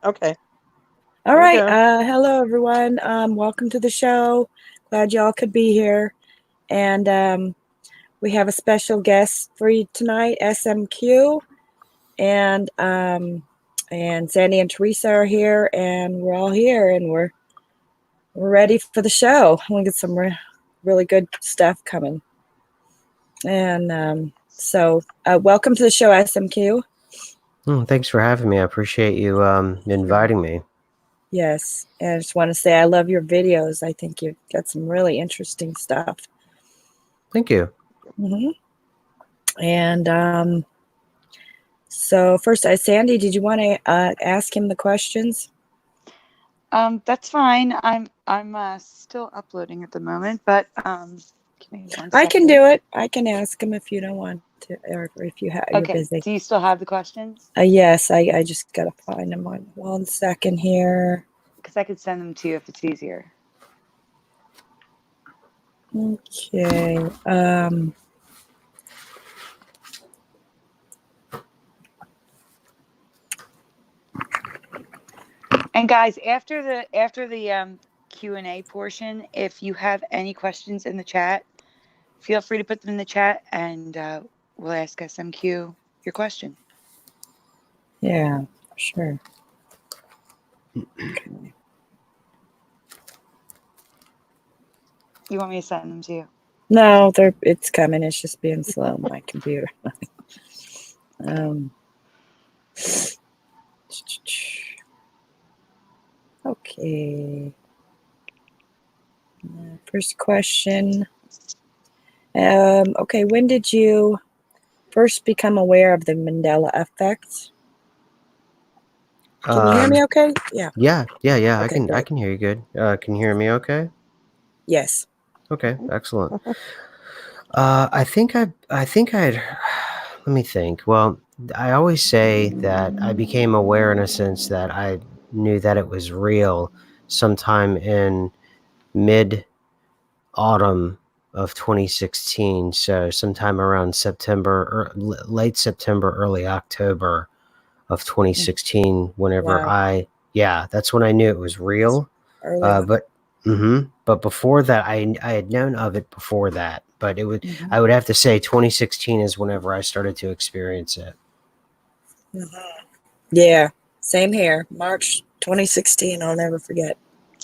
Okay. All Here we right. go. Hello, everyone. Welcome to the show. Glad y'all could be here. And we have a special guest for you tonight, SMQ. And Sandy and Theresa are here, and we're all here, and we're ready for the show. We get some really good stuff coming. And so welcome to the show, SMQ. Thanks for having me. I appreciate you inviting me. Yes, and I just want to say I love your videos. I think you've got some really interesting stuff. Thank you. Mm-hmm. And so first, Sandy, did you want to ask him the questions? That's fine. I'm still uploading at the moment, but I can do it. I can ask him if you don't want to, or if you're busy. Do you still have the questions? Yes, I just gotta find them. On 1 second here. Because I could send them to you if it's easier. Okay. And guys, after the Q&A portion, if you have any questions in the chat, feel free to put them in the chat, and we'll ask SMQ your question. Yeah, sure. Okay. You want me to send them to you? No, it's coming. It's just being slow on my computer. Okay. First question. Okay, when did you first become aware of the Mandela Effect? Can you hear me okay? Yeah. Yeah. Okay, I can hear you good. Can you hear me okay? Yes. Okay, excellent. I think I'd let me think. Well, I always say that I became aware in a sense that I knew that it was real sometime in mid-autumn of 2016. So sometime around September or late September, early October of 2016, whenever Wow. that's when I knew it was real. But before that, I had known of it before that, but it would I would have to say 2016 is whenever I started to experience it. Yeah, same here. March 2016. I'll never forget.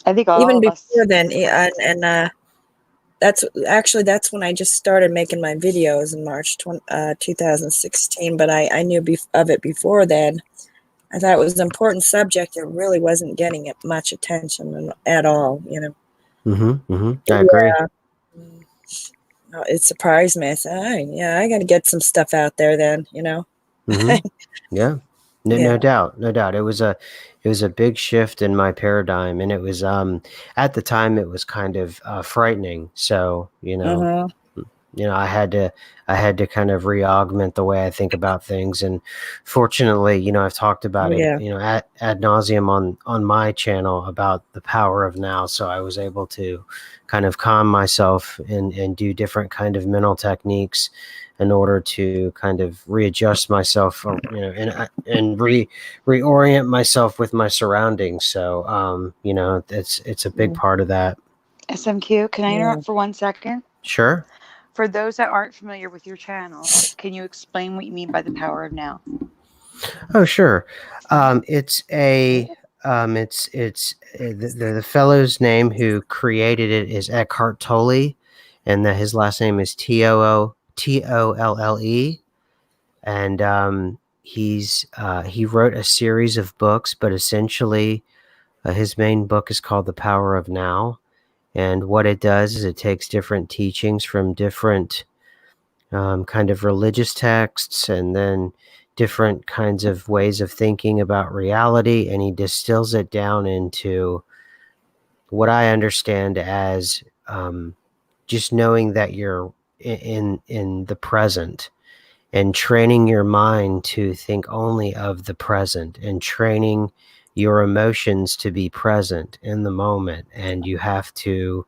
I think all even of us. before then, and that's when I just started making my videos in March 2016. But I knew of it before then. I thought it was an important subject. It really wasn't getting much attention at all, you know. I agree. It surprised me. I said, I got to get some stuff out there then, you know. Yeah. No doubt. It was a big shift in my paradigm, and it was at the time it was kind of frightening. So I had to kind of re-augment the way I think about things, and fortunately, I've talked about it, ad nauseum on my channel about the power of now. So I was able to kind of calm myself and do different kind of mental techniques in order to kind of readjust myself, and reorient myself with my surroundings. So it's a big part of that. SMQ, can I interrupt for 1 second? Sure. For those that aren't familiar with your channel, can you explain what you mean by the power of now? Oh, sure. It's the fellow's name who created it is Eckhart Tolle, and his last name is Tolle, and he wrote a series of books, but essentially his main book is called The Power of Now. And what it does is it takes different teachings from different kind of religious texts, and then different kinds of ways of thinking about reality, and he distills it down into what I understand as just knowing that you're in the present, and training your mind to think only of the present, and training your emotions to be present in the moment. And you have to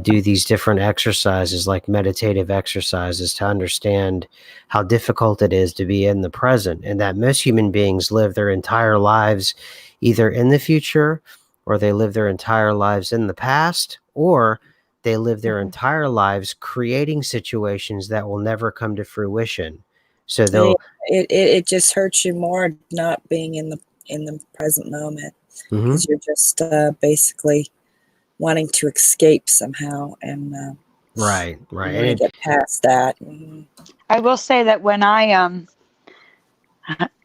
do these different exercises, like meditative exercises, to understand how difficult it is to be in the present, and that most human beings live their entire lives either in the future, or they live their entire lives in the past, or they live their entire lives creating situations that will never come to fruition. So Yeah, they'll it just hurts you more not being in the present moment, because you're just basically wanting to escape somehow, and right, you right, want to and get past that. Mhm. I will say that when I am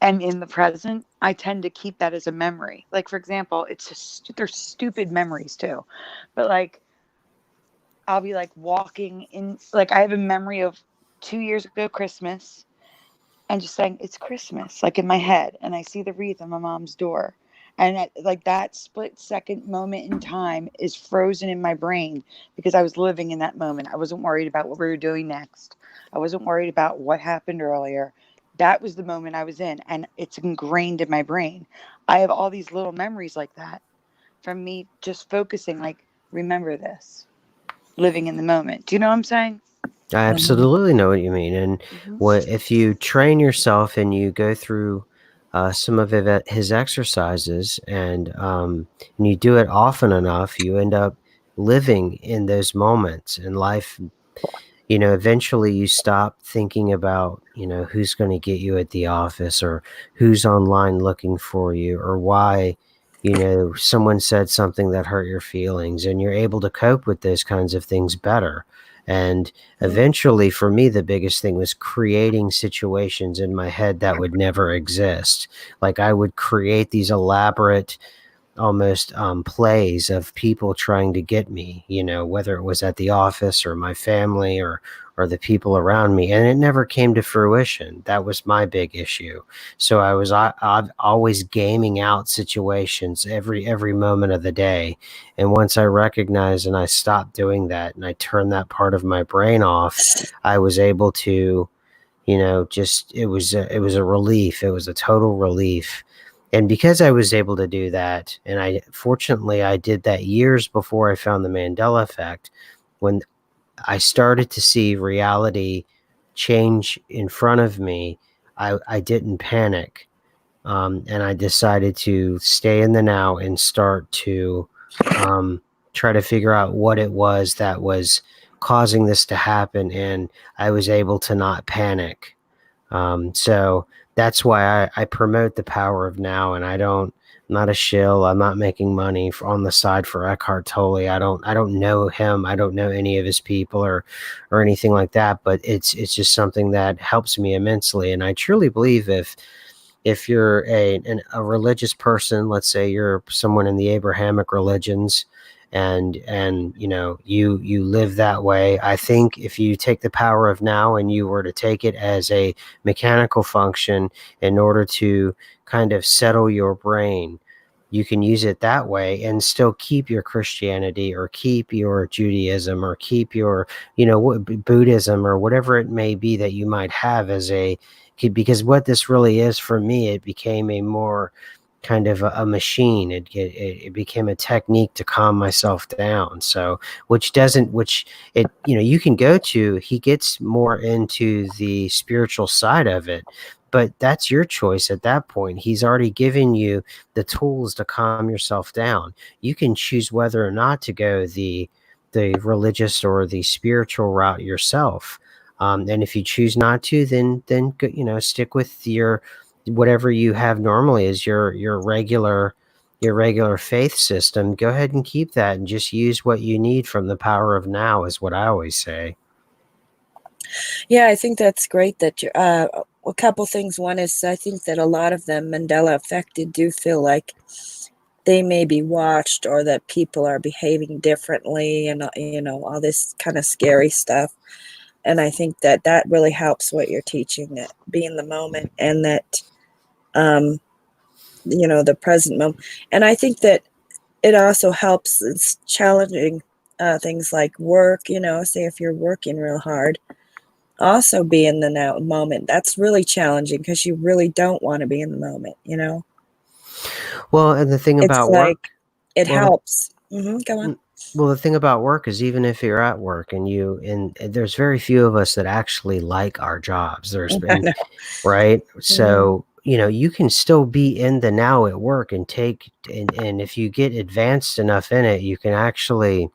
in the present, I tend to keep that as a memory. Like, for example, it's just they're stupid memories too, but like I'll be like walking in, like I have a memory of 2 years ago Christmas, and just saying it's Christmas, like in my head, and I see the wreath on my mom's door. And like that split second moment in time is frozen in my brain because I was living in that moment. I wasn't worried about what we were doing next. I wasn't worried about what happened earlier. That was the moment I was in, and it's ingrained in my brain. I have all these little memories like that from me just focusing, like, remember this, living in the moment. Do you know what I'm saying? I Mhm. absolutely know what you mean. And what if you train yourself and you go through some of his exercises, and you do it often enough, you end up living in those moments in life. Eventually you stop thinking about, who's going to get you at the office, or who's online looking for you, or why, someone said something that hurt your feelings, and you're able to cope with those kinds of things better. And eventually, for me, the biggest thing was creating situations in my head that would never exist. Like, I would create these elaborate, almost plays of people trying to get me, whether it was at the office or my family, or the people around me, and it never came to fruition. That was my big issue. So I'm always gaming out situations every moment of the day. And once I recognized and I stopped doing that, and I turned that part of my brain off, I was able to, just it was a relief. It was a total relief. And because I was able to do that, and I did that years before I found the Mandela Effect, when I started to see reality change in front of me, I didn't panic. And I decided to stay in the now and start to try to figure out what it was that was causing this to happen. And I was able to not panic. So that's why I promote the power of now, and I'm not a shill. I'm not making money on the side for Eckhart Tolle. I don't know him. I don't know any of his people, or anything like that. But it's just something that helps me immensely. And I truly believe if you're a religious person, let's say you're someone in the Abrahamic religions, and you live that way, I think if you take the power of now and you were to take it as a mechanical function in order to kind of settle your brain, you can use it that way and still keep your Christianity, or keep your Judaism, or keep your Buddhism, or whatever it may be that you might have because what this really is for me, it became a more kind of a machine. It became a technique to calm myself down. So, which it, you can go to, he gets more into the spiritual side of it, but that's your choice at that point. He's already given you the tools to calm yourself down. You can choose whether or not to go the religious or the spiritual route yourself. And if you choose not to, then stick with your whatever you have normally as your regular faith system. Go ahead and keep that, and just use what you need from the power of now, is what I always say. Yeah, I think that's great that you. A couple things. One is, I think that a lot of them Mandela affected do feel like they may be watched, or that people are behaving differently, and all this kind of scary stuff. And I think that that really helps what you're teaching, that be in the moment, and that the present moment. And I think that it also helps. It's challenging things like work. Say if you're working real hard, also be in the now moment. That's really challenging because you really don't want to be in the moment. Well, and the thing It's about work, like it well, helps. Go on. Well, the thing about work is even if you're at work and there's very few of us that actually like our jobs. There's I been know. right. Mm, So, you can still be in the now at work and if you get advanced enough in it, you can actually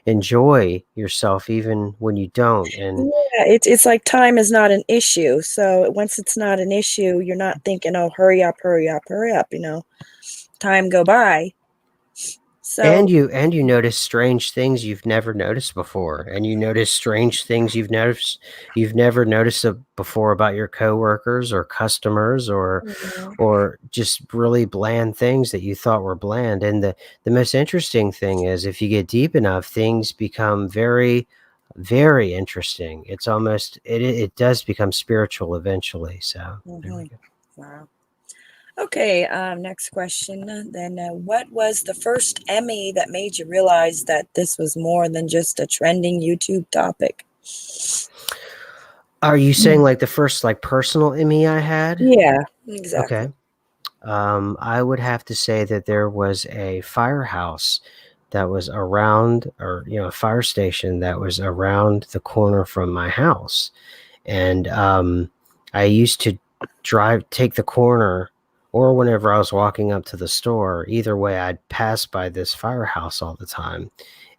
enjoy yourself even when you don't. And yeah, it's like time is not an issue. So once it's not an issue, you're not thinking, oh, hurry up, hurry up, hurry up. Time go by. And So you notice strange things you've never noticed before, and you notice strange things you've never noticed before about your coworkers or customers mhm, or just really bland things that you thought were bland. And the most interesting thing is if you get deep enough, things become very, very interesting. It's almost it does become spiritual eventually. So there we mhm. go. Wow. Okay, next question. Then, what was the first Emmy that made you realize that this was more than just a trending YouTube topic? Are you saying Mm. like the first like personal Emmy I had? Yeah, exactly. Okay. I would have to say that there was a firehouse that was around, or a fire station that was around the corner from my house, and I used to take the corner, or whenever I was walking up to the store. Either way, I'd pass by this firehouse all the time,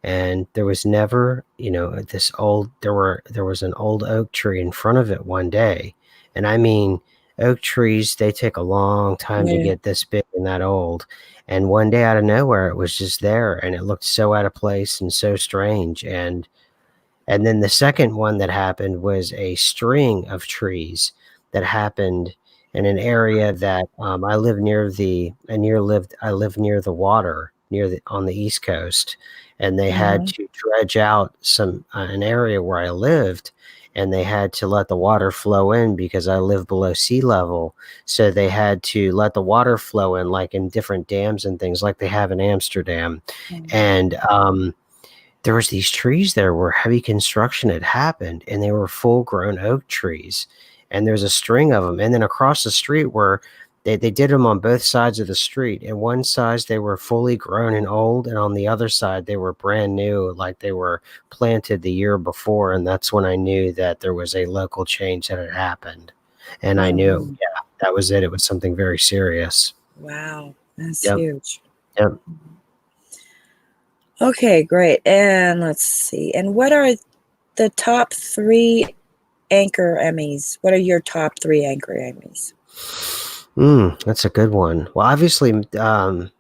and there was never, this old. There was an old oak tree in front of it one day, and I mean, oak trees, they take a long time to Yeah. get this big and that old. And one day out of nowhere, it was just there, and it looked so out of place and so strange. And then the second one that happened was a string of trees that happened in an area that I live near I live near the water on the East Coast, and they had Mhm. to dredge out an area where I lived, and they had to let the water flow in because I live below sea level. So they had to let the water flow in like in different dams and things like they have in Amsterdam. Mhm. And there was these trees there where heavy construction had happened, and they were full grown oak trees, and there's a string of them. And then across the street where they did them on both sides of the street, and one side they were fully grown and old, and on the other side they were brand new, like they were planted the year before. And that's when I knew that there was a local change that had happened, and I knew, Mhm. yeah, that was it. It was something very serious. Wow, that's Yep. huge. Yep. Okay, great. And let's see. And what are the top three Anchor Emmys? What are your top three Anchor Emmys? That's a good one. Well, obviously, the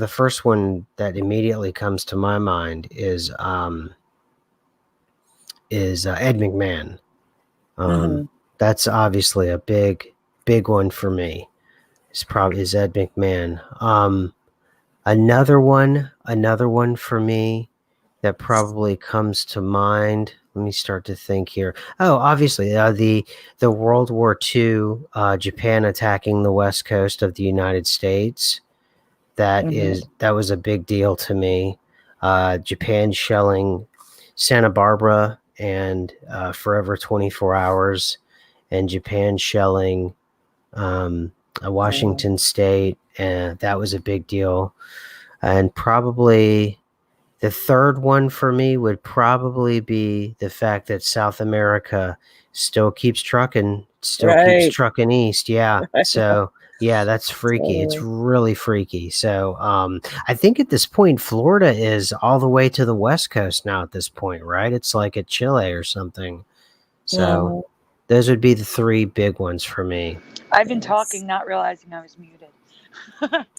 first one that immediately comes to my mind is Ed McMahon. Hmm. That's obviously a big one for me. Is Ed McMahon. Another one for me that probably comes to mind. Let me start to think here. Oh, obviously, the World War II, Japan attacking the west coast of the United States. Hmm. That was a big deal to me. Japan shelling Santa Barbara and Forever 24 Hours, and Japan shelling Yeah. Washington State, and that was a big deal. And probably the third one for me would probably be the fact that South America still keeps Right. trucking east. Yeah. I know. So yeah, that's freaky. It's Totally. really freaky. So I think at this point, Florida is all the way to the West Coast now at this point, right? It's like at Chile or something. So Hmm. those would be the three big ones for me. I've been Yes. talking, not realizing I was muted.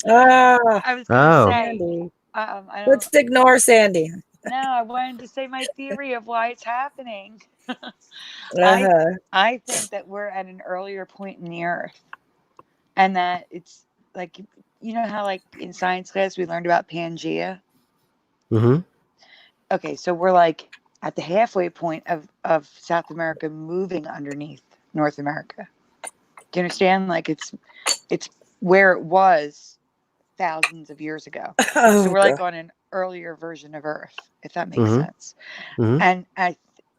Ah, I was gonna Oh, say, Sandy. I don't. Let's ignore Sandy. No, I wanted to say my theory of why it's happening. I Uh-huh. I think that we're at an earlier point in the Earth, and that it's like, how like in science class we learned about Pangea. mm-hmm. Okay, so we're like at the halfway point of South America moving underneath North America. Do you understand? Like it's where it was thousands of years ago. So Oh, we're like God. on an earlier version of Earth, if that makes Mm-hmm. sense. Mm-hmm. And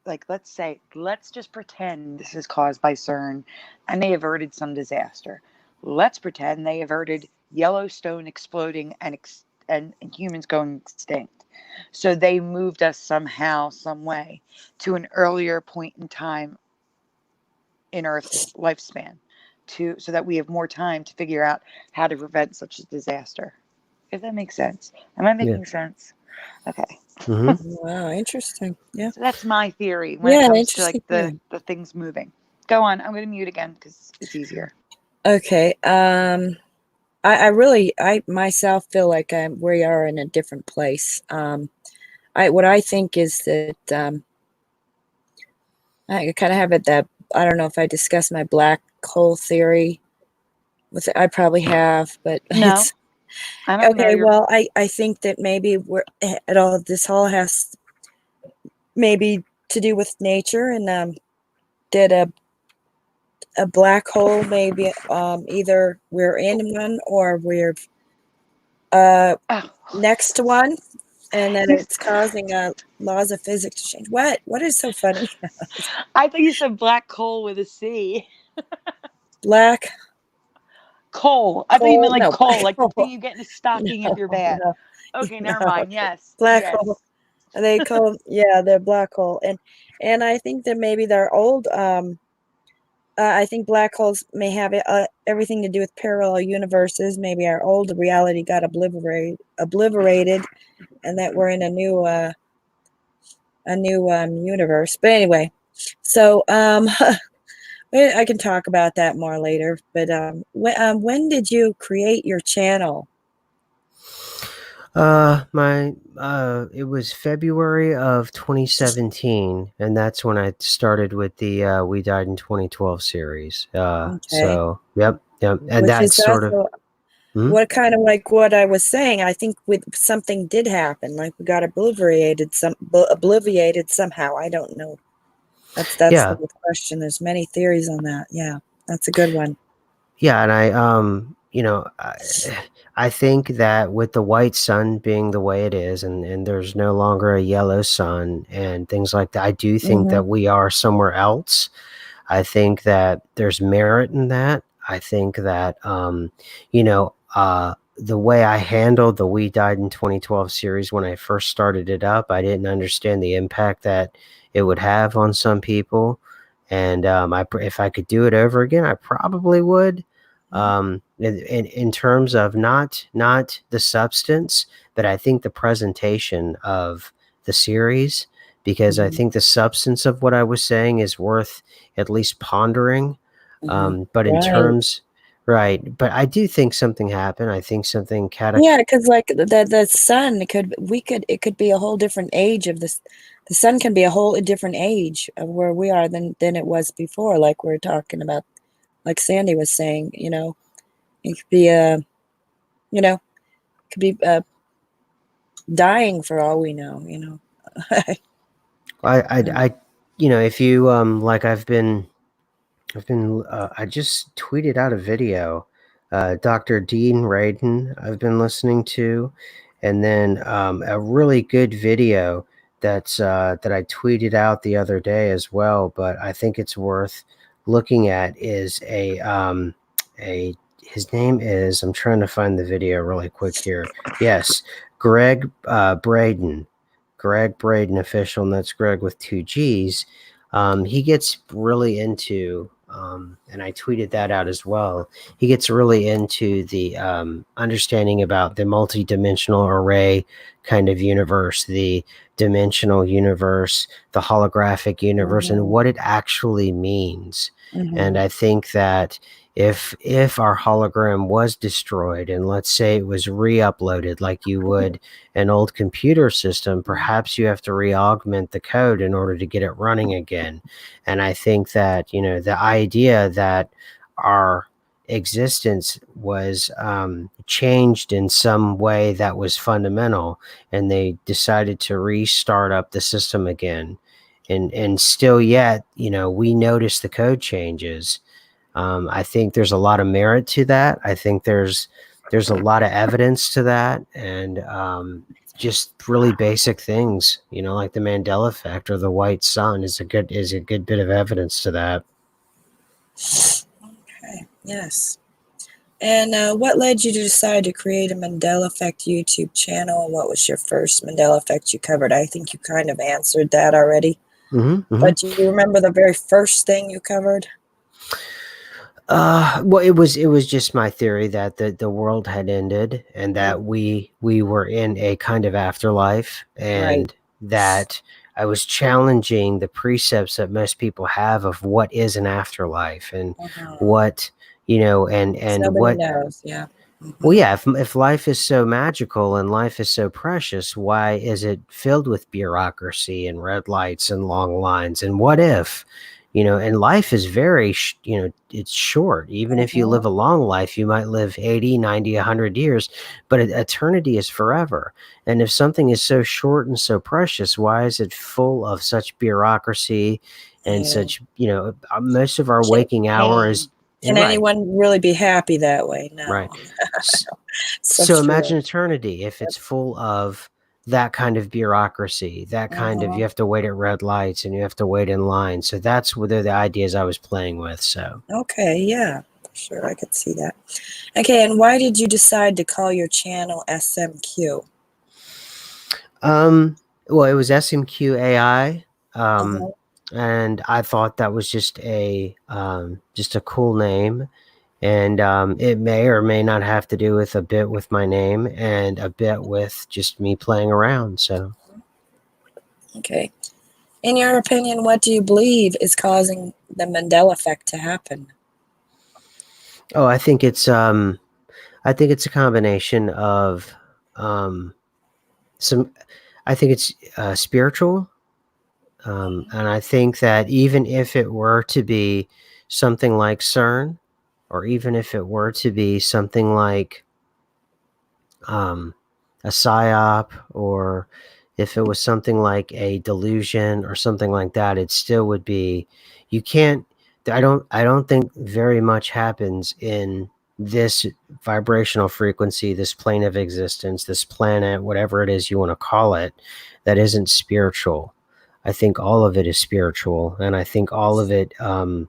like let's just pretend this is caused by CERN and they averted some disaster. Let's pretend they averted Yellowstone exploding and and humans going extinct. So they moved us somehow, some way, to an earlier point in time in Earth's lifespan, so that we have more time to figure out how to prevent such a disaster. If that makes sense. Am I making sense? Okay. Wow, interesting. Yeah. So that's my theory when it comes to like the things moving. Go on. I'm going to mute again because it's easier. Okay. I myself feel like we are in a different place. What I think is that I kind of have it that I don't know if I discussed my black hole theory. I probably have, but No, it's I don't know. okay. Well, I think that maybe this all has maybe to do with nature, and did a black hole maybe either we're in one or we're next to one, and then it's causing laws of physics to change. What is so funny? I thought you said black coal with a C. Black coal. I thought you meant like no, coal, like the thing you get in a stocking if you're bad. No, Okay, no, never mind. Yes, black yes. hole. They call they're black hole, and I think that maybe they're old. I think black holes may have everything to do with parallel universes. Maybe our old reality got obliterated, and that we're in a new universe. But anyway, so I can talk about that more later. But when did you create your channel? It was February of 2017, and that's when I started with the We Died in 2012 series. Okay. So yep, and which that's is sort of what kind of like what I was saying. I think with something did happen, like we got obliterated somehow. I don't know. That's yeah. the question. There's many theories on that. Yeah, that's a good one. Yeah, and I think that with the white sun being the way it is, and there's no longer a yellow sun and things like that, I do think that we are somewhere else. I think that there's merit in that. I think that the way I handled the We Died in 2012 series when I first started it up, I didn't understand the impact that it would have on some people. And if I could do it over again, I probably would. In terms of not the substance, but I think the presentation of the series, because I think the substance of what I was saying is worth at least pondering. But in terms, right, but I do think something happened. I think something yeah, because like the sun it could be a whole different age of this. The sun can be a whole different age of where we are than it was before. Like we're talking about, like Sandy was saying, it could be dying for all we know. I if you like I just tweeted out a video, Dr. Dean Radin I've been listening to, and then a really good video that I tweeted out the other day as well, but I think it's worth looking at is his name is, I'm trying to find the video really quick here. Yes, Greg Braden. Greg Braden official, and that's Greg with 2 G's. He gets really into, and I tweeted that out as well. He gets really into the understanding about the multi-dimensional array kind of universe, the dimensional universe, the holographic universe, and what it actually means. And I think that if our hologram was destroyed, and let's say it was re-uploaded like you would an old computer system, perhaps you have to re-augment the code in order to get it running again. And I think that the idea that our existence was changed in some way that was fundamental, and they decided to restart up the system again, and still yet we notice the code changes. I think there's a lot of merit to that. I think there's a lot of evidence to that, and just really basic things, like the Mandela Effect or the white sun is a good bit of evidence to that. Okay. Yes. And what led you to decide to create a Mandela Effect YouTube channel? And what was your first Mandela Effect you covered? I think you kind of answered that already. But do you remember the very first thing you covered? Well, it was just my theory that the world had ended and that we were in a kind of afterlife, and that I was challenging the precepts that most people have of what is an afterlife and what, and Nobody what knows. Yeah. Well, yeah, if life is so magical and life is so precious, why is it filled with bureaucracy and red lights and long lines? And what if, and life is very, it's short. Even if you live a long life, you might live 80, 90, 100 years, but eternity is forever. And if something is so short and so precious, why is it full of such bureaucracy and such, most of our waking hour is. Can anyone really be happy that way? No. Right. So imagine eternity if it's full of that kind of bureaucracy, that kind of, you have to wait at red lights and you have to wait in line. So that's what the ideas I was playing with. So. Okay. Yeah, sure. I could see that. Okay. And why did you decide to call your channel SMQ? Well, it was SMQ AI. And I thought that was just a cool name. And it may or may not have to do with a bit with my name and a bit with just me playing around. So, okay. In your opinion, what do you believe is causing the Mandela Effect to happen? Oh, I think it's a combination of some. I think it's spiritual, and I think that even if it were to be something like CERN, or even if it were to be something like a psyop, or if it was something like a delusion or something like that, it still would be, you can't, I don't think very much happens in this vibrational frequency, this plane of existence, this planet, whatever it is you want to call it, that isn't spiritual. I think all of it is spiritual. And I think all of it, I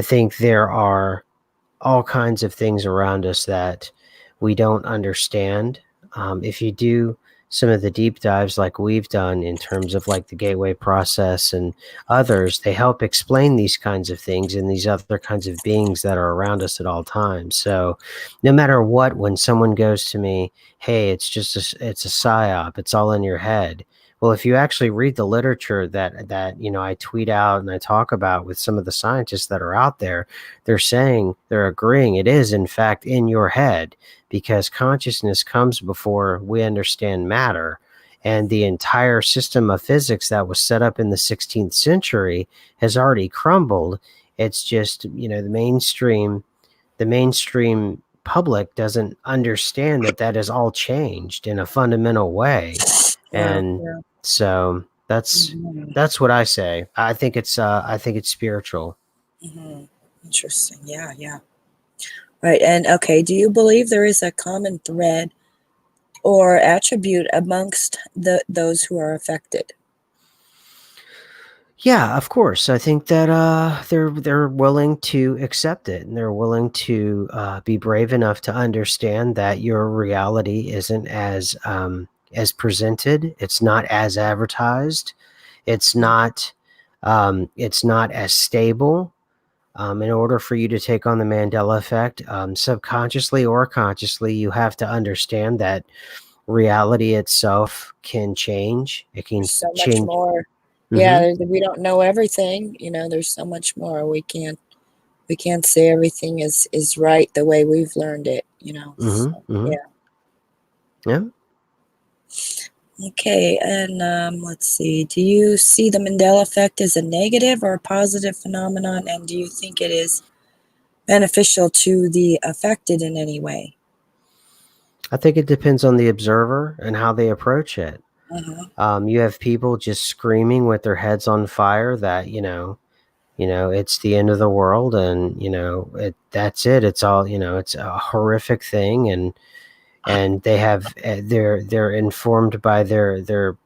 think there are all kinds of things around us that we don't understand. If you do some of the deep dives like we've done in terms of like the gateway process and others, they help explain these kinds of things and these other kinds of beings that are around us at all times. So no matter what, when someone goes to me, hey, it's a psyop, it's all in your head. Well, if you actually read the literature that I tweet out and I talk about with some of the scientists that are out there, they're agreeing it is in fact in your head, because consciousness comes before we understand matter. And the entire system of physics that was set up in the 16th century has already crumbled. It's just, the mainstream public doesn't understand that is all changed in a fundamental way. And so that's what I say. I think it's spiritual. Interesting. Yeah. Right. And okay, do you believe there is a common thread or attribute amongst those who are affected? Yeah, of course. I think that they're willing to accept it, and they're willing to be brave enough to understand that your reality isn't as presented. It's not as advertised. It's not as stable. In order for you to take on the Mandela effect, subconsciously or consciously, you have to understand that reality itself can change. It can so change. Much more. Yeah, we don't know everything. There's so much more. We can't say everything is right the way we've learned it. Yeah. Okay, and let's see. Do you see the Mandela effect as a negative or a positive phenomenon, and do you think it is beneficial to the affected in any way? I think it depends on the observer and how they approach it. You have people just screaming with their heads on fire that it's the end of the world, and that's it. It's all it's a horrific thing, and they have they're informed by their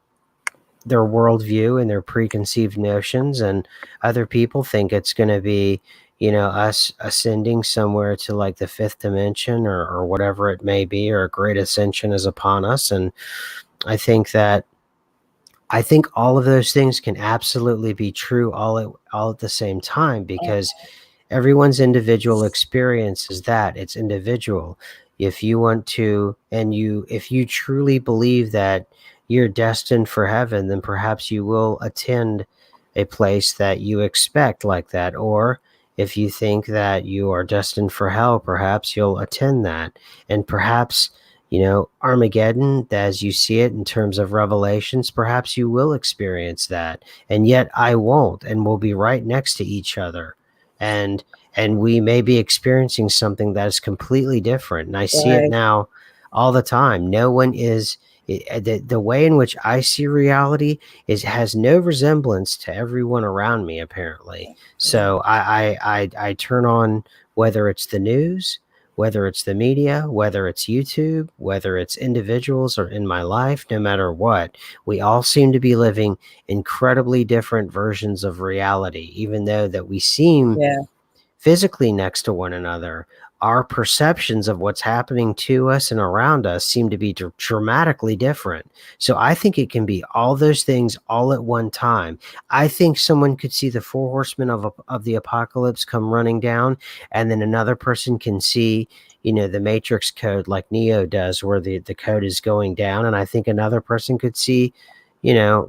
worldview and their preconceived notions, and other people think it's going to be us ascending somewhere to like the fifth dimension or whatever it may be, or a great ascension is upon us. And I think all of those things can absolutely be true all at the same time, because everyone's individual experience is that it's individual. If you want to, if you truly believe that you're destined for heaven, then perhaps you will attend a place that you expect like that. Or if you think that you are destined for hell, perhaps you'll attend that. And perhaps, Armageddon, as you see it in terms of revelations, perhaps you will experience that. And yet I won't, and we'll be right next to each other. And we may be experiencing something that is completely different. And I see it now all the time. No one is the way in which I see reality has no resemblance to everyone around me, apparently. So I turn on, whether it's the news, whether it's the media, whether it's YouTube, whether it's individuals or in my life, no matter what, we all seem to be living incredibly different versions of reality, even though that we seem physically next to one another. Our perceptions of what's happening to us and around us seem to be dramatically different. So I think it can be all those things all at one time. I think someone could see the four horsemen of the apocalypse come running down, and then another person can see, the Matrix code like Neo does, where the code is going down. And I think another person could see,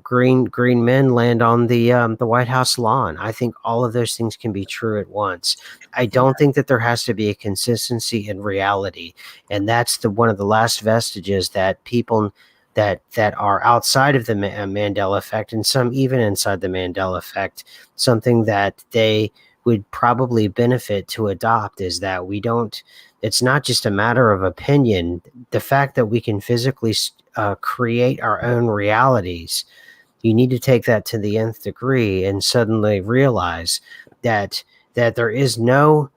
green men land on the White House lawn. I think all of those things can be true at once. I don't think that there has to be a consistency in reality, and that's one of the last vestiges that people that are outside of the Mandela Effect, and some even inside the Mandela Effect, something that they would probably benefit to adopt, is that we don't. It's not just a matter of opinion. The fact that we can physically create our own realities, you need to take that to the nth degree and suddenly realize that there is no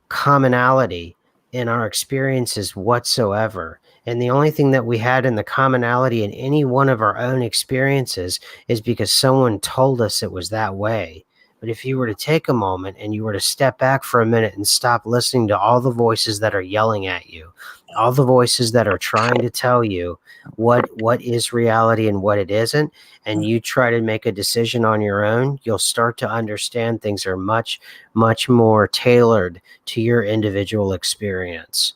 commonality in our experiences whatsoever. And the only thing that we had in the commonality in any one of our own experiences is because someone told us it was that way. But if you were to take a moment and you were to step back for a minute and stop listening to all the voices that are yelling at you, all the voices that are trying to tell you what is reality and what it isn't, and you try to make a decision on your own, you'll start to understand things are much, much more tailored to your individual experience.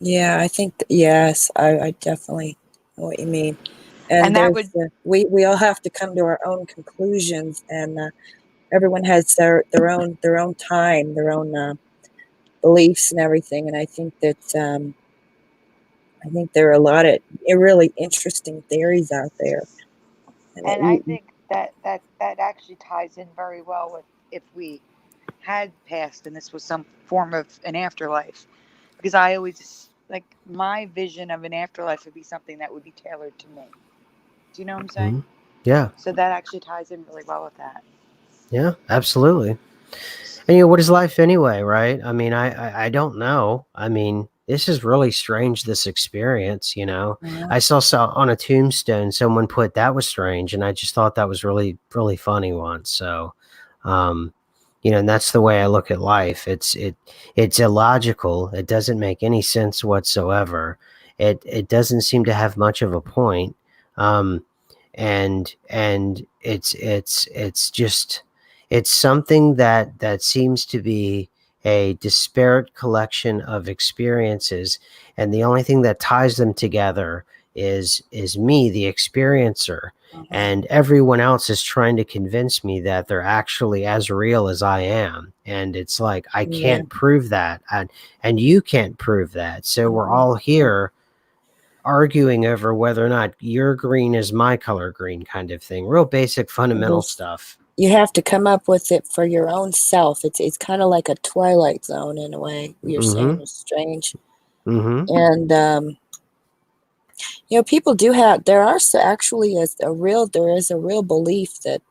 Yeah, I think, yes, I definitely know what you mean. And that we all have to come to our own conclusions, and everyone has their own time, their own beliefs and everything. And I think that there are a lot of really interesting theories out there. And I think that actually ties in very well with if we had passed and this was some form of an afterlife, because I always my vision of an afterlife would be something that would be tailored to me. Do you know what I'm saying? Mm-hmm. Yeah. So that actually ties in really well with that. Yeah, absolutely. And what is life anyway, right? I mean, I don't know. I mean, this is really strange, this experience, I saw on a tombstone someone put that was strange, and I just thought that was really, really funny once. So and that's the way I look at life. It's illogical. It doesn't make any sense whatsoever. It doesn't seem to have much of a point. And it's just, it's something that seems to be a disparate collection of experiences, and the only thing that ties them together is me, the experiencer. And everyone else is trying to convince me that they're actually as real as I am. And it's like, I can't prove that. And you can't prove that. So we're all here arguing over whether or not your green is my color green, kind of thing. Real basic, fundamental stuff. You have to come up with it for your own self. It's kind of like a Twilight Zone in a way. You're saying it's strange. And people do have. There are actually there is a real belief that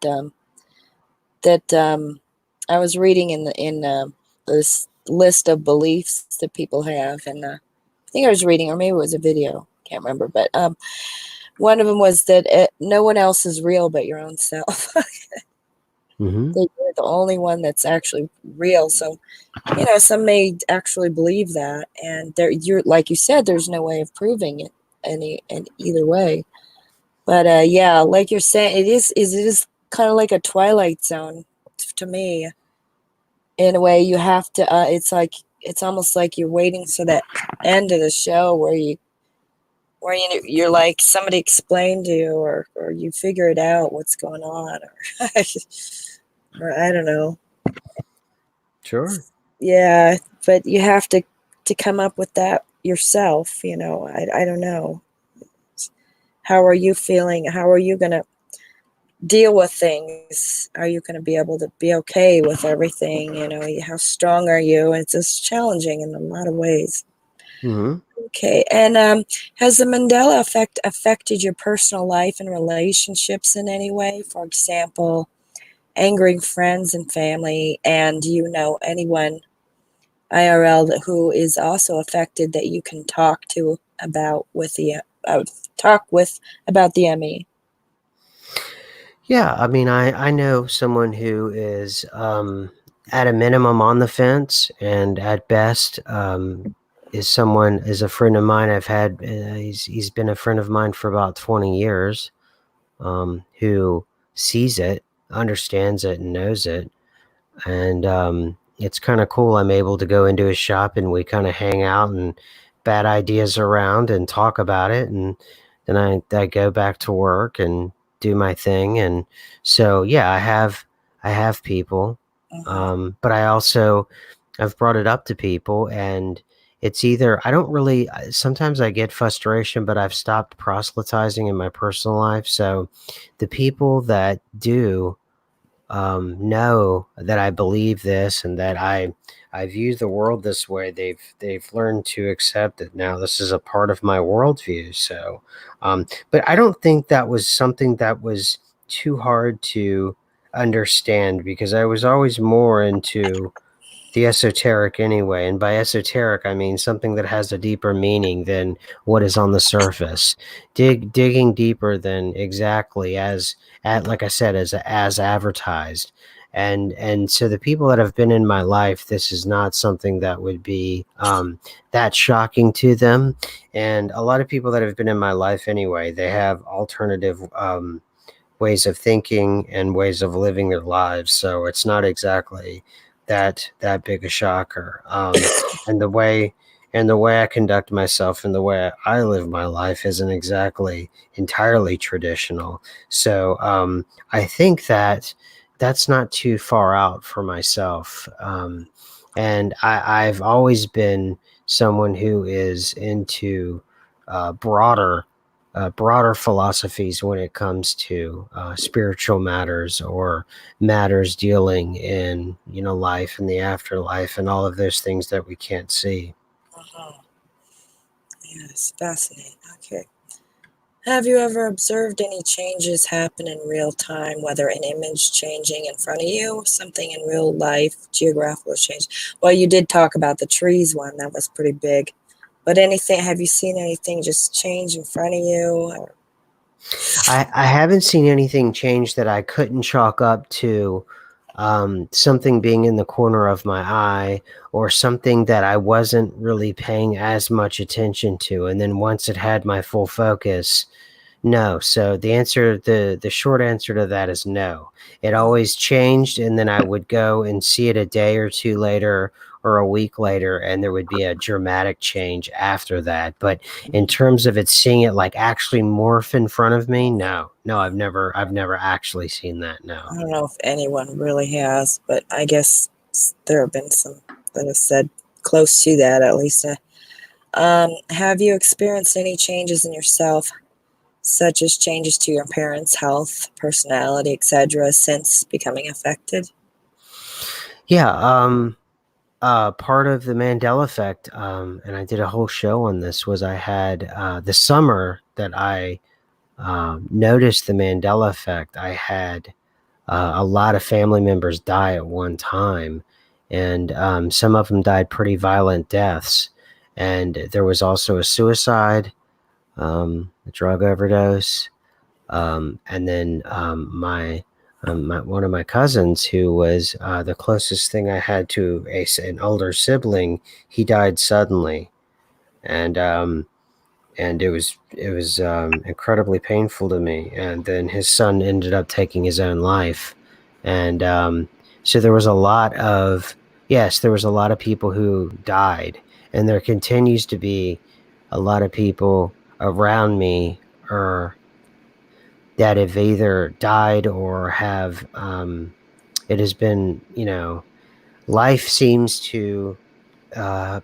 I was reading in this list of beliefs that people have, and I think I was reading, or maybe it was a video, can't remember, but one of them was that no one else is real but your own self. Mm-hmm. that you're the only one that's actually real. So, some may actually believe that, and you're like you said, there's no way of proving it in either way. But yeah, like you're saying, it is kind of like a Twilight Zone to me. In a way, you have to. It's almost like you're waiting for that end of the show where you're like somebody explained to you, or you figure it out what's going on, or I don't know. Sure. Yeah, but you have to come up with that yourself. I don't know. How are you feeling? How are you gonna deal with things? Are you gonna be able to be okay with everything? How strong are you? It's just challenging in a lot of ways. Mm-hmm. Okay, and has the Mandela effect affected your personal life and relationships in any way? For example, angering friends and family, and do you know anyone IRL who is also affected that you can talk to about with the talk with about the ME? Yeah, I mean, I know someone who is at a minimum on the fence, and at best is a friend of mine. I've had he's been a friend of mine for about 20 years, who sees it, understands it, and knows it. And it's kind of cool. I'm able to go into his shop and we kind of hang out and bat ideas around and talk about it, and then I go back to work and do my thing. And so yeah, I have people, Mhm. but I've brought it up to people, and it's either I don't really. Sometimes I get frustration, but I've stopped proselytizing in my personal life. So the people that do know that I believe this and that I view the world this way. They've learned to accept it now. This is a part of my worldview. So, but I don't think that was something that was too hard to understand, because I was always more into the esoteric anyway. And by esoteric, I mean something that has a deeper meaning than what is on the surface. Digging deeper than exactly like I said, as advertised. And so the people that have been in my life, this is not something that would be that shocking to them. And a lot of people that have been in my life anyway, they have alternative ways of thinking and ways of living their lives. So it's not exactly that big a shocker. And the way I conduct myself and the way I live my life isn't exactly entirely traditional. So I think that that's not too far out for myself. And I've always been someone who is into broader philosophies when it comes to spiritual matters, or matters dealing in life and the afterlife and all of those things that we can't see. Mhm. Yes, fascinating. Okay. Have you ever observed any changes happen in real time, whether an image changing in front of you, something in real life, geographical change? Well, you did talk about the trees one, that was pretty big. But have you seen anything just change in front of you? I haven't seen anything change that I couldn't chalk up to something being in the corner of my eye, or something that I wasn't really paying as much attention to. And then once it had my full focus, no. So the short answer to that is no. It always changed, and then I would go and see it a day or two later or a week later, and there would be a dramatic change after that. But in terms of it seeing it like actually morph in front of me, no. No, I've never actually seen that, no. I don't know if anyone really has, but I guess there have been some that have said close to that, at least. Have you experienced any changes in yourself, such as changes to your parents' health, personality, etc., since becoming affected? Yeah, part of the Mandela Effect, and I did a whole show on this, was I had the summer that I noticed the Mandela Effect. I had a lot of family members die at one time, and some of them died pretty violent deaths. And there was also a suicide, a drug overdose, and then my one of my cousins, who was the closest thing I had to an older sibling, he died suddenly, and it was incredibly painful to me. And then his son ended up taking his own life, and so there was a lot of people who died, and there continues to be a lot of people around me or that have either died or have it has been, life seems to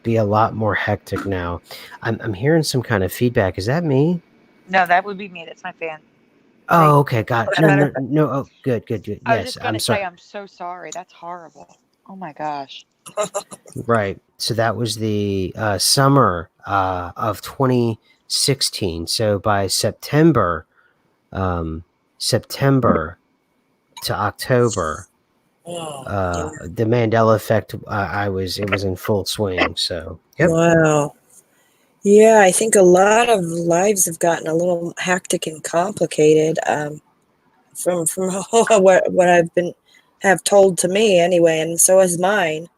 be a lot more hectic now. I'm hearing some kind of feedback. Is that me? No, that would be me. That's my fan. Oh, okay, got Is it. that better? No. Oh, good. I was Yes, just I'm gonna say, sorry. I'm so sorry. That's horrible. Oh my gosh. Right. So that was the summer of 2016. So by September to October, Yeah. the Mandela Effect, it was in full swing. So, yep. Wow. Yeah, I think a lot of lives have gotten a little hectic and complicated. From what I've been have told to me anyway, and so has mine.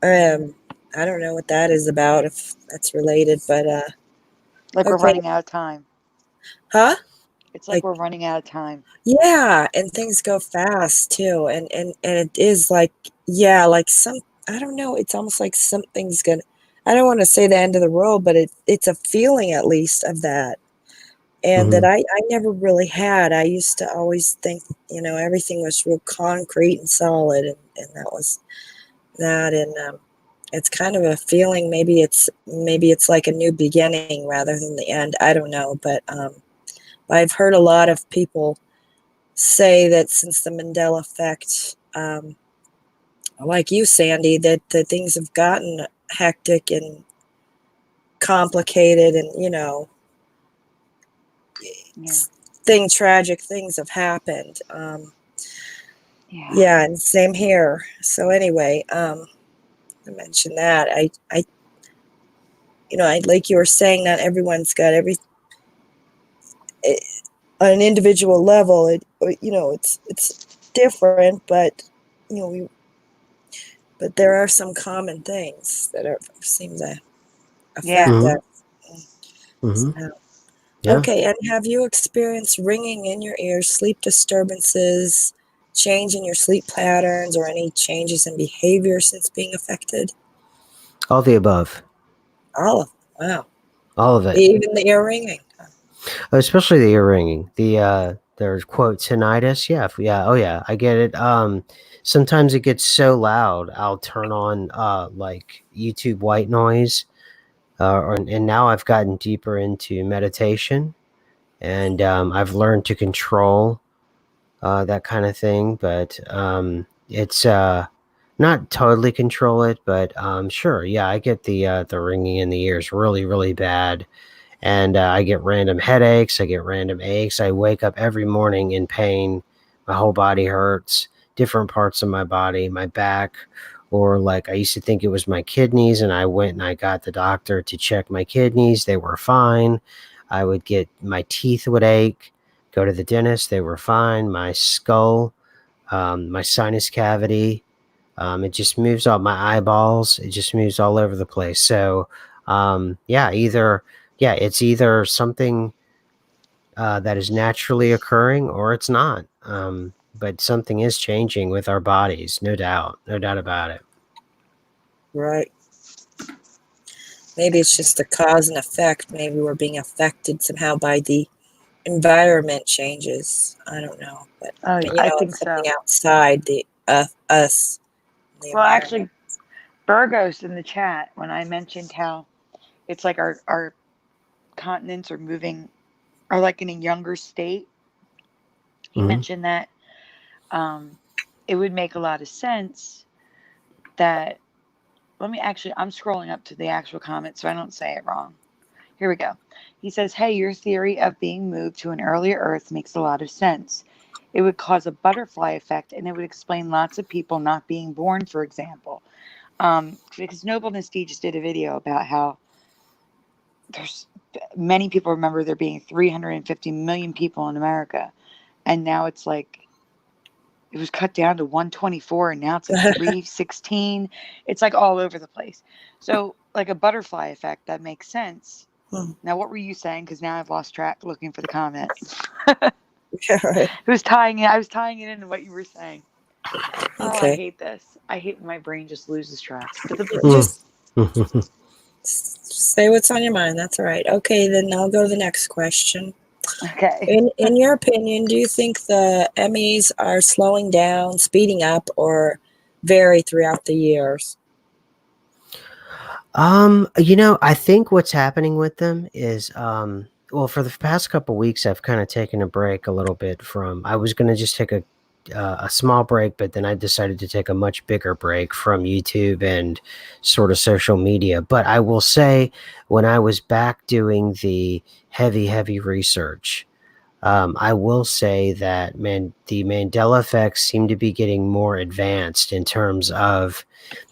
I don't know what that is about, if that's related, but Like we're okay, running out of time. huh? It's like Like, we're running out of time. yeah, and things go fast too, and it is like, yeah, like I don't know, it's almost like something's gonna. I don't want to say the end of the world, but it's a feeling at least of that. And that Hmm. I never really had. I used to always think, everything was real concrete and solid, and that was that. And it's kind of a feeling. Maybe it's like a new beginning rather than the end. I don't know, but I've heard a lot of people say that since the Mandela Effect, like you, Sandy, that things have gotten hectic and complicated, and Yeah. tragic things have happened. Yeah. Yeah, and same here. So anyway, I mentioned that like you were saying, not everyone's got on an individual level. It's different, but but there are some common things that seem to Yeah. affect Hmm. us Hmm. somehow. Yeah. Okay, and have you experienced ringing in your ears, sleep disturbances, change in your sleep patterns, or any changes in behavior since being affected? All the above. All of them. Wow. All of it. Even the ear ringing. Especially the ear ringing. There's quote tinnitus. Yeah, yeah. Oh yeah, I get it. Sometimes it gets so loud, I'll turn on like YouTube white noise, and now I've gotten deeper into meditation, and I've learned to control that kind of thing. But it's not totally control it, but sure, yeah, I get the ringing in the ears really, really bad, and I get random headaches. I get random aches. I wake up every morning in pain. My whole body hurts. Different parts of my body, my back, or like I used to think it was my kidneys, and I went and I got the doctor to check my kidneys. They were fine. I would get my teeth would ache. Go to the dentist. They were fine. My skull, my sinus cavity. It just moves all my eyeballs. It just moves all over the place. So, it's either something that is naturally occurring or it's not. But something is changing with our bodies, no doubt about it. Right. Maybe it's just a cause and effect. Maybe we're being affected somehow by the environment changes. I don't know, but I think it's something so. outside the us, the Well, environment. actually, Burgos in the chat, when I mentioned how it's like our continents are like in a younger state, he Hmm. mentioned that it would make a lot of sense that. I'm scrolling up to the actual comment so I don't say it wrong. Here we go. He says, hey, your theory of being moved to an earlier Earth makes a lot of sense. It would cause a butterfly effect and it would explain lots of people not being born, for example. Because Nobleness D just did a video about how there's many people remember there being 350 million people in America. And now it's like it was cut down to 124 and now it's like 316. It's like all over the place. So like a butterfly effect, that makes sense. Now, what were you saying? Because now I've lost track looking for the comments. Yeah, right. I was tying it into what you were saying. Oh, I Okay. hate this. I hate when my brain just loses track. Just say what's on your mind. That's all right. Okay, then I'll go to the next question. Okay. In your opinion, do you think the Emmys are slowing down, speeding up, or vary throughout the years? I think what's happening with them is, well, for the past couple weeks, I've kind of taken a break a little bit from. I was going to just take a small break, but then I decided to take a much bigger break from YouTube and sort of social media. But I will say, when I was back doing the heavy research, I will say that the Mandela Effect seemed to be getting more advanced in terms of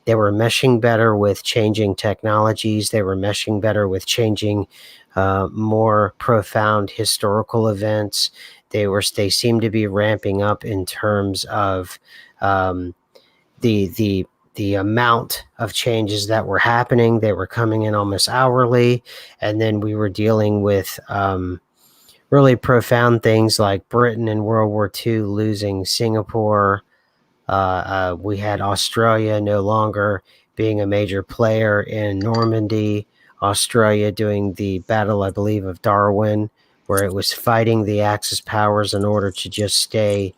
they were meshing better with changing technologies. They were meshing better with changing more profound historical events. They seemed to be ramping up in terms of the amount of changes that were happening. They were coming in almost hourly, and then we were dealing with really profound things like Britain in World War II losing Singapore. We had Australia no longer being a major player in Normandy. Australia doing the Battle, I believe, of Darwin, where it was fighting the Axis powers in order to just stay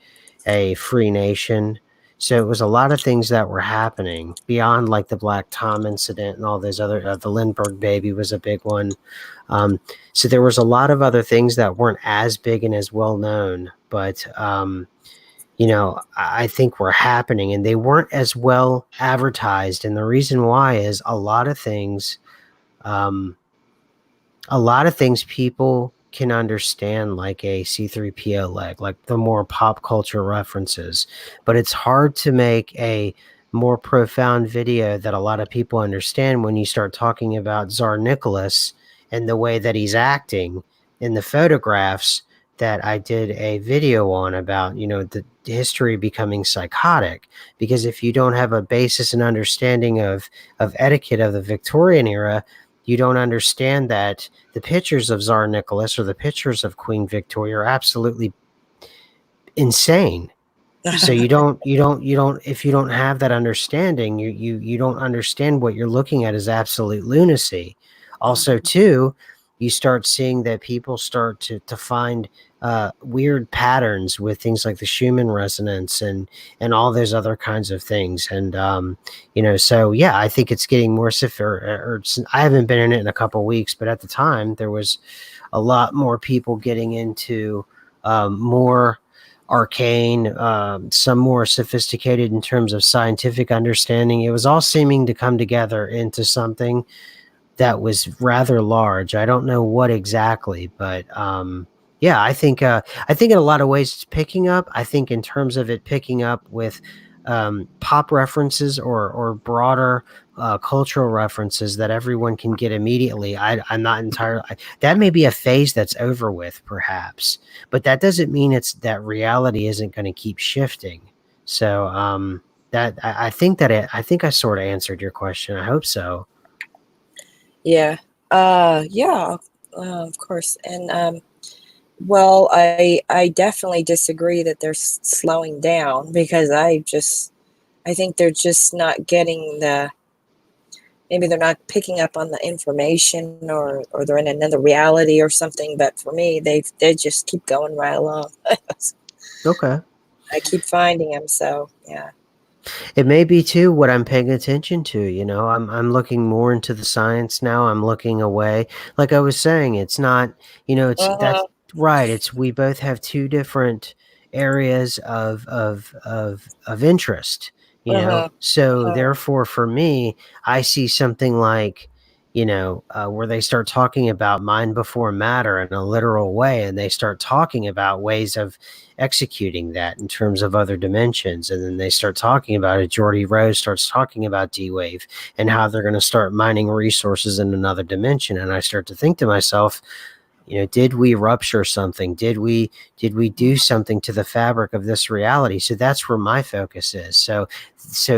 a free nation. So it was a lot of things that were happening beyond like the Black Tom incident and all those other. The Lindbergh baby was a big one. So there was a lot of other things that weren't as big and as well known, but I think were happening, and they weren't as well advertised. And the reason why is a lot of things people can understand, like a C3PO leg, like the more pop culture references, but it's hard to make a more profound video that a lot of people understand when you start talking about Tsar Nicholas and the way that he's acting in the photographs that I did a video on about, the history becoming psychotic. Because if you don't have a basis and understanding of etiquette of the Victorian era, you don't understand that the pictures of Tsar Nicholas or the pictures of Queen Victoria are absolutely insane. So if you don't have that understanding, you don't understand what you're looking at is absolute lunacy. Also, too, you start seeing that people start to find weird patterns with things like the Schumann resonance and all those other kinds of things. And, so yeah, I think it's getting more I haven't been in it in a couple of weeks, but at the time there was a lot more people getting into more arcane, some more sophisticated in terms of scientific understanding. It was all seeming to come together into something that was rather large. I don't know what exactly, but yeah, I think in a lot of ways it's picking up. I think in terms of it picking up with pop references or broader cultural references that everyone can get immediately. I'm not entirely. That may be a phase that's over with, perhaps, but that doesn't mean that reality isn't going to keep shifting. So I think I sort of answered your question. I hope so. Yeah. Yeah. Of course. And well, I definitely disagree that they're slowing down, because I think they're just not getting maybe they're not picking up on the information, or they're in another reality or something. But for me, they just keep going right along. Okay. I keep finding them. So yeah. It may be too what I'm paying attention to. I'm looking more into the science now. I'm looking away. Like I was saying, it's not, that's right. We both have two different areas of interest, So therefore for me, I see something like, where they start talking about mind before matter in a literal way, and they start talking about ways of executing that in terms of other dimensions. And then they start talking about it. Geordie Rose starts talking about D-Wave and how they're going to start mining resources in another dimension. And I start to think to myself, did we rupture something? Did we do something to the fabric of this reality? So that's where my focus is. So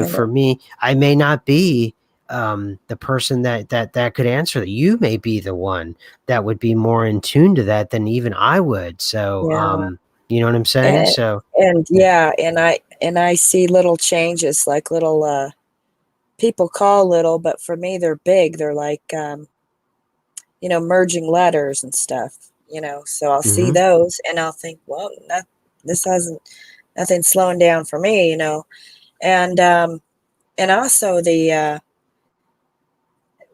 for me, I may not be the person that could answer that. You may be the one that would be more in tune to that than even I would. So you know what I'm saying? And I see little changes, like little people call little, but for me they're big. They're like merging letters and stuff. So I'll see those and I'll think, well, nothing's slowing down for me. And also the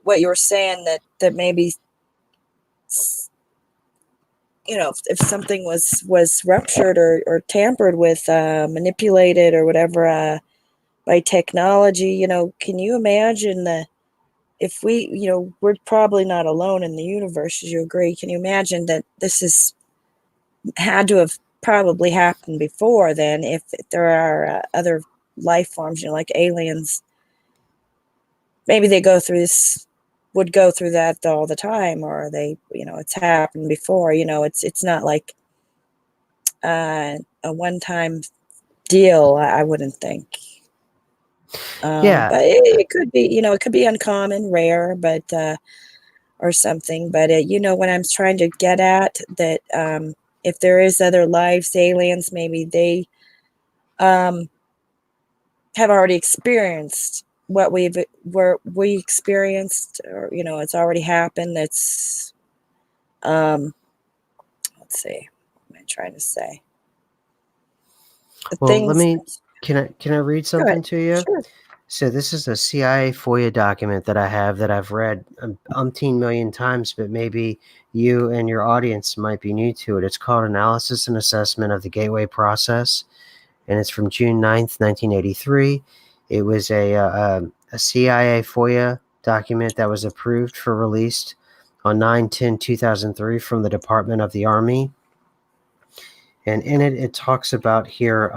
what you were saying, that maybe if something was ruptured or tampered with, manipulated or whatever, by technology, can you imagine if we're probably not alone in the universe, as you agree? Can you imagine that this had to have probably happened before then, if there are other life forms, like aliens? Maybe they would go through that all the time, or they, it's happened before. It's not like a one-time deal, I wouldn't think. But it could be, it could be uncommon, rare, but or something. But what I'm trying to get at, that if there is other lives, aliens, maybe they have already experienced what we experienced, or it's already happened. That's let's see, what am I trying to say? Can I read something to you? Sure. So this is a CIA FOIA document that I have, that I've read umpteen million times, but maybe you and your audience might be new to it. It's called Analysis and Assessment of the Gateway Process, and it's from June 9th, 1983. It was a CIA FOIA document that was approved for release on 9/10/2003 from the Department of the Army. And in it, it talks about here,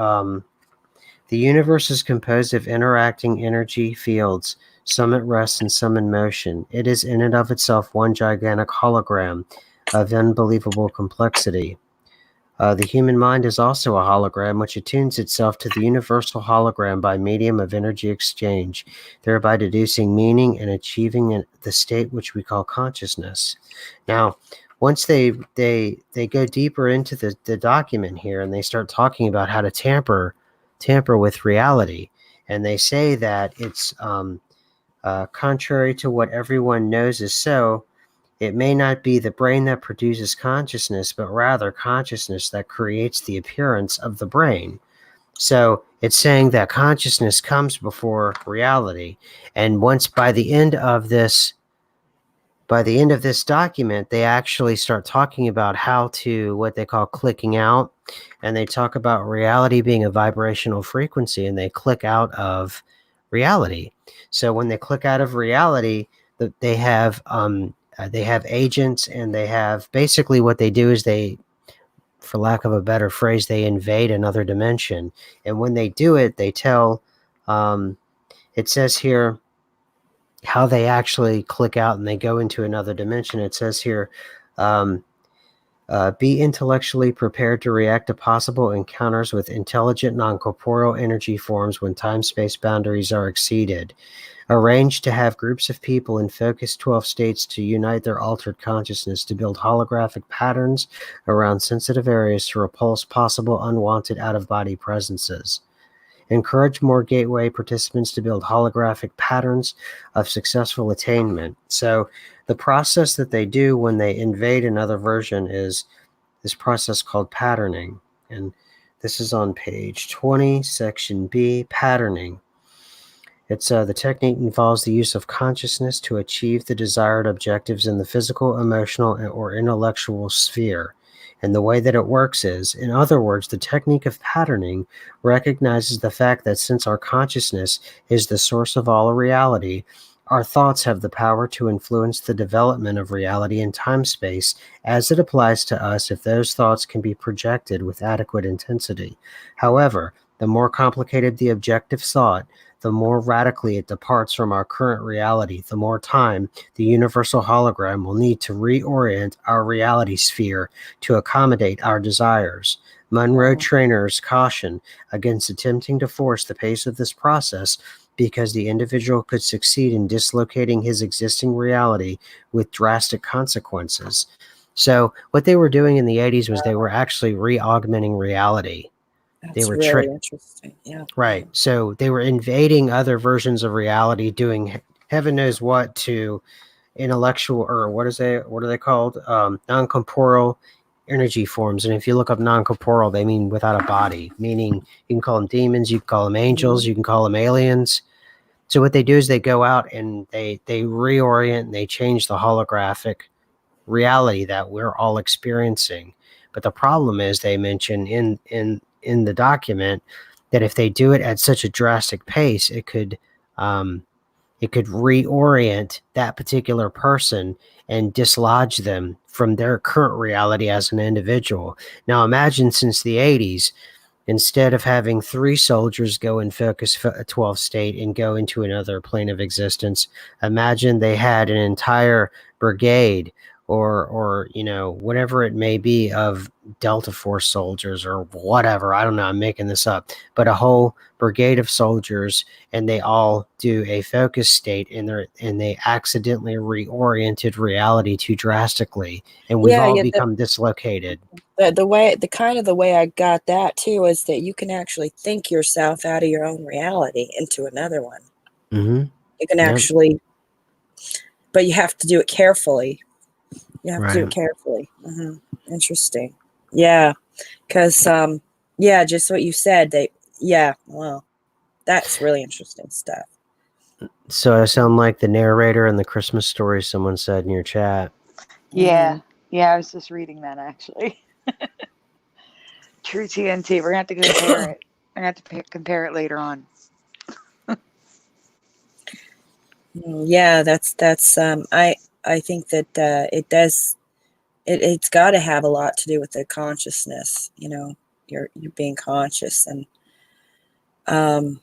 the universe is composed of interacting energy fields, some at rest and some in motion. It is in and of itself one gigantic hologram of unbelievable complexity. The human mind is also a hologram, which attunes itself to the universal hologram by medium of energy exchange, thereby deducing meaning and achieving the state which we call consciousness. Now, once they go deeper into the document here, and they start talking about how to tamper with reality, and they say that it's contrary to what everyone knows is so. It may not be the brain that produces consciousness, but rather consciousness that creates the appearance of the brain. So it's saying that consciousness comes before reality. And once by the end of this document, they actually start talking about how to, what they call clicking out. And they talk about reality being a vibrational frequency, and they click out of reality. So when they click out of reality, they have agents, and they have, basically what they do is they, for lack of a better phrase, they invade another dimension. And when they do it, they tell, it says here, how they actually click out and they go into another dimension. It says here, be intellectually prepared to react to possible encounters with intelligent non-corporeal energy forms when time-space boundaries are exceeded. Arrange to have groups of people in focused 12 states to unite their altered consciousness to build holographic patterns around sensitive areas to repulse possible unwanted out-of-body presences. Encourage more gateway participants to build holographic patterns of successful attainment. So the process that they do when they invade another version is this process called patterning. And this is on page 20, section B, patterning. It's the technique involves the use of consciousness to achieve the desired objectives in the physical, emotional, or intellectual sphere. And the way that it works is, in other words, the technique of patterning recognizes the fact that since our consciousness is the source of all reality, our thoughts have the power to influence the development of reality in time-space as it applies to us if those thoughts can be projected with adequate intensity. However, the more complicated the objective thought, the more radically it departs from our current reality, the more time the universal hologram will need to reorient our reality sphere to accommodate our desires. Monroe trainers caution against attempting to force the pace of this process because the individual could succeed in dislocating his existing reality with drastic consequences. So what they were doing in the 80s was they were actually re-augmenting reality. That's really interesting. Yeah. Right. So they were invading other versions of reality, doing heaven knows what to intellectual, or what are they called? Non-corporeal energy forms. And if you look up non-corporeal, they mean without a body, meaning you can call them demons, you can call them angels, you can call them aliens. So what they do is they go out and they reorient and they change the holographic reality that we're all experiencing. But the problem is, they mention in the document that if they do it at such a drastic pace, it could reorient that particular person and dislodge them from their current reality as an individual. Now imagine, since the 80s, instead of having 3 soldiers go and focus a 12th state and go into another plane of existence, imagine they had an entire brigade or whatever it may be of Delta Force soldiers or whatever. I don't know, I'm making this up, but a whole brigade of soldiers, and they all do a focus state, and they accidentally reoriented reality too drastically, and we've all become dislocated. The way I got that too is that you can actually think yourself out of your own reality into another one. Mm-hmm. You can actually, but you have to do it carefully. You have to do it Right. carefully. Interesting. Yeah, because just what you said. Well, that's really interesting stuff. So I sound like the narrator in the Christmas story someone said in your chat. Yeah. Yeah, I was just reading that, actually. True TNT. We're going to have to compare it. We're going to have to compare it later on. Yeah, that's I think that it does. It's got to have a lot to do with the consciousness. You're being conscious, and and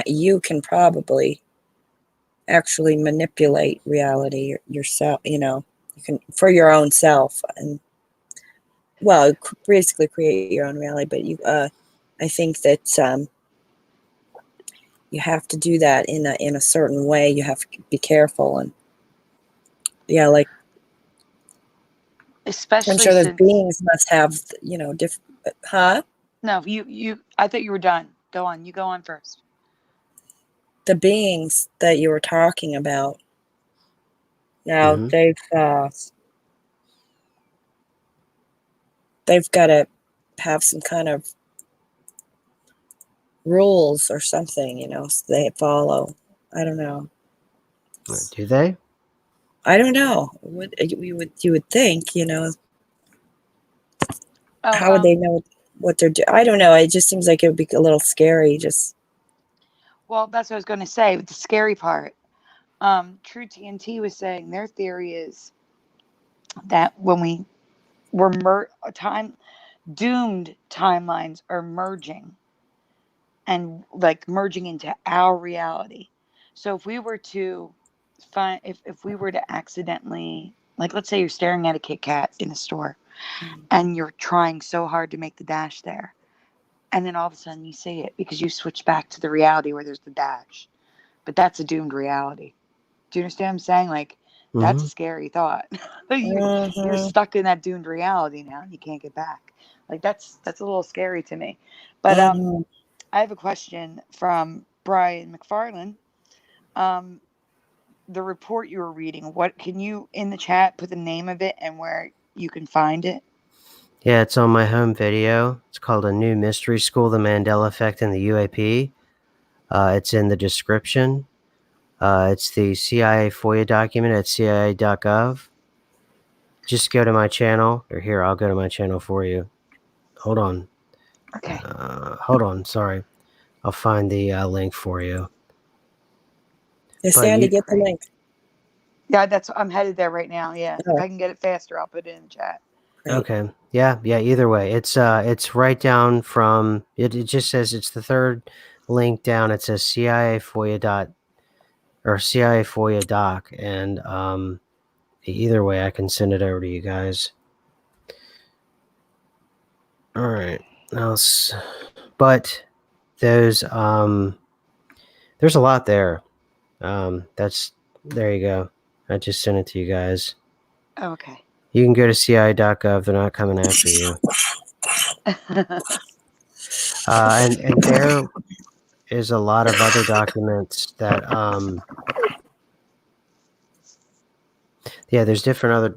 you can probably actually manipulate reality yourself. You can, for your own self, and basically create your own reality. But I think that you have to do that in a certain way. You have to be careful, and like. Especially I'm sure those beings must have, different. Huh? No, you. I thought you were done. Go on. You go on first. The beings that you were talking about. Now they've got to have some kind of rules or something, so they follow. I don't know. Do they? I don't know. You would think, how would they know what they're doing? I don't know. It just seems like it would be a little scary. Well, that's what I was going to say. The scary part. True TNT was saying their theory is that when we're doomed timelines are merging and like merging into our reality. So if we were to if we were to accidentally, like, let's say you're staring at a Kit Kat in a store and you're trying so hard to make the dash there, and then all of a sudden you see it because you switch back to the reality where there's the dash, but that's a doomed reality. Do you understand what I'm saying? Like, that's a scary thought. You're stuck in that doomed reality now and you can't get back. Like, that's a little scary to me. But I have a question from Brian McFarland. The report you were reading, what can you in the chat put the name of it and where you can find it? Yeah, it's on my home video. It's called A New Mystery School, The Mandela Effect and the UAP. It's in the description. It's the CIA FOIA document at CIA.gov. Just go to my channel, or here, I'll go to my channel for you. Hold on. Okay. Hold on, sorry. I'll find the link for you. Hey, Sandy, get the link. Yeah, I'm headed there right now. Yeah. If I can get it faster, I'll put it in the chat. Great. Okay. Yeah. Either way, it's right down from it. It just says it's the third link down. It says CIA FOIA CIA FOIA doc, and either way, I can send it over to you guys. All right. But there's a lot there. There you go. I just sent it to you guys. Oh, okay. You can go to ci.gov. They're not coming after you. And there is a lot of other documents that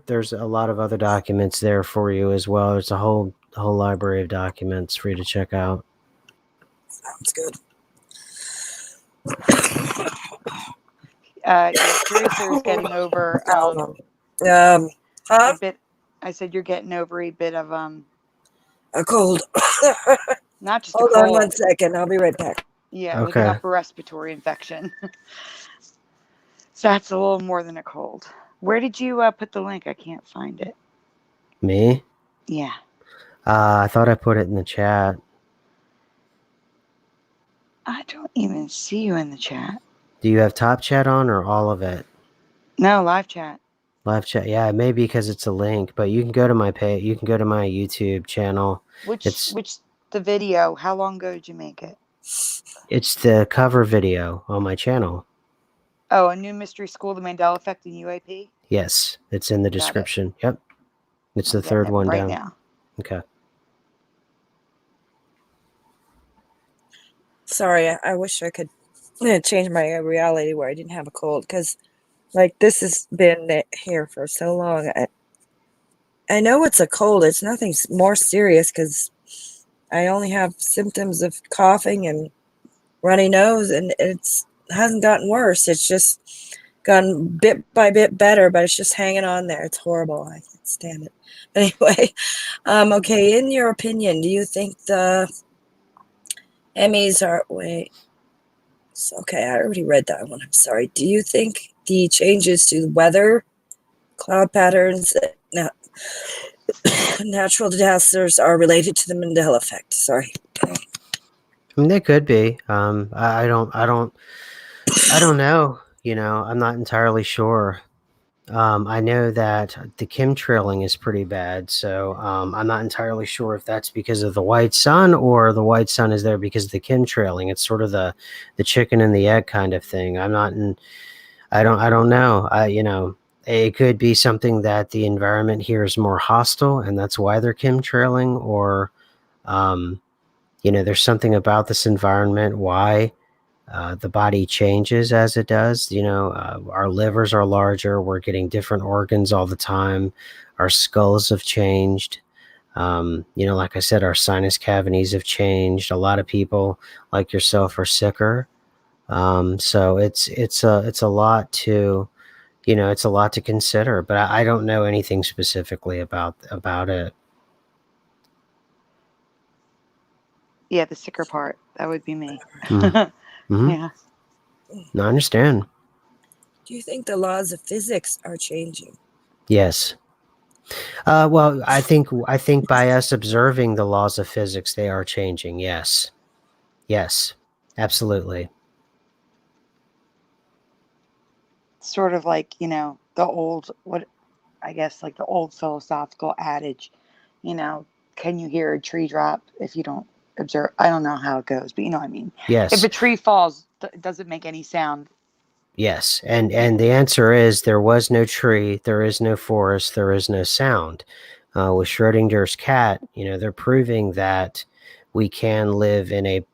there's a lot of other documents there for you as well. There's a whole library of documents for you to check out. Sounds good. Theresa is getting over Huh? a bit. I said you're getting over a bit of A cold. not just Hold a cold. on 1 second. I'll be right back. Yeah, like an upper respiratory infection. So that's a little more than a cold. Where did you put the link? I can't find it. Me? Yeah. I thought I put it in the chat. I don't even see you in the chat. Do you have top chat on or all of it? No, live chat. Live chat. Yeah, maybe because it's a link, but you can go to my page. You can go to my YouTube channel. Which the video? How long ago did you make it? It's the cover video on my channel. Oh, A New Mystery School, The Mandela Effect, and UAP? Yes, it's in the description. Yep. It's the third one right down. Now. Okay. Sorry, I wish I could change my reality where I didn't have a cold, because like this has been here for so long. I know it's a cold. It's nothing more serious because I only have symptoms of coughing and runny nose, and it hasn't gotten worse. It's just gotten bit by bit better, but it's just hanging on there. It's horrible. I can't stand it. Anyway, okay, in your opinion, do you think the MEs are, okay, I already read that one. I'm sorry. Do you think the changes to the weather, cloud patterns, natural disasters are related to the Mandela effect? Sorry. I mean, they could be. I don't know. I'm not entirely sure. I know that the chemtrailing is pretty bad, so I'm not entirely sure if that's because of the white sun or the white sun is there because of the chemtrailing. It's sort of the chicken and the egg kind of thing. I don't know. It could be something that the environment here is more hostile, and that's why they're chemtrailing, or there's something about this environment why the body changes as it does. Our livers are larger. We're getting different organs all the time. Our skulls have changed. Like I said, our sinus cavities have changed. A lot of people like yourself are sicker. So it's a lot to, it's a lot to consider, but I don't know anything specifically about it. Yeah, the sicker part. That would be me. Mm-hmm. Yeah. No, I understand. Do you think the laws of physics are changing? Yes. Well, I think by us observing the laws of physics, they are changing. Yes. Yes, absolutely. Sort of like, the old, like the old philosophical adage, can you hear a tree drop if you don't observe? I don't know how it goes, but you know what I mean? Yes. If a tree falls, does it make any sound? Yes. And the answer is there was no tree, there is no forest, there is no sound. With Schrodinger's cat, they're proving that we can live in a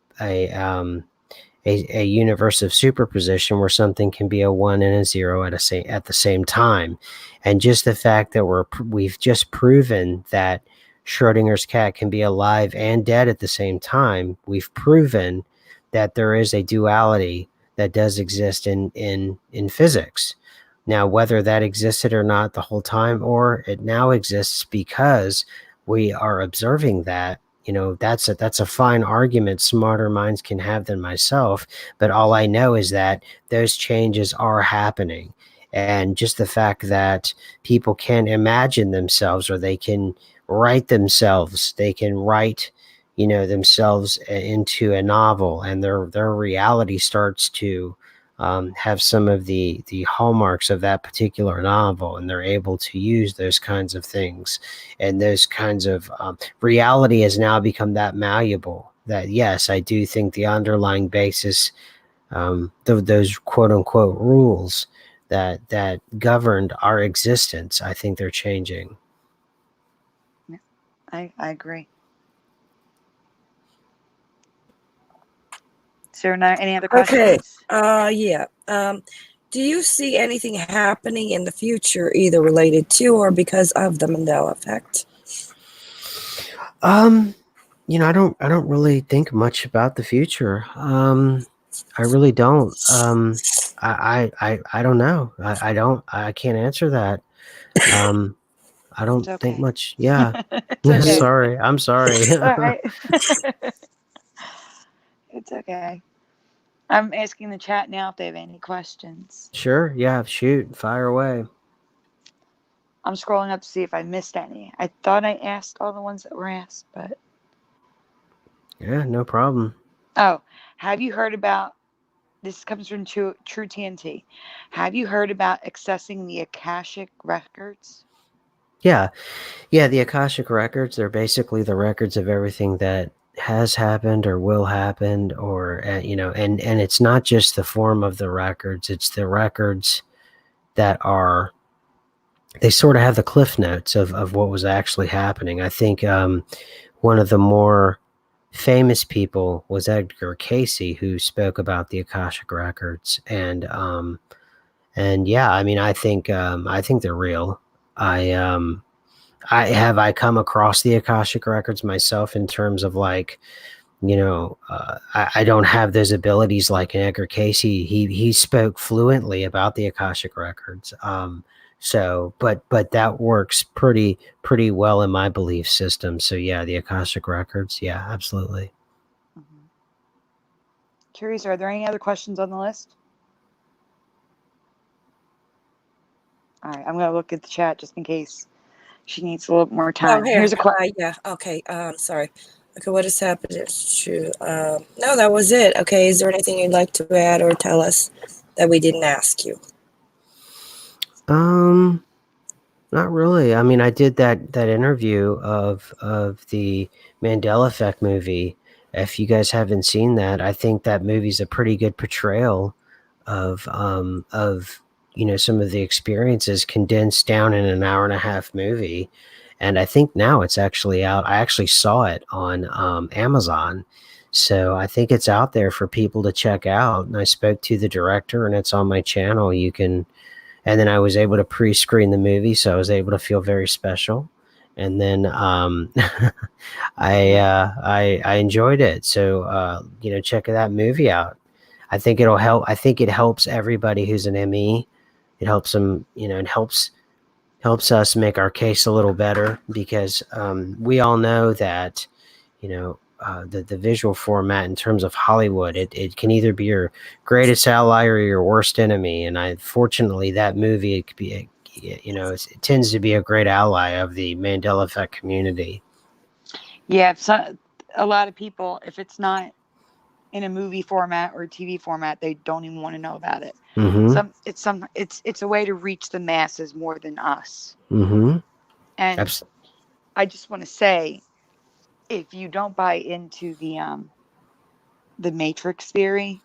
universe of superposition where something can be a 1 and a 0 at the same time. And just the fact that we've just proven that Schrodinger's cat can be alive and dead at the same time, we've proven that there is a duality that does exist in physics. Now, whether that existed or not the whole time, or it now exists because we are observing that, that's a fine argument smarter minds can have than myself. But all I know is that those changes are happening. And just the fact that people can imagine themselves, or they can write themselves. They can write, themselves into a novel, and their reality starts to have some of the hallmarks of that particular novel, and they're able to use those kinds of things, and those kinds of reality has now become that malleable that, yes, I do think the underlying basis, those quote unquote rules that governed our existence, I think they're changing. Yeah, I agree. Is there any other questions? Okay. Yeah. Do you see anything happening in the future, either related to or because of the Mandela Effect? I don't really think much about the future. I really don't. I don't know. I can't answer that. I don't think okay. much. Yeah. It's okay. Sorry. I'm sorry. All right. It's okay. I'm asking the chat now if they have any questions. Sure. Yeah. Shoot. Fire away. I'm scrolling up to see if I missed any. I thought I asked all the ones that were asked, but. Yeah, no problem. Oh, have you heard about, this comes from True TNT. Have you heard about accessing the Akashic records? Yeah. Yeah. The Akashic records, they're basically the records of everything that has happened or will happen, or, and it's not just the form of the records, it's the records that are, they sort of have the cliff notes of what was actually happening. I think one of the more famous people was Edgar Casey, who spoke about the Akashic records, and yeah, I mean, I think they're real. I come across the Akashic records myself in terms of like, I don't have those abilities like an Edgar Casey. He spoke fluently about the Akashic records. So, but that works pretty well in my belief system. So yeah, the Akashic records. Yeah, absolutely. Mm-hmm. Curious, are there any other questions on the list? All right, I'm going to look at the chat just in case she needs a little more time. Oh, here. Here's a question. Yeah. Okay. Sorry. Okay. What has happened? It's true. No, that was it. Okay. Is there anything you'd like to add or tell us that we didn't ask you? Not really. I mean, I did that interview of the Mandela Effect movie. If you guys haven't seen that, I think that movie's a pretty good portrayal of some of the experiences condensed down in an hour and a half movie. And I think now it's actually out. I actually saw it on Amazon. So I think it's out there for people to check out. And I spoke to the director, and it's on my channel. You can. And then I was able to pre-screen the movie, so I was able to feel very special. And then I enjoyed it. So check that movie out. I think it'll help. I think it helps everybody who's an ME. It helps them. It helps us make our case a little better, because we all know that the visual format in terms of Hollywood, it can either be your greatest ally or your worst enemy. And fortunately, that movie, it could be, it tends to be a great ally of the Mandela Effect community. Yeah, a lot of people, if it's not in a movie format or TV format, they don't even want to know about it. Mm-hmm. It's a way to reach the masses more than us. Mm-hmm. And I just want to say, if you don't buy into the Matrix theory,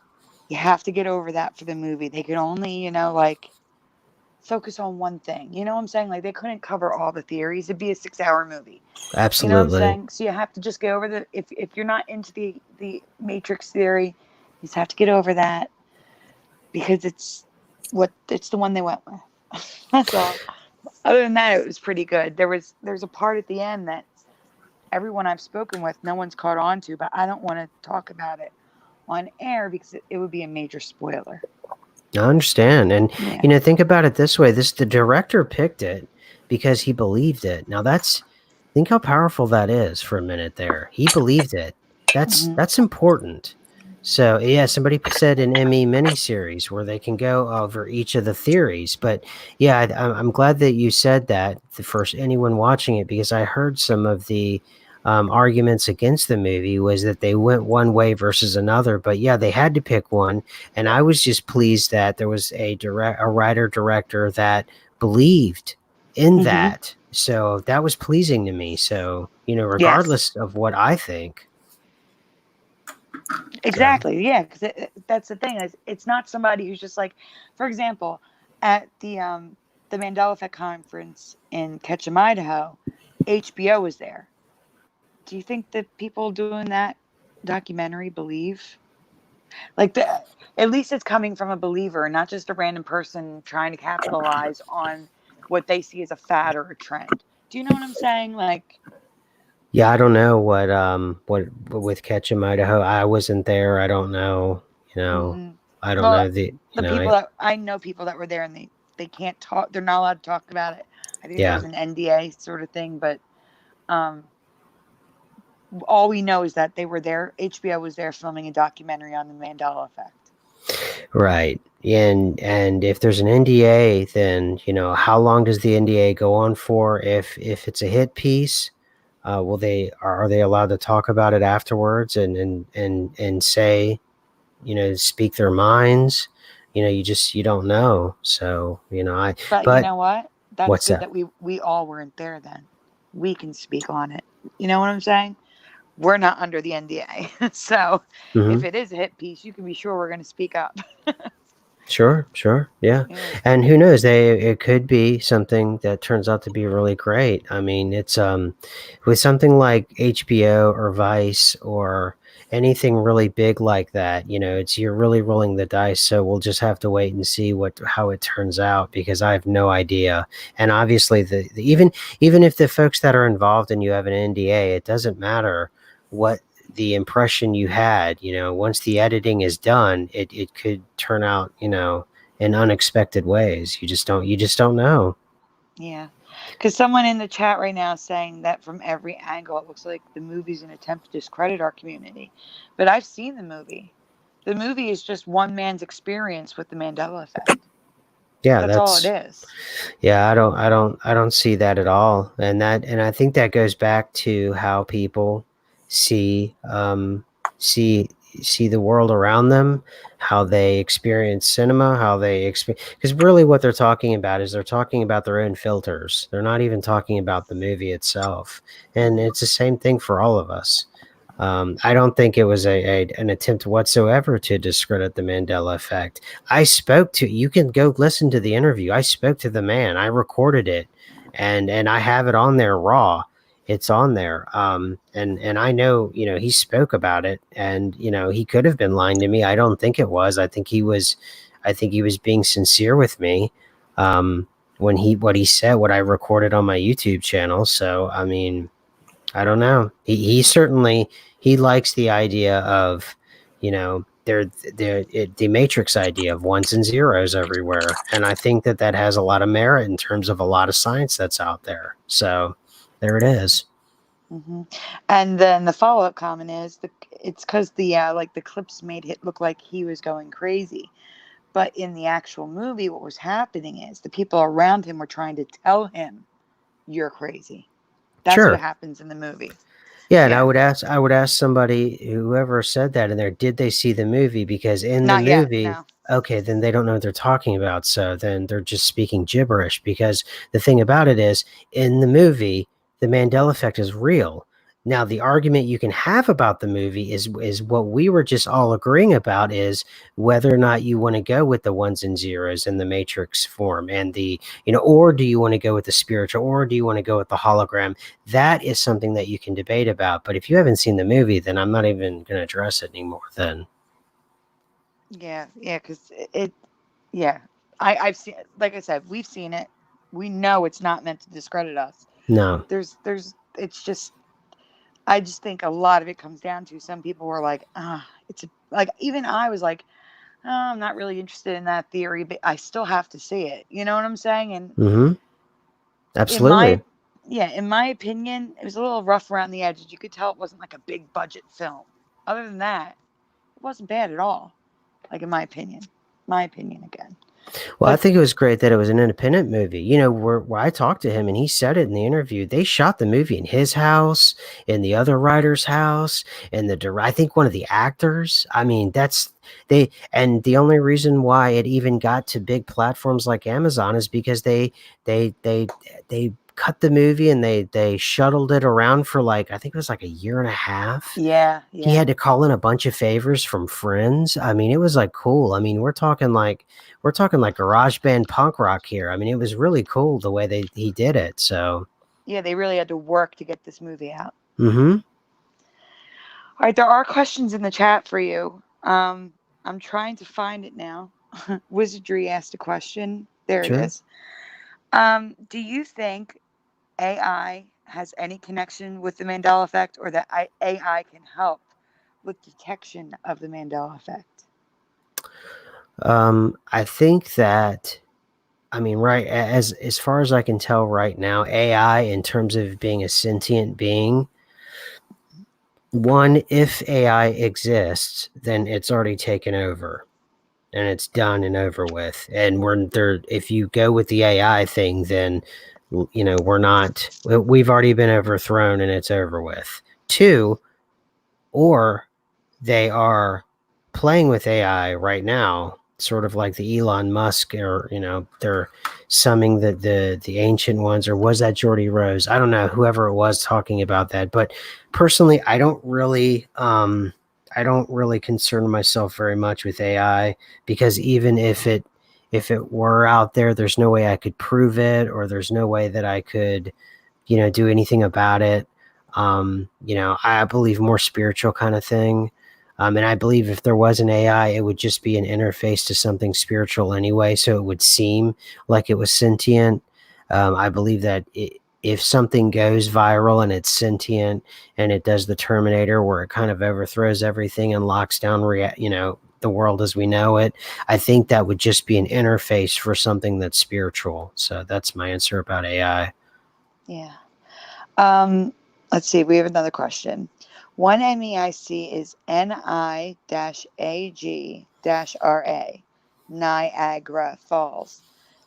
you have to get over that for the movie. They could only, focus on one thing. You know what I'm saying? Like, they couldn't cover all the theories. It'd be a 6-hour movie. Absolutely. You know what I'm saying? So you have to just get over if you're not into the Matrix theory, you just have to get over that, because it's the one they went with. That's all. Other than that, it was pretty good. There's a part at the end that everyone I've spoken with, no one's caught on to, but I don't want to talk about it on air because it would be a major spoiler. I understand. And, think about it this way. The director picked it because he believed it. Now think how powerful that is for a minute there. He believed it. That's important. So yeah, somebody said an ME miniseries where they can go over each of the theories. But yeah, I'm glad that you said that for anyone watching it, because I heard some of the arguments against the movie was that they went one way versus another. But yeah, they had to pick one, and I was just pleased that there was a writer director that believed in that. So that was pleasing to me. So Yes. regardless of what I think. So. Exactly. Yeah, because that's the thing. Is it's not somebody who's just like, for example, at the Mandela Effect conference in Ketchum, Idaho, HBO was there. Do you think that people doing that documentary believe like at least it's coming from a believer, not just a random person trying to capitalize on what they see as a fad or a trend? Do you know what I'm saying? Like, Yeah, I don't know what with Ketchum, Idaho. I wasn't there. I don't know. hmm I don't well, know the. the people that I know, people that were there, and they can't talk. They're not allowed to talk about it. I think there Yeah, was an NDA sort of thing, but um, all we know is that they were there. HBO was there filming a documentary on the Mandela Effect. right. And if there's an NDA, then how long does the NDA go on for? If it's a hit piece, will they are they allowed to talk about it afterwards and say speak their minds? You don't know. So But you but know what? That's what's good that? that we all weren't there then. We can speak on it. You know what I'm saying? We're not under the NDA. So if Hmm. it is a hit piece, you can be sure we're going to speak up. Sure, yeah. Yeah. And who knows, it could be something that turns out to be really great. I mean, it's with something like HBO or Vice or anything really big like that, you're really rolling the dice, so we'll just have to wait and see how it turns out, because I have no idea. And obviously even if the folks that are involved and you have an NDA, it doesn't matter what the impression you had. Once the editing is done, it could turn out in unexpected ways. You just don't know. Yeah. Because someone in the chat right now is saying that from every angle, it looks like the movie's an attempt to discredit our community. But I've seen the movie. The movie is just one man's experience with the Mandela effect. Yeah, That's all it is. I don't see that at all. And I think that goes back to how people see see see the world around them, how they experience cinema, how they experience, because really what they're talking about is they're talking about their own filters. They're not even talking about the movie itself. And hmm it's the same thing for all of us. I don't think it was an attempt whatsoever to discredit the Mandela effect. You can go listen to the interview. I spoke to the man. I recorded it, and I have it on there raw. It's on there. And I know, he spoke about it, and, he could have been lying to me. I don't think it was. I think he was being sincere with me. When what he said, what I recorded on my YouTube channel. So, I mean, I don't know. He certainly he likes the idea of, the matrix idea of ones and zeros everywhere, and I think that has a lot of merit in terms of a lot of science that's out there. So there it is. hmm And then the follow up comment is it's because the clips made it look like he was going crazy. But in the actual movie, what was happening is the people around him were trying to tell him, "You're crazy." That's what Sure. happens in the movie. Yeah, and I Yeah. would ask somebody, whoever said that in there, did they see the movie? Because in the Not yet. movie, No. okay, then they don't know what they're talking about. So then they're just speaking gibberish. Because the thing about it is, in the movie, the Mandela effect is real. Now, the argument you can have about the movie is what we were just all agreeing about, is whether or not you want to go with the ones and zeros in the matrix form, and or do you want to go with the spiritual, or do you want to go with the hologram? That is something that you can debate about. But if you haven't seen the movie, then I'm not even going to address it anymore then. Yeah. Yeah. Because yeah. I've seen, like I said, we've seen it. We know it's not meant to discredit us. No. It's just, I just think a lot of it comes down to some people were like, like, even I was like, oh, I'm not really interested in that theory, but I still have to see it. You know what I'm saying? And Mm-hmm. in my Absolutely. yeah, in my opinion, it was a little rough around the edges. You could tell it wasn't like a big budget film. Other than that, it wasn't bad at all. Like, in my opinion. My opinion again. Well, I think it was great that it was an independent movie. You know, where I talked to him and he said it in the interview. They shot the movie in his house, in the other writer's house, and I think one of the actors. I mean, and the only reason why it even got to big platforms like Amazon is because they cut the movie and they shuttled it around for like, I think it was like a year and a half. Yeah. He had to call in a bunch of favors from friends. I mean, it was like cool. I mean, we're talking like garage band punk rock here. I mean, it was really cool the way he did it. So yeah, they really had to work to get this movie out. Mm-hmm. All right, there are questions in the chat for you. I'm trying to find it now. Wizardry asked a question. There Sure. it is. Do you think AI has any connection with the Mandela Effect, or that AI can help with detection of the Mandela Effect? I think that, I mean, right, as far as I can tell right now, AI, in terms of being a sentient being, one, if AI exists, then it's already taken over and it's done and over with. And if you go with the AI thing, then, you know, we've already been overthrown and it's over with. Two, or they are playing with AI right now, sort of like the Elon Musk, or, you know, they're summing the ancient ones, or was that Geordie Rose? I don't know, whoever it was talking about that. But personally, I don't really concern myself very much with AI, because even if it were out there, there's no way I could prove it, or there's no way that I could, you know, do anything about it. You know, I believe more spiritual kind of thing. And I believe if there was an AI, it would just be an interface to something spiritual anyway. So it would seem like it was sentient. I believe that if something goes viral and it's sentient and it does the Terminator, where it kind of overthrows everything and locks down, you know, the world as we know it, I think that would just be an interface for something that's spiritual. So that's my answer about AI. Yeah. Let's see. We have another question. One MEIC is NI-AG-RA, Niagara Falls,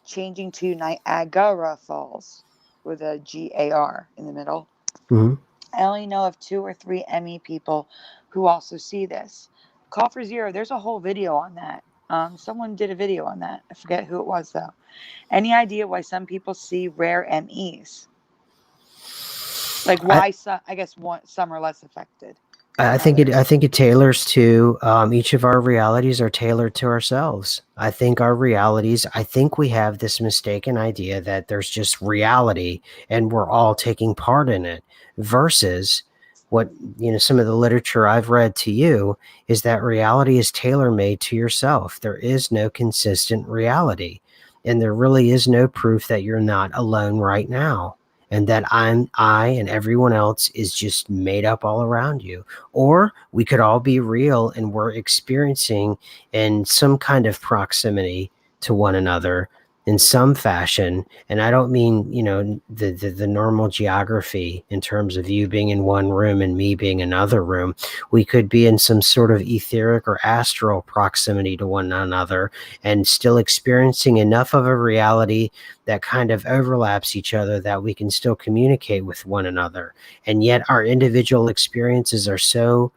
changing to Niagara Falls with a GAR in the middle. Mm-hmm. I only know of 2 or 3 ME people who also see this. Call for Zero, there's a whole video on that. Someone did a video on that. I forget who it was, though. Any idea why some people see rare MEs? Like, why some are less affected. I think it tailors to each of our realities are tailored to ourselves. I think we have this mistaken idea that there's just reality and we're all taking part in it, versus what, you know, some of the literature I've read to you is that reality is tailor-made to yourself. There is no consistent reality, and there really is no proof that you're not alone right now, and that I and everyone else is just made up all around you. Or we could all be real and we're experiencing in some kind of proximity to one another in some fashion. And I don't mean, you know, the normal geography in terms of you being in one room and me being another room. We could be in some sort of etheric or astral proximity to one another and still experiencing enough of a reality that kind of overlaps each other that we can still communicate with one another. And yet our individual experiences are so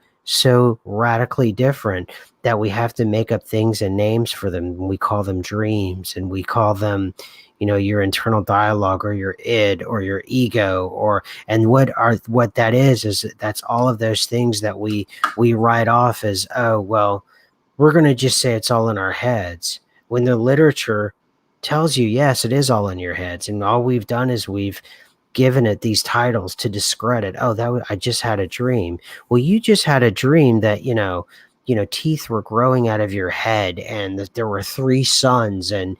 radically different that we have to make up things and names for them. We call them dreams, and we call them, you know, your internal dialogue, or your id, or your ego, and what that is that's all of those things that we write off as, oh, well, we're going to just say it's all in our heads, when the literature tells you, yes, it is all in your heads. And all we've done is we've given it these titles to discredit. Oh, I just had a dream. Well, you just had a dream that, you know, teeth were growing out of your head, and that there were 3 suns, and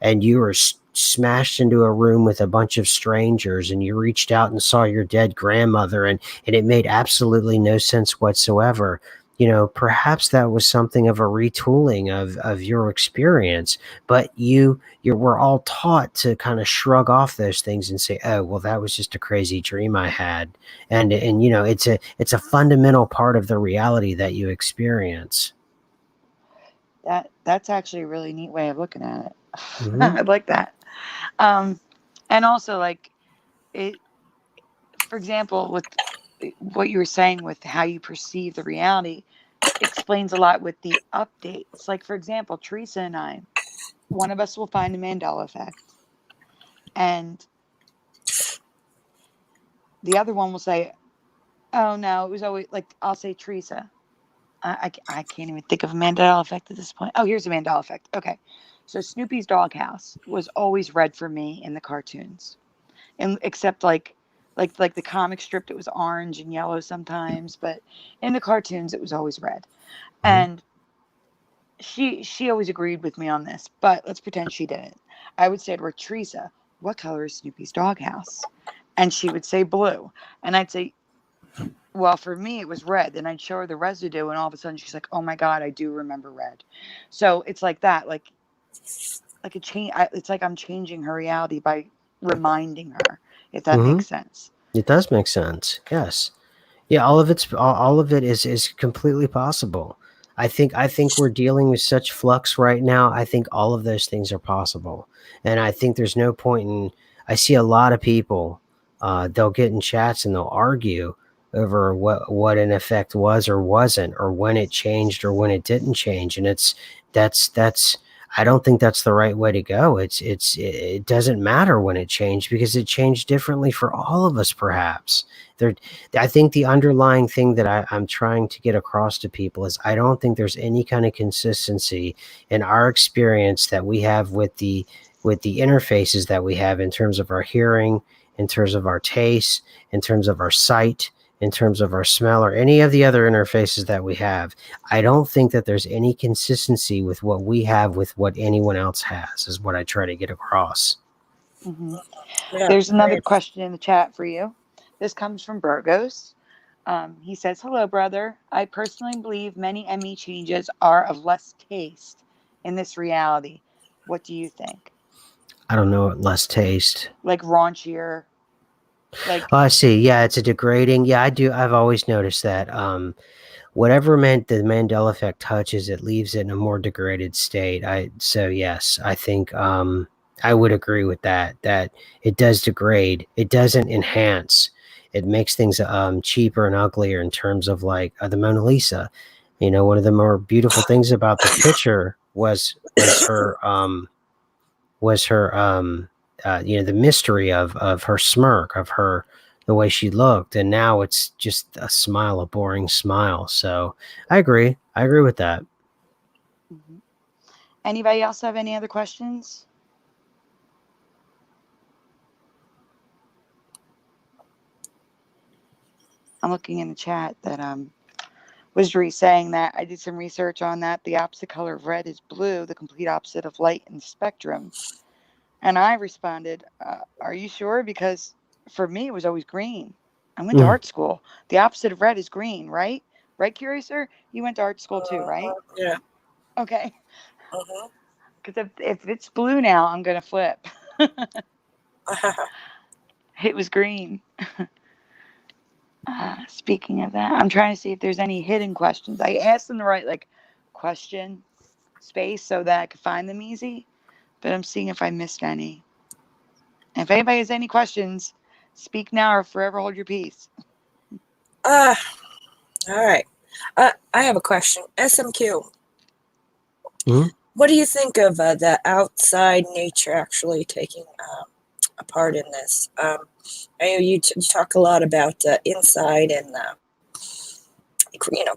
you were smashed into a room with a bunch of strangers, and you reached out and saw your dead grandmother, and it made absolutely no sense whatsoever. perhaps that was something of a retooling of your experience, but we're all taught to kind of shrug off those things and say, oh, well, that was just a crazy dream I had. And it's a fundamental part of the reality that you experience. That's actually a really neat way of looking at it. Mm-hmm. I like that. And also, like, it, for example, with what you were saying with how you perceive the reality, explains a lot with the updates. Like, for example, Theresa and I, one of us will find the Mandela Effect, and the other one will say, oh no, it was always, like, I'll say Theresa. I can't even think of a Mandela Effect at this point. Oh, here's a Mandela Effect. Okay. So Snoopy's doghouse was always red for me in the cartoons. And except like the comic strip, it was orange and yellow sometimes, but in the cartoons it was always red. Mm-hmm. And she always agreed with me on this, but let's pretend she didn't. I would say to her, Teresa, what color is Snoopy's doghouse? And she would say blue. And I'd say, well, for me, it was red. Then I'd show her the residue, and all of a sudden she's like, oh my God, I do remember red. So it's like that, like a change. It's like I'm changing her reality by reminding her, if that Mm-hmm. makes sense. It does make sense. Yes. Yeah, all of it is completely possible. I think we're dealing with such flux right now. I think all of those things are possible, and I think there's no point in. I see a lot of people. They'll get in chats and they'll argue over what an effect was or wasn't, or when it changed or when it didn't change, and that's. I don't think that's the right way to go. It doesn't matter when it changed because it changed differently for all of us, perhaps. There, I think the underlying thing that I'm trying to get across to people is I don't think there's any kind of consistency in our experience that we have with the interfaces that we have in terms of our hearing, in terms of our taste, in terms of our sight, in terms of our smell, or any of the other interfaces that we have. I don't think that there's any consistency with what we have with what anyone else has, is what I try to get across. Mm-hmm. Yeah, There's another great. question in the chat for you. This comes from Burgos. He says, hello, brother. I personally believe many ME changes are of less taste in this reality. What do you think? I don't know, less taste. Like raunchier? Like, Oh, I see. Yeah, it's a degrading. Yeah, I do. I've always noticed that. Whatever meant the Mandela effect touches, it leaves it in a more degraded state. So yes, I think I would agree with that. That it does degrade. It doesn't enhance. It makes things cheaper and uglier in terms of like the Mona Lisa. One of the more beautiful things about the picture was her the mystery of her smirk, of her, the way she looked, and now it's just a smile, a boring smile. So I agree with that. mm-hmm. Anybody else have any other questions? I'm looking in the chat that was saying that I did some research on that. The opposite color of red is blue, the complete opposite of light in the spectrum. And I responded, are you sure? Because for me, it was always green. I went to art school. The opposite of red is green, right? Right, Curiouser? You went to art school too, right? Yeah. Okay. Uh-huh. Because if it's blue now, I'm going to flip. It was green. Speaking of that, I'm trying to see if there's any hidden questions. I asked them to write like question space so that I could find them easy, but I'm seeing if I missed any. And if anybody has any questions, speak now or forever hold your peace. All right. I have a question. SMQ. Mm-hmm. What do you think of the outside nature actually taking a part in this? I know you talk a lot about inside and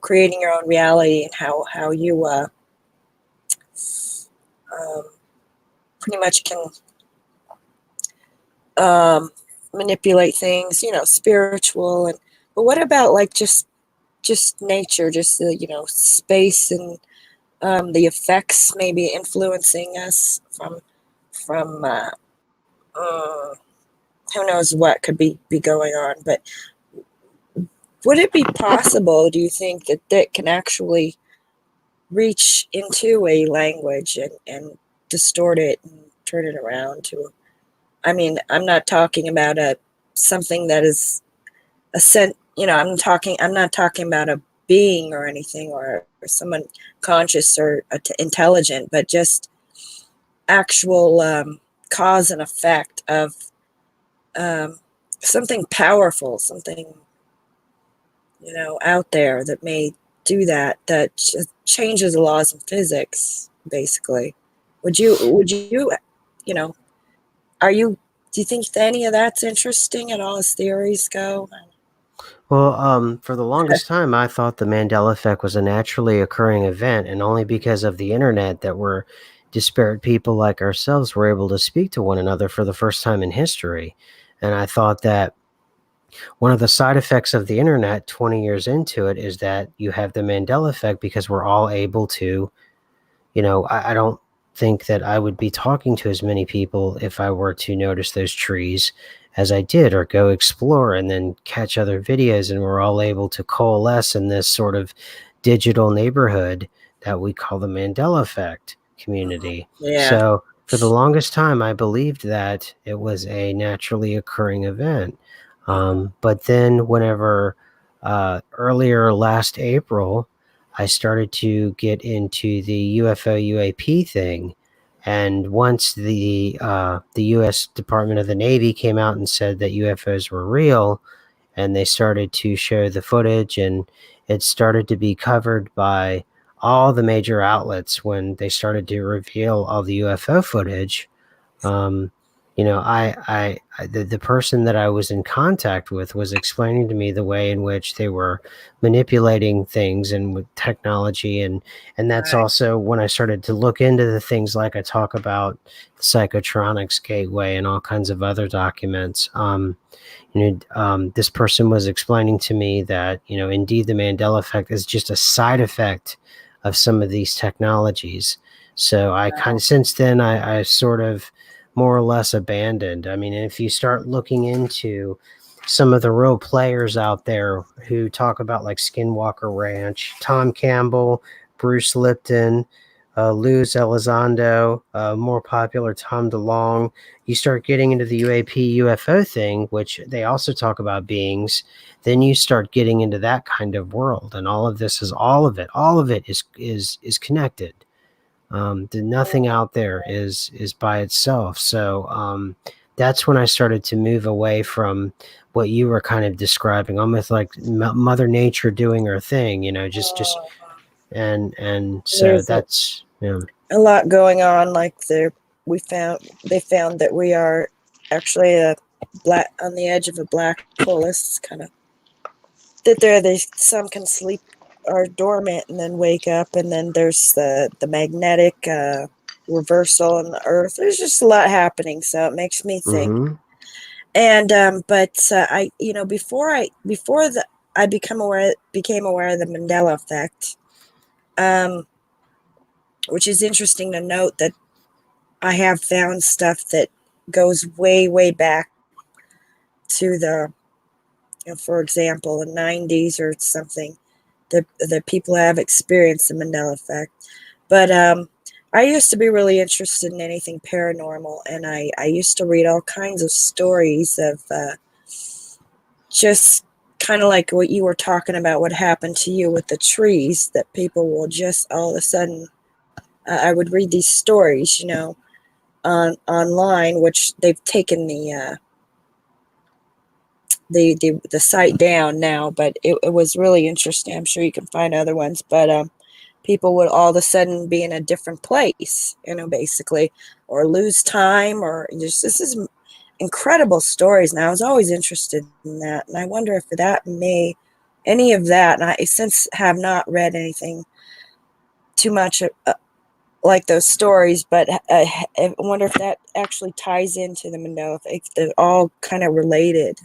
creating your own reality and how you pretty much can manipulate things, spiritual but what about like just nature, just the space and the effects maybe influencing us from who knows what could be going on, but would it be possible, do you think, that that can actually reach into a language and distort it and turn it around to, I mean, I'm not talking about a something that is a I'm not talking about a being or anything, or someone conscious or intelligent, but just actual cause and effect of um, something powerful, something, out there that may do that, that changes the laws of physics, basically. Would you, you know, are you, do you think that any of that's interesting at all as theories go? Well, for the longest time, I thought the Mandela Effect was a naturally occurring event, and only because of the internet that we're disparate people like ourselves were able to speak to one another for the first time in history. And I thought that one of the side effects of the internet 20 years into it is that you have the Mandela Effect because we're all able to, I don't think that I would be talking to as many people if I were to notice those trees as I did, or go explore and then catch other videos. And we're all able to coalesce in this sort of digital neighborhood that we call the Mandela Effect community. Yeah. So for the longest time, I believed that it was a naturally occurring event. But then whenever earlier last April, I started to get into the UFO UAP thing, and once the U.S. Department of the Navy came out and said that UFOs were real, and they started to show the footage, and it started to be covered by all the major outlets when they started to reveal all the UFO footage. um, the person that I was in contact with was explaining to me the way in which they were manipulating things and with technology, and that's Right. also when I started to look into the things like I talk about the Psychotronics Gateway and all kinds of other documents. This person was explaining to me that, indeed the Mandela Effect is just a side effect of some of these technologies. So I kind of, since then, I sort of more or less abandoned. I mean, if you start looking into some of the real players out there who talk about, like Skinwalker Ranch, Tom Campbell, Bruce Lipton, Luz Elizondo, more popular Tom DeLonge, you start getting into the UAP UFO thing, which they also talk about beings, then you start getting into that kind of world. And all of this is all of it is connected. Nothing out there is by itself. So that's when I started to move away from what you were kind of describing, almost like Mother Nature doing her thing, just and so There's that's a lot going on. Like they found that we are actually a black on the edge of a black hole. It's kind of that some can sleep or dormant and then wake up, and then there's the magnetic reversal on the Earth. There's just a lot happening, so it makes me think. Mm-hmm. And but I, before I became aware of the Mandela Effect, which is interesting to note that I have found stuff that goes way back to the, for example, the 90s or something. The people have experienced the Mandela Effect. But I used to be really interested in anything paranormal, and I used to read all kinds of stories of just kind of like what you were talking about, what happened to you with the trees, that people will just all of a sudden, I would read these stories, online, which they've taken the site down now, but it was really interesting. I'm sure you can find other ones, but people would all of a sudden be in a different place, basically, or lose time, or just, this is incredible stories. And I was always interested in that, and I wonder if any of that, and I since have not read anything too much like those stories, but I wonder if that actually ties into the Mandela Effect. They're all kind of related,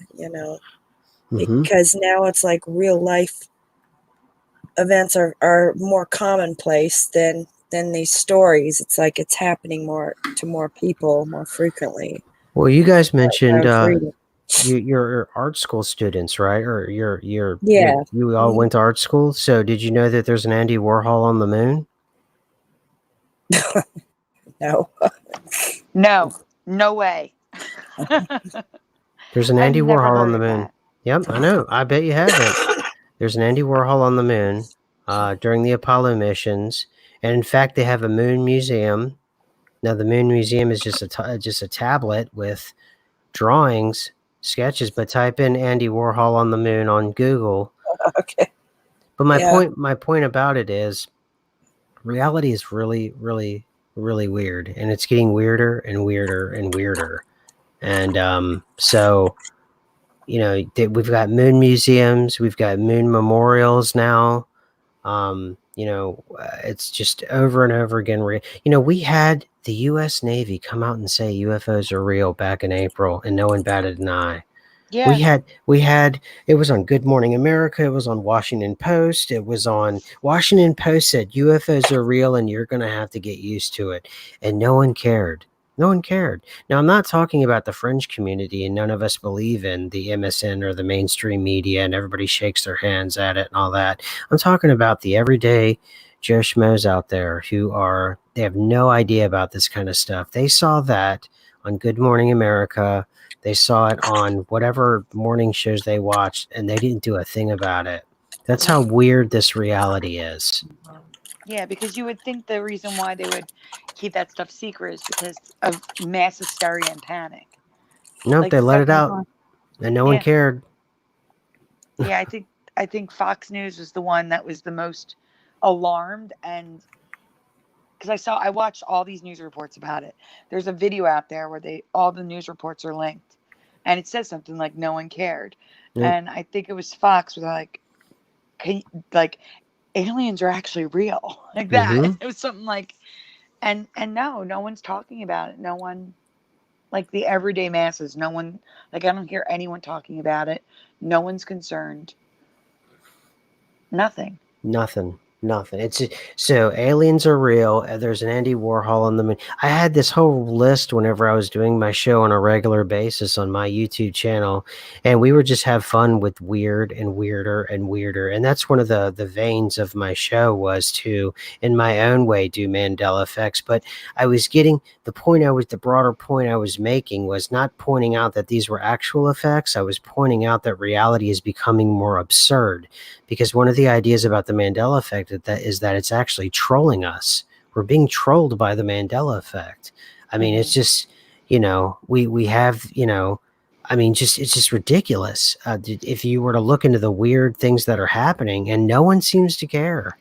Mm-hmm. because now it's like real life events are more commonplace than these stories. It's like it's happening more to more people more frequently. Well, you guys I mentioned was reading. you're art school students, right? Or Yeah. you all went to art school. So did you know that there's an Andy Warhol on the moon? No. No way. There's an I've Andy never Warhol on heard the of moon. that. Yep, I know. I bet you haven't. There's an Andy Warhol on the moon during the Apollo missions, and in fact, they have a moon museum. Now, the moon museum is just a tablet with drawings, sketches. But type in Andy Warhol on the moon on Google. Okay. But Yeah. my point about it is, reality is really, really, really weird, and it's getting weirder and weirder and weirder. And so, you know, we've got moon museums, we've got moon memorials now. You know, it's just over and over again. You know, we had the U.S. Navy come out and say UFOs are real back in April, and no one batted an eye. Yeah. We had it was on Good Morning America, it was on Washington Post, it was on Washington Post said UFOs are real and you're going to have to get used to it, and no one cared. No one cared. Now, I'm not talking about the fringe community, and none of us believe in the MSN or the mainstream media and everybody shakes their hands at it and all that. I'm talking about the everyday Joe Schmoes out there they have no idea about this kind of stuff. They saw that on Good Morning America. They saw it on whatever morning shows they watched, and they didn't do a thing about it. That's how weird this reality is. Yeah, because you would think the reason why they would keep that stuff secret is because of mass hysteria and panic. Nope, Like they let it out, everyone. and no one cared. Yeah, I think Fox News was the one that was the most alarmed, and because I watched all these news reports about it. There's a video out there where all the news reports are linked, and it says something like no one cared, Yep. and I think it was Fox was like, like aliens are actually real, like that. Mm-hmm. It was something like, and no one's talking about it. No one, like the everyday masses, no one, like I don't hear anyone talking about it. No one's concerned. Nothing. Nothing. It's so aliens are real. There's an Andy Warhol on the moon. I had this whole list whenever I was doing my show on a regular basis on my YouTube channel, and we would just have fun with weird and weirder and weirder. And that's one of the veins of my show, was to, in my own way, do Mandela effects. But I was getting the broader point I was making was not pointing out that these were actual effects. I was pointing out that reality is becoming more absurd. Because one of the ideas about the Mandela effect is that it's actually trolling us. We're being trolled by the Mandela effect. I mean, it's just, you know, we have, you know, I mean, it's just ridiculous. If you were to look into the weird things that are happening, and no one seems to care.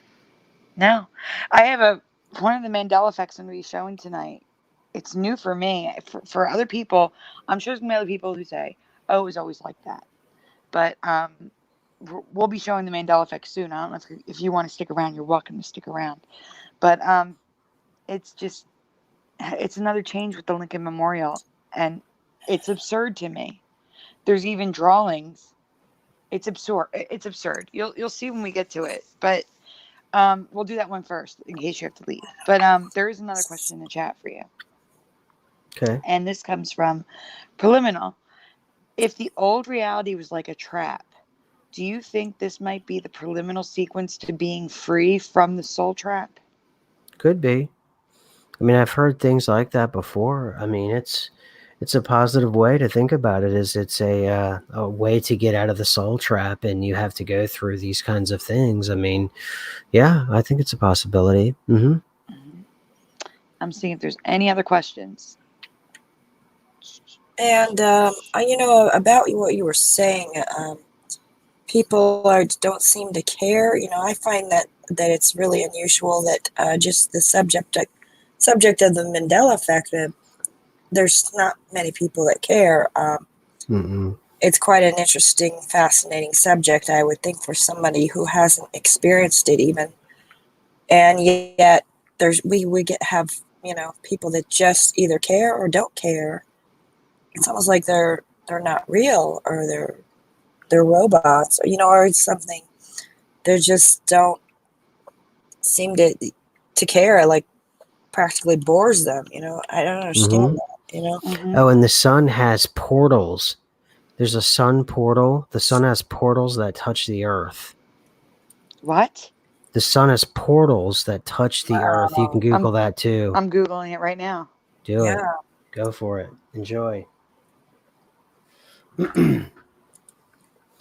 No, I have one of the Mandela effects I'm going to be showing tonight. It's new for me. For other people, I'm sure there's going to be other people who say, "Oh, it was always like that." But we'll be showing the Mandela effect soon. I don't know if you want to stick around. You're welcome to stick around. But it's another change with the Lincoln Memorial, and it's absurd to me. There's even drawings. It's absurd. It's absurd. You'll see when we get to it. But we'll do that one first in case you have to leave. But there is another question in the chat for you. Okay. And this comes from Preliminal. If the old reality was like a trap, do you think this might be the preliminal sequence to being free from the soul trap? Could be. I mean, I've heard things like that before. I mean, it's a positive way to think about it. Is it's a way to get out of the soul trap, and you have to go through these kinds of things. I mean, yeah, I think it's a possibility. Mm-hmm. I'm seeing if there's any other questions. And you know, about what you were saying, people don't seem to care. You know, I find that it's really unusual that just the subject of the Mandela effect, there's not many people that care. It's quite an interesting, fascinating subject, I would think, for somebody who hasn't experienced it even. And yet, we have, you know, people that just either care or don't care. It's almost like they're not real, or they're robots, or, you know, or it's something. They just don't seem to care. Like, practically bores them. You know, I don't understand that. You know. Oh, and the sun has portals There's a sun portal. The sun has portals that touch the earth. What? The sun has portals that touch the earth. You can Google that too. I'm Googling it right now. Do it. Go for it. Enjoy.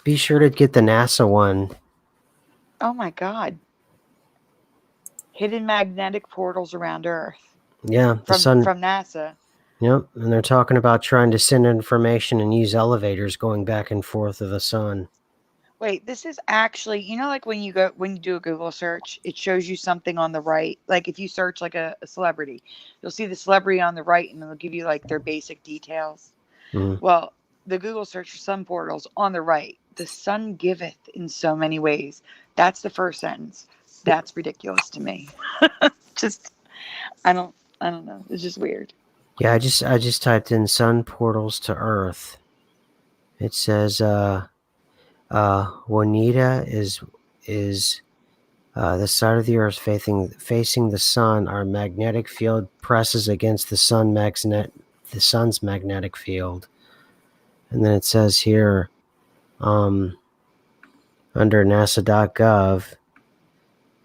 Be sure to get the NASA one. Oh my God. Hidden magnetic portals around Earth. Yeah, the From sun. From NASA. Yep, and they're talking about trying to send information and use elevators going back and forth of the sun. Wait, this is actually, like when you do a Google search, it shows you something on the right. Like if you search like a celebrity, you'll see the celebrity on the right and it'll give you like their basic details. Mm. Well, the Google search for sun portals on the right, the sun giveth in so many ways. That's the first sentence. That's ridiculous to me. Just, I don't know. It's just weird. Yeah, I just typed in sun portals to Earth. It says Juanita is the side of the Earth facing the sun. Our magnetic field presses against the sun's magnetic field. And then it says here, under NASA.gov,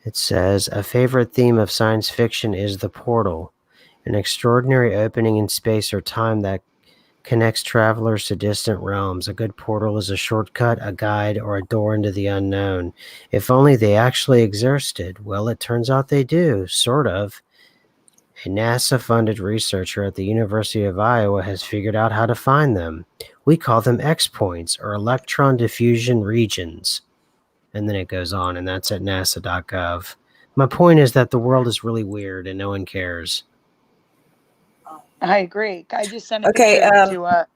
it says a favorite theme of science fiction is the portal, an extraordinary opening in space or time that connects travelers to distant realms. A good portal is a shortcut, a guide, or a door into the unknown. If only they actually existed. Well, it turns out they do, sort of. A NASA-funded researcher at the University of Iowa has figured out how to find them. We call them X-points, or electron diffusion regions. And then it goes on, and that's at nasa.gov. My point is that the world is really weird, and no one cares. I agree. I just sent a picture to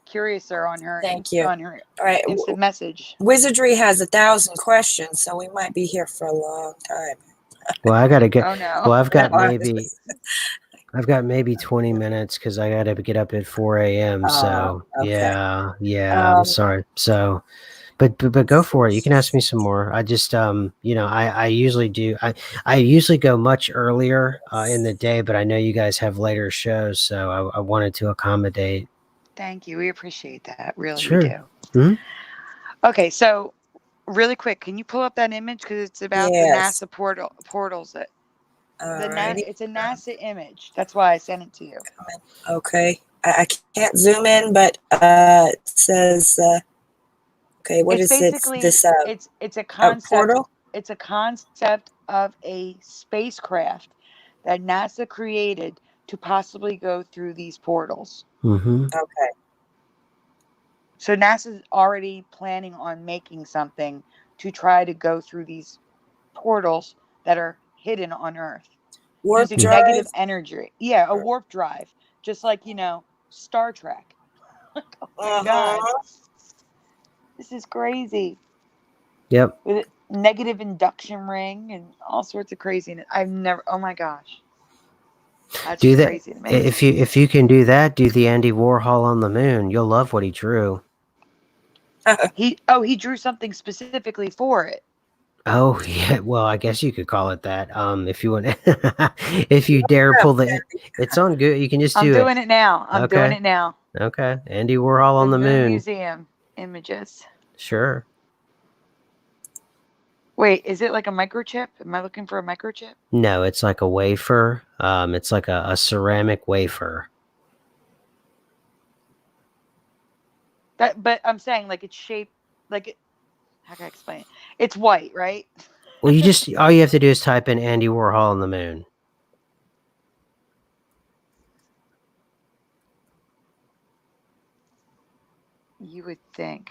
Curiouser on her. Thank you. On her All right. instant message. Wizardry has 1,000 questions, so we might be here for a long time. Well, I gotta get. Oh no. Well, I've got maybe 20 minutes because I gotta get up at 4 a.m. So okay. yeah. I'm sorry. So, but go for it. You can ask me some more. I just I usually do. I usually go much earlier in the day, but I know you guys have later shows, so I wanted to accommodate. Thank you. We appreciate that. Really, Sure. we do. Mm-hmm. Okay, so really quick, can you pull up that image because it's about the NASA portals that it's a NASA image. That's why I sent it to you. Okay, I can't zoom in, but it says okay. What is it? This it's a concept. Portal. It's a concept of a spacecraft that NASA created to possibly go through these portals. Mm-hmm. Okay. So NASA's already planning on making something to try to go through these portals that are hidden on Earth. Warp using drive? negative energy. Yeah, a warp drive. Just like, Star Trek. Oh my God. This is crazy. Yep. With a negative induction ring and all sorts of craziness. Oh my gosh. That's crazy to me. If you can do that, do the Andy Warhol on the moon. You'll love what he drew. He drew something specifically for it. Oh yeah, well I guess you could call it that. If you want, if you dare pull it's on good. You can just do it. I'm doing it now. I'm doing it now. Okay, Andy Warhol on the moon museum images. Sure. Wait, is it like a microchip? Am I looking for a microchip? No, it's like a wafer. It's like a ceramic wafer. But I'm saying like it's shaped like it. How can I explain it? It's white, right? Well, all you have to do is type in Andy Warhol on the moon. You would think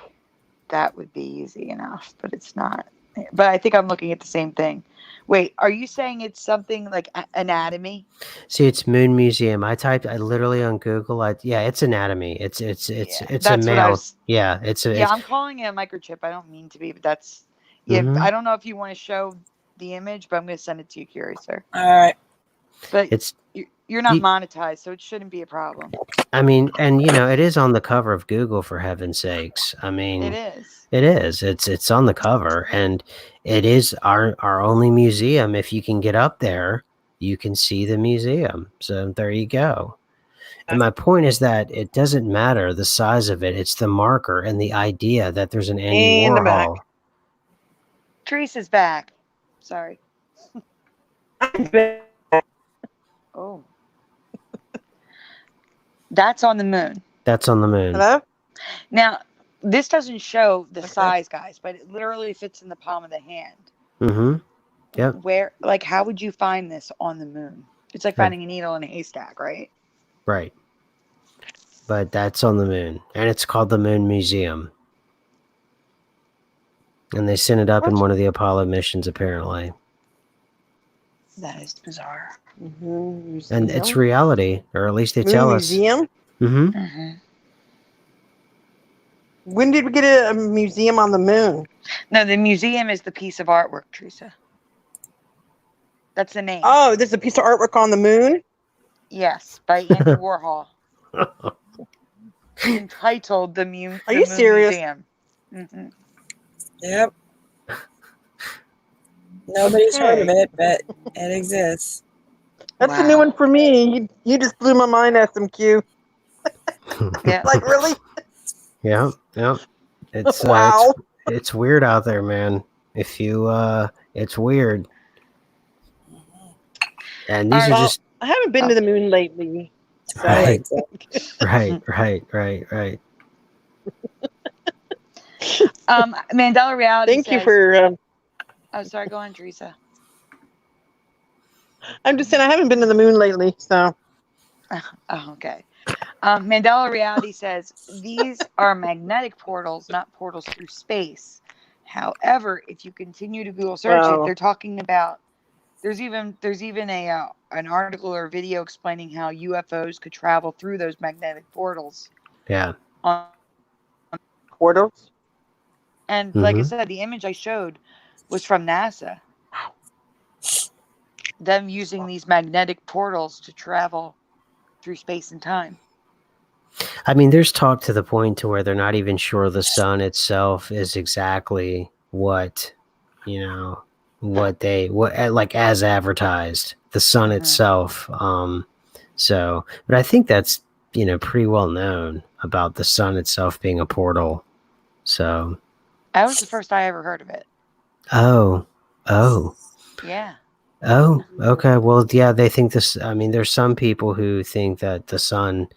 that would be easy enough, but it's not. But I think I'm looking at the same thing. Wait, are you saying it's something like anatomy? See, it's Moon Museum. I literally on Google. It's anatomy. It's a male. I'm calling it a microchip. I don't mean to be, but that's Mm-hmm. I don't know if you want to show the image, but I'm going to send it to you, Curiouser. All right. But you're not monetized, so it shouldn't be a problem. I mean, and it is on the cover of Google, for heaven's sakes. I mean, it is. It is. It's on the cover, and it is our only museum. If you can get up there, you can see the museum. So there you go. And my point is that it doesn't matter the size of it. It's the marker and the idea that there's an Andy And I'm back. Warhol. Teresa's back. Sorry. I'm back. Oh. That's on the moon. That's on the moon. Hello? Now, this doesn't show the Okay. size, guys, but it literally fits in the palm of the hand. Mm-hmm. Yep. Where, like, how would you find this on the moon? It's like Right. finding a needle in a haystack, right? Right. But that's on the moon. And it's called the Moon Museum. And they sent it up in What? one of the Apollo missions, apparently. That is bizarre. Mm-hmm. And it's reality, or at least they tell us. Museum? Mm-hmm. Mm-hmm. When did we get a museum on the moon? No, the museum is the piece of artwork, Teresa. That's the name. Oh, there's a piece of artwork on the moon? Yes, by Andy Warhol. Entitled the Moon Are you serious? Museum. Mm-hmm. Yep. Nobody's heard of it, but it exists. That's a new one for me. You just blew my mind, SMQ. Yeah. Like, really? Yeah. It's Wow. it's weird out there, man. If you it's weird. And these are Well, just I haven't been to the moon lately. right. So. Right. Mandela Reality Thank you says- for. Oh, sorry. Go on, Teresa. I'm just saying I haven't been to the moon lately, so. Oh, okay. Mandela Reality says these are magnetic portals, not portals through space. However, if you continue to Google search it, they're talking about. There's even a an article or video explaining how UFOs could travel through those magnetic portals. Yeah. Portals? And like I said, the image I showed was from NASA. Them using these magnetic portals to travel through space and time. I mean, there's talk to the point to where they're not even sure the sun itself is exactly what, what like as advertised, the sun itself. So, but I think that's, pretty well known about the sun itself being a portal. So. That was the first I ever heard of it. Oh. Yeah. Oh, okay. Well, yeah, they think this. I mean, there's some people who think that the sun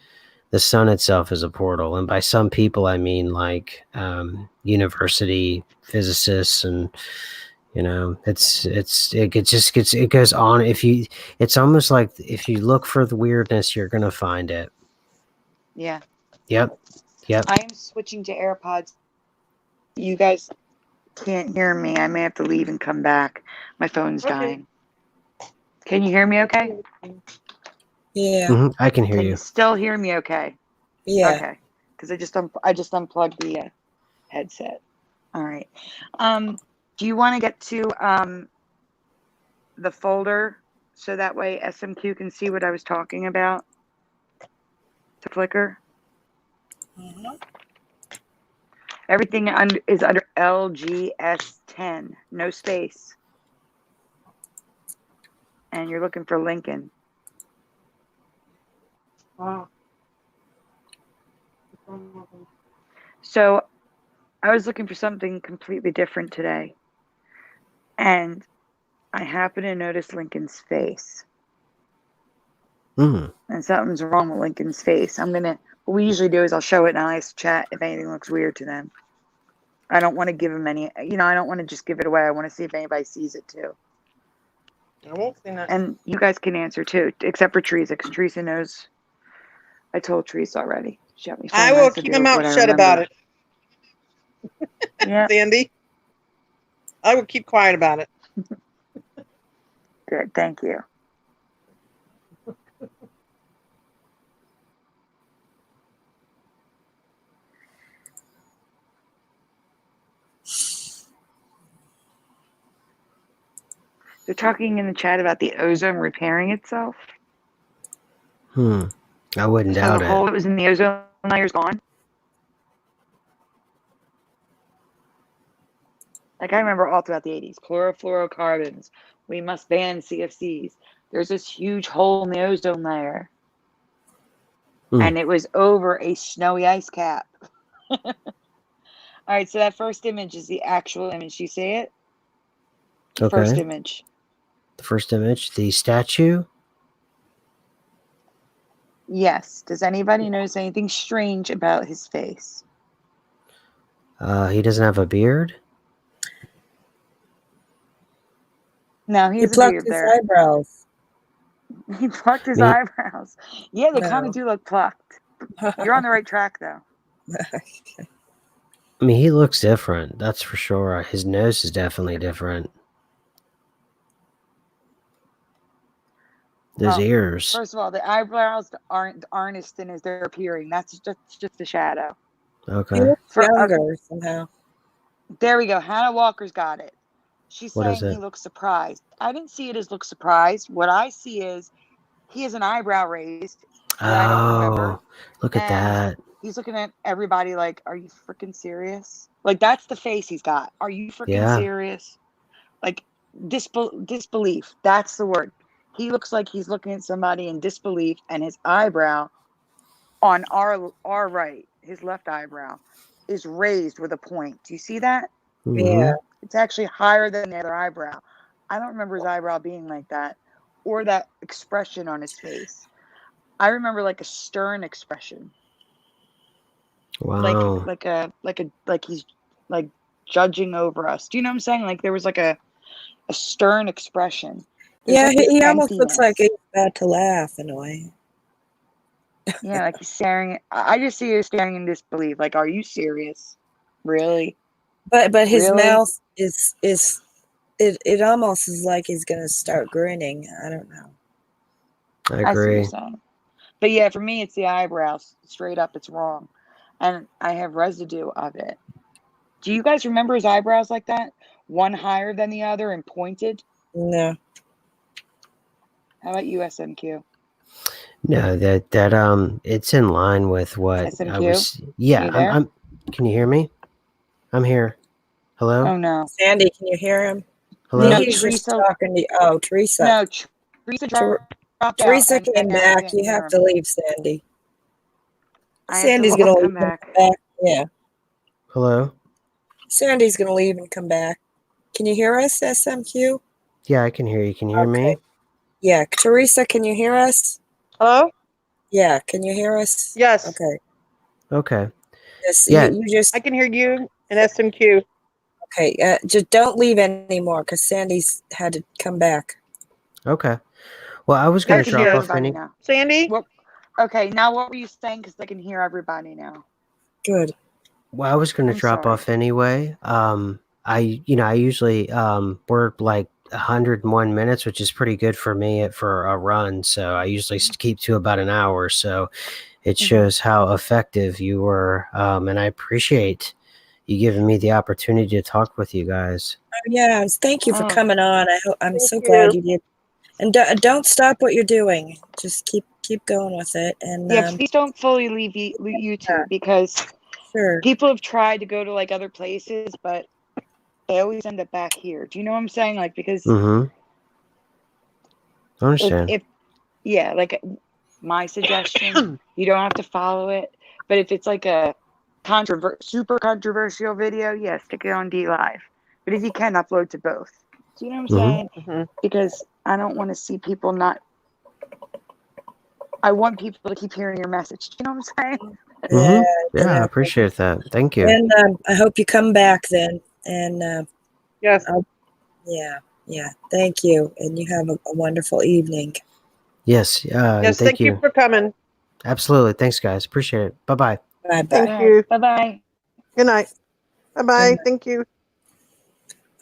itself is a portal, and by some people, I mean like university physicists, and it goes on. It's almost like if you look for the weirdness, you're gonna find it. Yeah. Yep. I am switching to AirPods. You guys can't hear me. I may have to leave and come back. My phone's dying. Can you hear me okay? Yeah. Mm-hmm. I can hear Can you. you still hear me okay? Yeah. Okay. Because I just unplugged the headset. All right. Do you want to get to the folder so that way SMQ can see what I was talking about? To Flickr? Mm-hmm. Everything is under LGS10. No space. And you're looking for Lincoln. Wow. So I was looking for something completely different today. And I happened to notice Lincoln's face. Mm-hmm. And something's wrong with Lincoln's face. What we usually do is I'll show it in a nice chat if anything looks weird to them. I don't want to give them any, I don't want to just give it away. I want to see if anybody sees it too. I won't see that. And you guys can answer too, except for Teresa, because Teresa knows. I told Teresa already. She got me I will keep my mouth shut about it. Yeah. Sandy. I will keep quiet about it. Good. Thank you. They're talking in the chat about the ozone repairing itself. I wouldn't So doubt the it. hole that was in the ozone layer is gone. Like I remember all throughout the 80s, chlorofluorocarbons. We must ban CFCs. There's this huge hole in the ozone layer. and it was over a snowy ice cap. All right, so that first image is the actual image. You see it? The first image. The first image, the statue. Yes. Does anybody notice anything strange about his face? He doesn't have a beard. No, he has a plucked beard his there. eyebrows. He plucked his eyebrows. Yeah, they kind of do look plucked. You're on the right track, though. I mean, he looks different. That's for sure. His nose is definitely different. Those ears. First of all, the eyebrows aren't as thin as they're appearing. That's just a shadow. Okay. He looks younger somehow. There we go. Hannah Walker's got it. She's saying he looks surprised. I didn't see it as look surprised. What I see is he has an eyebrow raised. I don't remember. Look at that. He's looking at everybody like, are you freaking serious? Like, that's the face he's got. Are you freaking serious? Like, disbelief. That's the word. He looks like he's looking at somebody in disbelief, and his eyebrow on our right, his left eyebrow, is raised with a point. Do you see that? Yeah. It's actually higher than the other eyebrow. I don't remember his eyebrow being like that, or that expression on his face. I remember like a stern expression. Wow. Like he's like judging over us. Do you know what I'm saying? Like there was like a stern expression. Yeah, he almost looks like he's about to laugh in a way. Yeah, like he's staring. I just see you staring in disbelief. Like, are you serious? Really? But his mouth is it almost is like he's gonna start grinning. I don't know. I agree. I see what you're saying. But yeah, for me, it's the eyebrows. Straight up, it's wrong, and I have residue of it. Do you guys remember his eyebrows like that? One higher than the other and pointed? No. How about you, SMQ? No, that it's in line with what SMQ? I was. Yeah, I'm. Can you hear me? I'm here. Hello. Oh no, Sandy, can you hear him? Hello. No, he's just talking to. Teresa. No, Teresa dropped Teresa out came back. You have to leave, Sandy. Sandy's gonna leave and come back. Yeah. Hello. Sandy's gonna leave and come back. Can you hear us, SMQ? Yeah, I can hear you. Can you hear me? Yeah, Teresa, can you hear us? Hello? Yeah, can you hear us? Yes. Okay. Okay. Yes, Yeah. you just. I can hear you and SMQ. Okay, just don't leave anymore because Sandy's had to come back. Okay. Well, I was going to drop off any. now. Sandy? Well, okay, now what were you saying? Because I can hear everybody now. Good. Well, I was going to drop off anyway. I usually work like 101 minutes, which is pretty good for me for a run. So I usually keep to about an hour. So it shows how effective you were, and I appreciate you giving me the opportunity to talk with you guys. Yeah, thank you for coming on. I'm so glad you did. And don't stop what you're doing. Just keep going with it. And please don't fully leave YouTube because people have tried to go to like other places, but they always end up back here. Do you know what I'm saying? Like because I understand. Like my suggestion, you don't have to follow it, but if it's like a super controversial video, stick it on DLive. But if you can, upload to both. Do you know what I'm saying? Because I don't want to see people not. I want people to keep hearing your message. Do you know what I'm saying? Yeah, I appreciate that. Thank you. And I hope you come back then. And yes. Yeah. Thank you. And you have a wonderful evening. Yes. Yes. Thank you for coming. Absolutely. Thanks, guys. Appreciate it. Bye-bye. Bye-bye. Thank you. Bye-bye. Good night. Bye-bye. Thank you.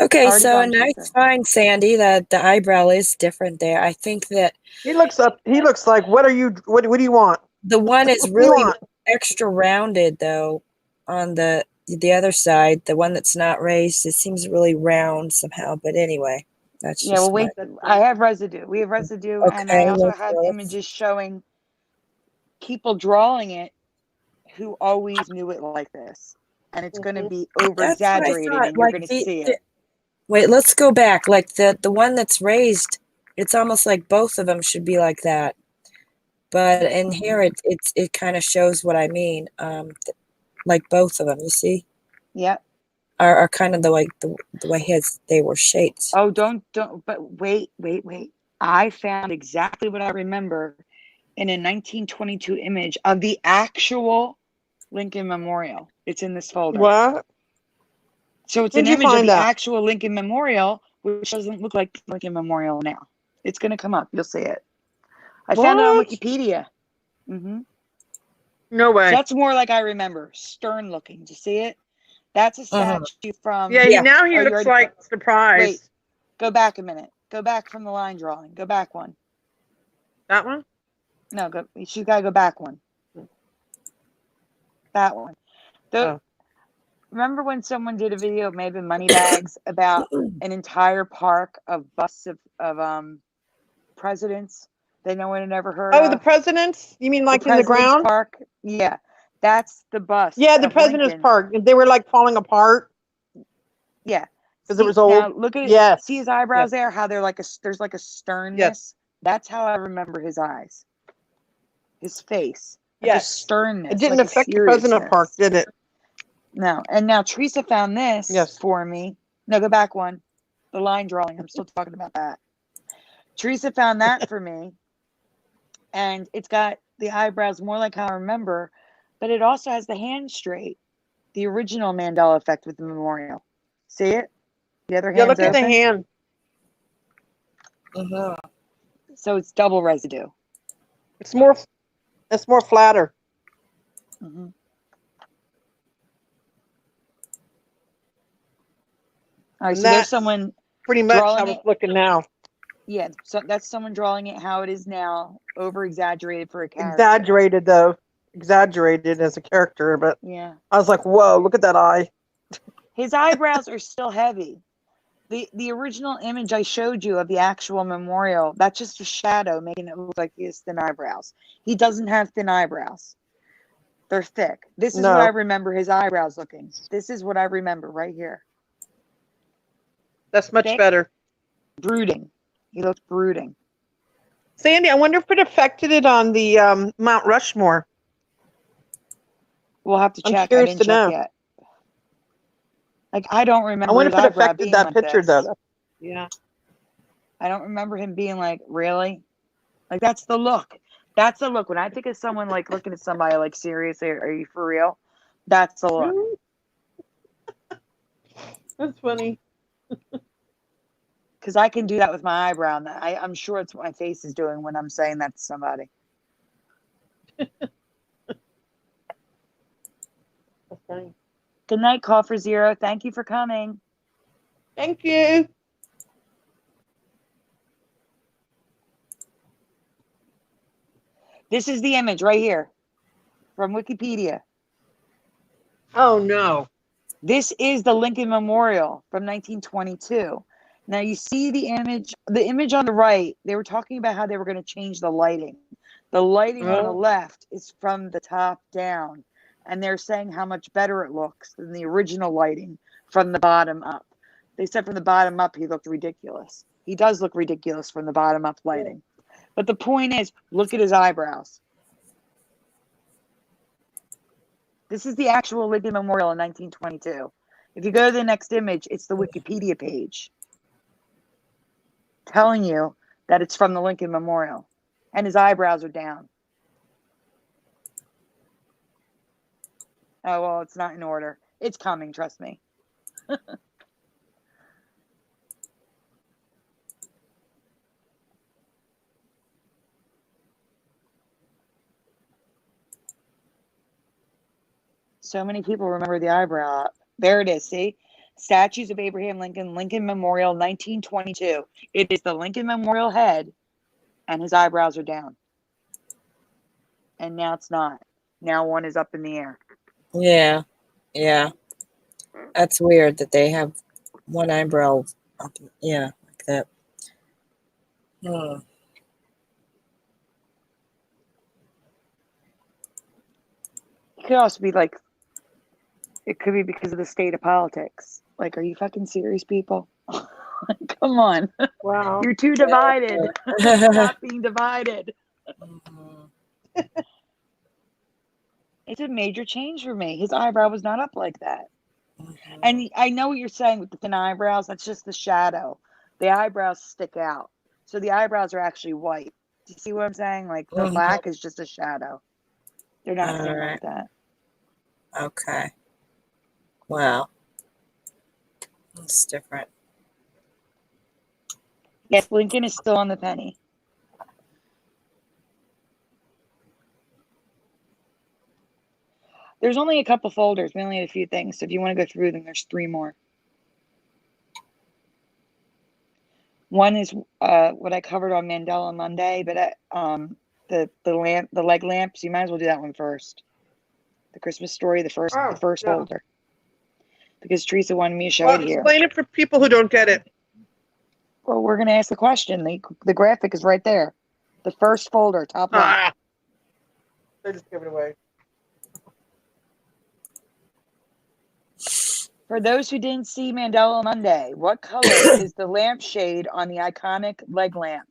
Okay, so and that's fine, Sandy. That the eyebrow is different there. I think that he looks like what do you want? The one is really extra rounded though on the other side. The one that's not raised, it seems really round somehow. But anyway, that's just wait. I have residue. We have residue, and I also have images showing people drawing it who always knew it like this, and it's going to be over exaggerated, and you're going to see it. Wait, let's go back. Like the one that's raised, it's almost like both of them should be like that. But in here, it kind of shows what I mean. Like both of them, you see, Yep. are kind of the way they were shaped. Oh, don't. But wait. I found exactly what I remember in a 1922 image of the actual Lincoln Memorial. It's in this folder. What? So it's Where'd an you image of find the that? actual Lincoln Memorial, which doesn't look like Lincoln Memorial now. It's going to come up. You'll see it. I found it on What? Wikipedia. Mm-hmm. No So way. that's more like I remember. Stern looking. Do you see it? That's a statue from. Yeah, Yeah. now he Oh, you looks already- like surprised. Wait. Go back a minute. Go back from the line drawing. Go back one. That one? No, go. You gotta go back one. That one. Oh. Remember when someone did a video, maybe Moneybags, about an entire park of busts of presidents that no one had ever heard Oh, of? the presidents? You mean like in the President's ground? Park? Yeah, that's the bust. Yeah, the of president's Lincoln. park. They were like falling apart Yeah, because it was now old. look at Yes. see his eyebrows there. How they're like there's like a sternness. Yes. That's how I remember his eyes, his face. Yes. Just sternness. It didn't like a affect the president park, seriousness. did it? No. And now Theresa found this Yes. for me. No, go back one. The line drawing. I'm still talking about that. Theresa found that for me. And it's got the eyebrows more like how I remember, but it also has the hand straight. The original Mandela Effect with the memorial. See it? The other Yeah, hand's look at the open. hand. So it's double residue. It's more flatter. Mm-hmm. All right, And so there's that's someone pretty much drawing how it's it. looking now. Yeah, so that's someone drawing it how it is now, over exaggerated for a character. Exaggerated though. Exaggerated as a character, but Yeah. I was like, whoa, look at that eye. His eyebrows are still heavy. The original image I showed you of the actual memorial, that's just a shadow making it look like he has thin eyebrows. He doesn't have thin eyebrows. They're thick. This is No. what I remember his eyebrows looking. This is what I remember right here. That's much Thick. better. Brooding. He looks brooding. Sandy, I wonder if it affected it on the Mount Rushmore. We'll have to I'm check. I curious didn't to check know. yet. Like, I don't I remember wonder his if it eyebrow affected being that like picture this. though. Yeah. I don't remember him being like, really? Like, that's the look. That's the look. When I think of someone like looking at somebody like, seriously, are you for real? That's the look. That's funny. Because I can do that with my eyebrow. And I'm sure it's what my face is doing when I'm saying that to somebody. That's funny. Good night, Call for Zero. Thank you for coming. Thank you. This is the image right here from Wikipedia. Oh no. This is the Lincoln Memorial from 1922. Now you see the image on the right, they were talking about how they were going to change the lighting. The lighting on the left is from the top down. And they're saying how much better it looks than the original lighting from the bottom up. They said from the bottom up, he looked ridiculous. He does look ridiculous from the bottom up lighting. But the point is, look at his eyebrows. This is the actual Lincoln Memorial in 1922. If you go to the next image, it's the Wikipedia page telling you that it's from the Lincoln Memorial. And his eyebrows are down. Oh, well, it's not in order. It's coming, trust me. So many people remember the eyebrow. There it is, see? Statues of Abraham Lincoln, Lincoln Memorial, 1922. It is the Lincoln Memorial head, and his eyebrows are down. And now it's not. Now one is up in the air. Yeah. Yeah. That's weird that they have one eyebrow up. Yeah, like that. It could also be like, it could be because of the state of politics. Like, are you fucking serious, people? Come on. Wow. You're too divided. Stop being divided. It's a major change for me. His eyebrow was not up like that. Mhm. And I know what you're saying with the thin eyebrows. That's just the shadow. The eyebrows stick out. So the eyebrows are actually white. Do you see what I'm saying? Like the Mhm. black is just a shadow. They're not thin Alright. like that. Okay. Wow. That's different. Yes, Lincoln is still on the penny. There's only a couple folders. We only had a few things. So if you want to go through them, there's 3 more. One is what I covered on Mandela Monday, but the leg lamps. You might as well do that one first. The Christmas story, the first Yeah. folder, because Theresa wanted me to show Well, it here. explain it for people who don't get it. Well, we're gonna ask the question. The graphic is right there. The first folder, top left. They just give it away. For those who didn't see Mandela Monday, what color is the lampshade on the iconic leg lamp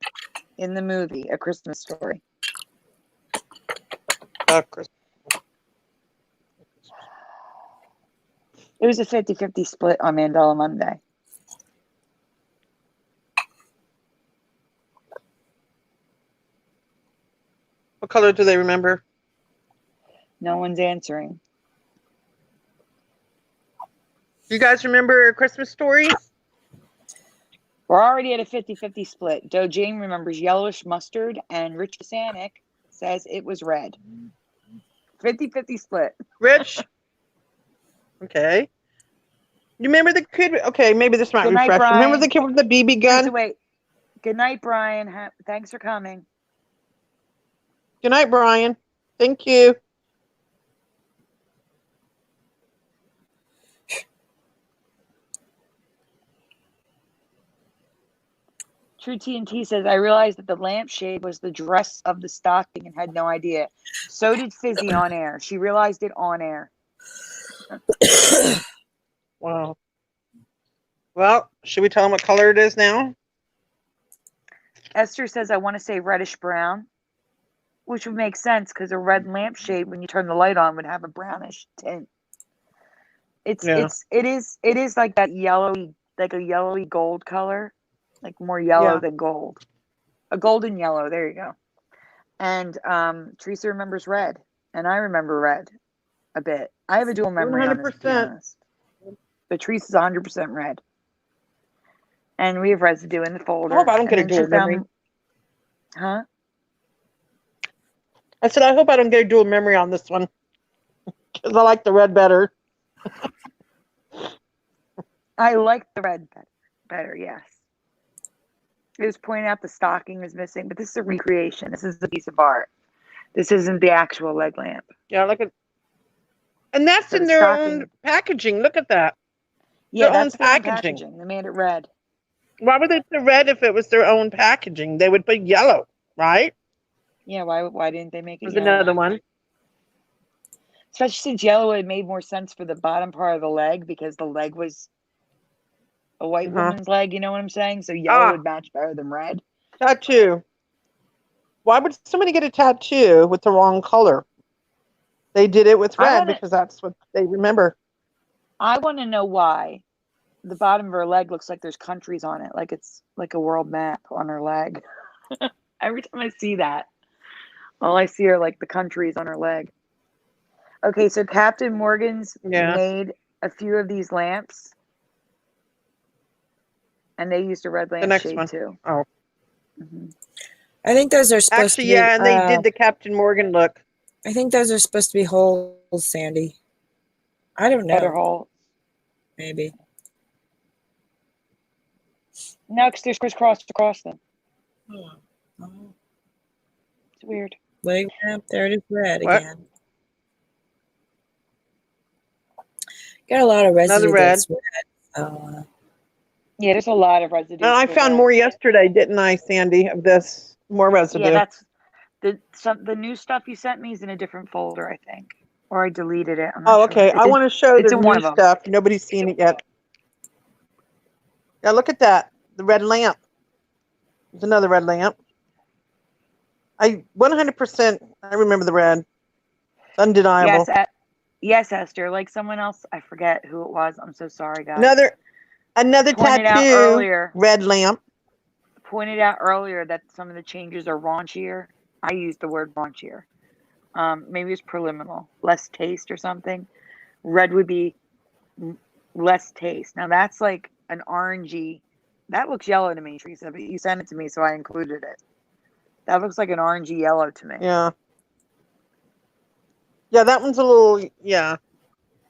in the movie A Christmas Story? Chris. It was a 50-50 split on Mandela Monday. What color do they remember? No one's answering. You guys remember A Christmas Story? We're already at a 50-50 split. Doe Jane remembers yellowish mustard, and Rich Sanic says it was red. 50-50 split. Rich? Okay. You remember the kid? Okay, maybe this might Good night, refresh. Remember Brian. the kid with the BB Teresa, gun? wait. Good night, Brian. Thanks for coming. Good night, Brian. Thank you. True TNT says, I realized that the lampshade was the dress of the stocking and had no idea. So did Fizzy on air. She realized it on air. Wow. Well, should we tell them what color it is now? Esther says, I want to say reddish brown, which would make sense because a red lampshade, when you turn the light on, would have a brownish tint. It is like that yellowy, like a yellowy gold color, like more yellow than gold. A golden yellow. There you go. And Teresa remembers red, and I remember red a bit. I have a dual memory on this, to be honest. But Teresa's 100% red. And we have residue in the folder. I hope I don't get a dual memory. Huh? I said, I hope I don't get a dual memory on this one. Because I like the red better. I like the red better, yes. It was pointing out the stocking was missing, but this is a recreation. This is a piece of art. This isn't the actual leg lamp. Yeah, look at, and that's So in the their stocking- own packaging. Look at that. Yeah, Their own that's their own packaging. packaging. They made it red. Why would they put red if it was their own packaging? They would put yellow, right? Yeah, why didn't they make it There's yellow? another one. Especially since yellow, it made more sense for the bottom part of the leg because the leg was a white woman's leg. You know what I'm saying? So yellow would match better than red. Tattoo. Why would somebody get a tattoo with the wrong color? They did it with red because that's what they remember. I want to know why the bottom of her leg looks like there's countries on it, like it's like a world map on her leg. Every time I see that, all I see are like the countries on her leg. Okay, so Captain Morgan's made a few of these lamps, and they used a red lampshade too. Oh. Mm-hmm. I think those are supposed to be... and they did the Captain Morgan look. I think those are supposed to be holes, Sandy. I don't know. Better hole. Maybe. No, because there's crisscross across them. Oh. It's weird. Leg lamp, there it is red again. Got a lot of residue. Another red. That's red. Yeah, there's a lot of residue. And I found more yesterday, didn't I, Sandy, of this? More residue. Yeah, that's the new stuff you sent me is in a different folder, I think. Or I deleted it. I'm not sure. Okay. I want to show the new stuff. Nobody's seen it yet. Yeah, look at that. The red lamp. There's another red lamp. I 100%. I remember the red. It's undeniable. Yes, yes, Esther. Like someone else, I forget who it was. I'm so sorry, guys. Another Pointed out tattoo. earlier. Red lamp. Pointed out earlier that some of the changes are raunchier. I used the word raunchier. Maybe it's preliminal, less taste or something. Red would be less taste. Now that's like an orangey. That looks yellow to me, Theresa, but you sent it to me, so I included it. That looks like an orangey yellow to me. Yeah. Yeah, that one's a little, yeah.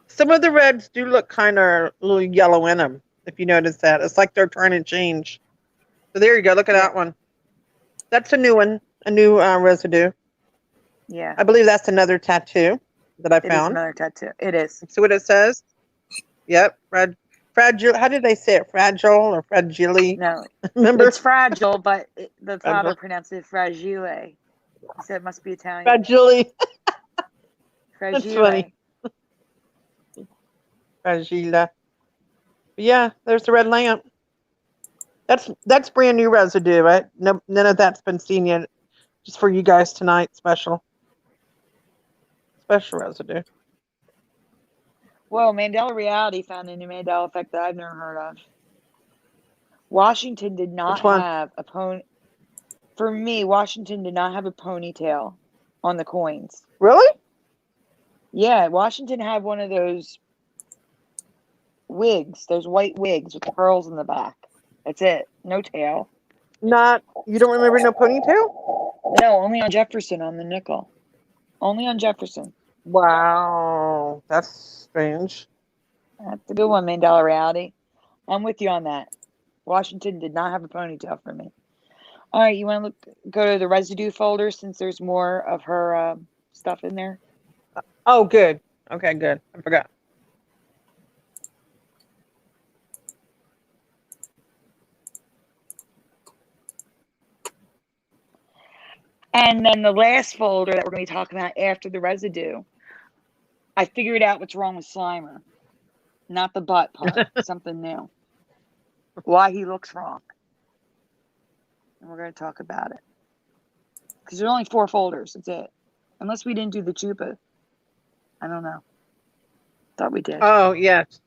Some of the reds do look kind of a little yellow in them, if you notice that. It's like they're trying to change. So there you go. Look at that one. That's a new one, a new residue. Yeah. I believe that's another tattoo that I found. It is another tattoo. It is. See what it says? Yep. Fragile. How did they say it? Fragile or fragile? No. Remember? It's fragile, but the father pronounced it fragile. He said it must be Italian. Fragile. Fragile. That's funny. Fragile. Yeah, there's the red lamp. That's brand new residue, right? No, none of that's been seen yet. Just for you guys tonight, special residue. Whoa, Mandela Reality found a new Mandela Effect that I've never heard of. Washington did not have a pony. For me, Washington did not have a ponytail on the coins. Really? Yeah, Washington had one of those wigs, those white wigs with pearls in the back. That's it. No tail. You don't remember no ponytail? No, only on Jefferson on the nickel. Only on Jefferson. Wow, that's strange. That's a good one, Mandela Reality. I'm with you on that. Washington did not have a ponytail for me. All right, you want to go to the residue folder since there's more of her stuff in there? Oh, good. Okay, good. I forgot. And then the last folder that we're going to be talking about after the residue, I figured out what's wrong with Slimer. Not the butt part, something new. Why he looks wrong. And we're going to talk about it. Because there's only 4 folders, that's it. Unless we didn't do the chupa. I don't know. Thought we did. Oh, yes.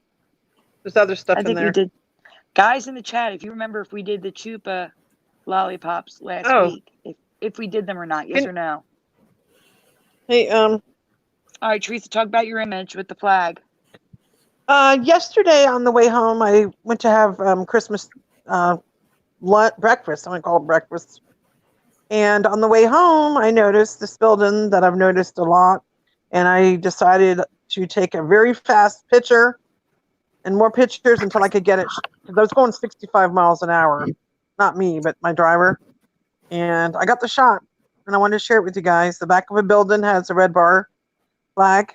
There's other stuff in there. I think we did. Guys in the chat, if you remember if we did the chupa lollipops last week. If we did them or not, yes or no. Hey, all right, Theresa, talk about your image with the flag. Yesterday on the way home, I went to have Christmas breakfast. I'm going to call it breakfast. And on the way home, I noticed this building that I've noticed a lot. And I decided to take a very fast picture and more pictures until I could get it. I was going 65 miles an hour. Not me, but my driver. And I got the shot, and I wanted to share it with you guys. The back of a building has a red bar flag.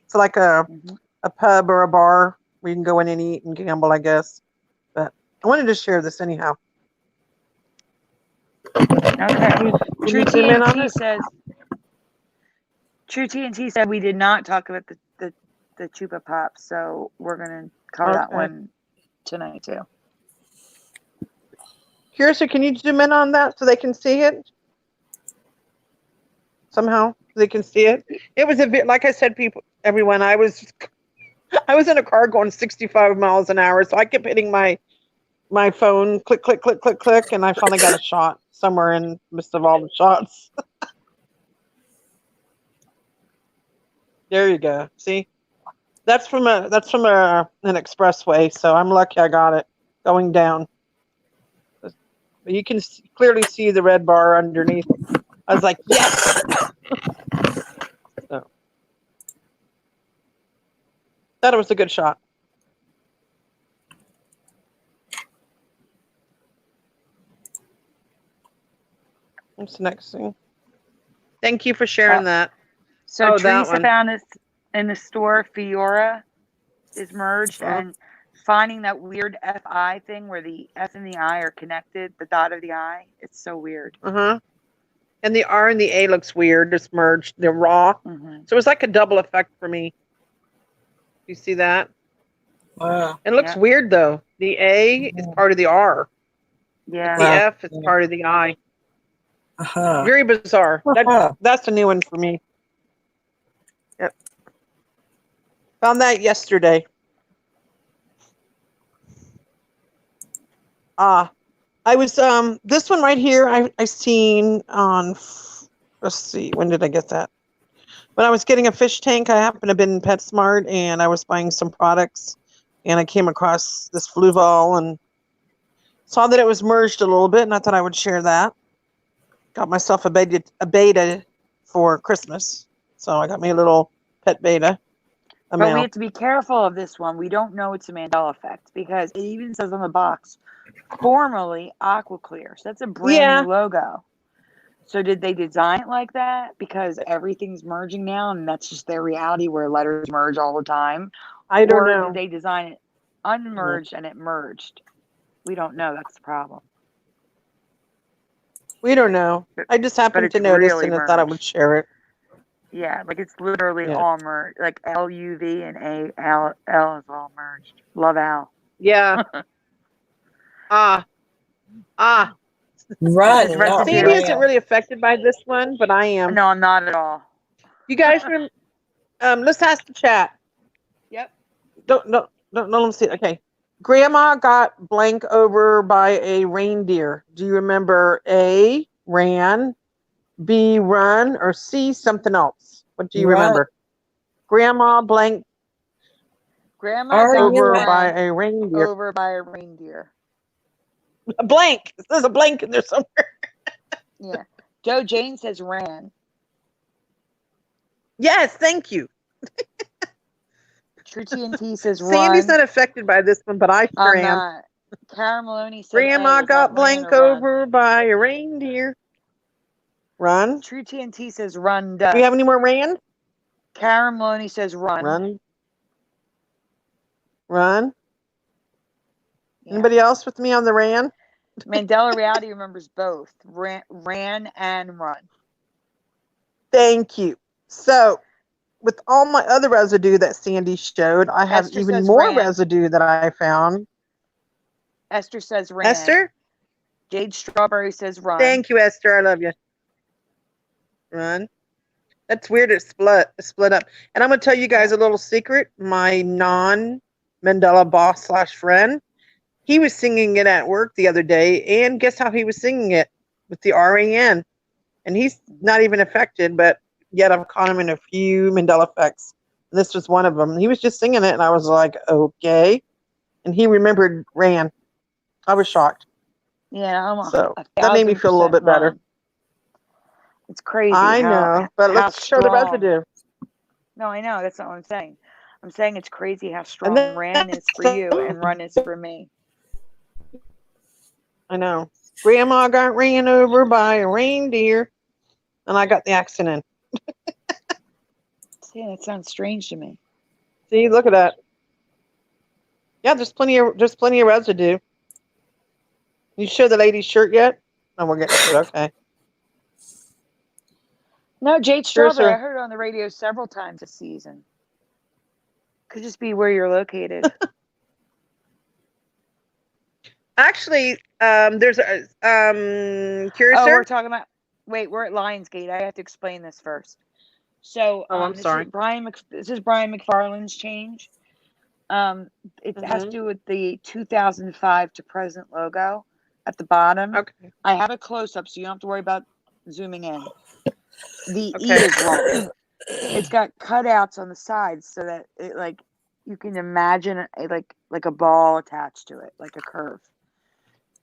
It's like a pub or a bar where you can go in and eat and gamble, I guess. But I wanted to share this anyhow. Okay. True TNT says. True TNT said we did not talk about the Chupa Pop, so we're gonna cover that one tonight too. Curious, can you zoom in on that so they can see it? Somehow they can see it. It was a bit, like I said, everyone. I was in a car going 65 miles an hour, so I kept hitting my phone, click, click, click, click, click, and I finally got a shot somewhere in the midst of all the shots. There you go. See, that's from an expressway, so I'm lucky I got it going down. But you can clearly see the red bar underneath. I was like, yes. So, thought it was a good shot. What's the next thing? Thank you for sharing that. So Theresa found this in the store. Fiora is merged and finding that weird FI thing where the F and the I are connected, the dot of the I. It's so weird. And the R and the A looks weird. It's merged. They're raw. So it's like a double effect for me. You see that? Wow. It looks weird though. The A is part of the R. Yeah. The F is part of the I. Very bizarre. That's a new one for me. Yep. Found that yesterday. I was this one right here I seen on, let's see, when did I get that? When I was getting a fish tank, I happened to have been in PetSmart and I was buying some products and I came across this Fluval and saw that it was merged a little bit and I thought I would share that. Got myself a beta for Christmas. So I got me a little pet beta. But we have to be careful of this one. We don't know it's a Mandela Effect because it even says on the box, formerly Aqua Clear. So that's a brand new logo. So did they design it like that because everything's merging now and that's just their reality where letters merge all the time? I don't know. Or did they design it unmerged and it merged? We don't know. That's the problem. We don't know. I just happened to notice really and I thought I would share it. Yeah, like it's literally all merged. Like LUV and AL is all merged. Love Al. Yeah. Run. Sandy isn't really affected by this one, but I am. No, I'm not at all. You guys, let's ask the chat. Yep. Don't let me see. Okay. Grandma got blank over by a reindeer. Do you remember A, ran, B, run, or C, something else? What do you remember? Grandma blank over by a reindeer. Over by a reindeer. A blank. There's a blank in there somewhere. Yeah. Joe Jane says ran. Yes, thank you. True TNT says run. Sandy's not affected by this one, but I sure am. Not. Cara Maloney says Grandma got blank over by a reindeer. Run. True TNT says run. Do we have any more ran? Cara Maloney says run. Run. Yeah. Anybody else with me on the ran? Mandela Reality remembers both. Ran and run. Thank you. So, with all my other residue that Sandy showed, I have Esther even more residue that I found. Esther says ran. Esther? Jade Strawberry says run. Thank you, Esther. I love you. Run. That's weird. It split up. And I'm going to tell you guys a little secret. My non-Mandela boss / friend, he was singing it at work the other day. And guess how he was singing it? With the RAN. And he's not even affected, but yet I've caught him in a few Mandela effects. And this was one of them. He was just singing it, and I was like, okay. And he remembered ran. I was shocked. Yeah, so that made me feel a little bit better. It's crazy. I know, but let's show the residue. No, I know. That's not what I'm saying. I'm saying it's crazy how strong ran is for you and run is for me. I know. Grandma got ran over by a reindeer, and I got the accident. See, that sounds strange to me. See, look at that. Yeah, there's plenty of residue. You show the lady's shirt yet? No, we're getting to it. Okay. No, Jade Strawberry. I heard it on the radio several times this season. Could just be where you're located. Actually, there's a Curious. Oh, we're talking about. Wait, we're at Lionsgate. I have to explain this first. So, I'm sorry. This is Brian McFarlane's change. It has to do with the 2005 to present logo at the bottom. Okay. I have a close up, so you don't have to worry about zooming in. The E is wrong. It's got cutouts on the sides so that it like you can imagine like a ball attached to it, like a curve.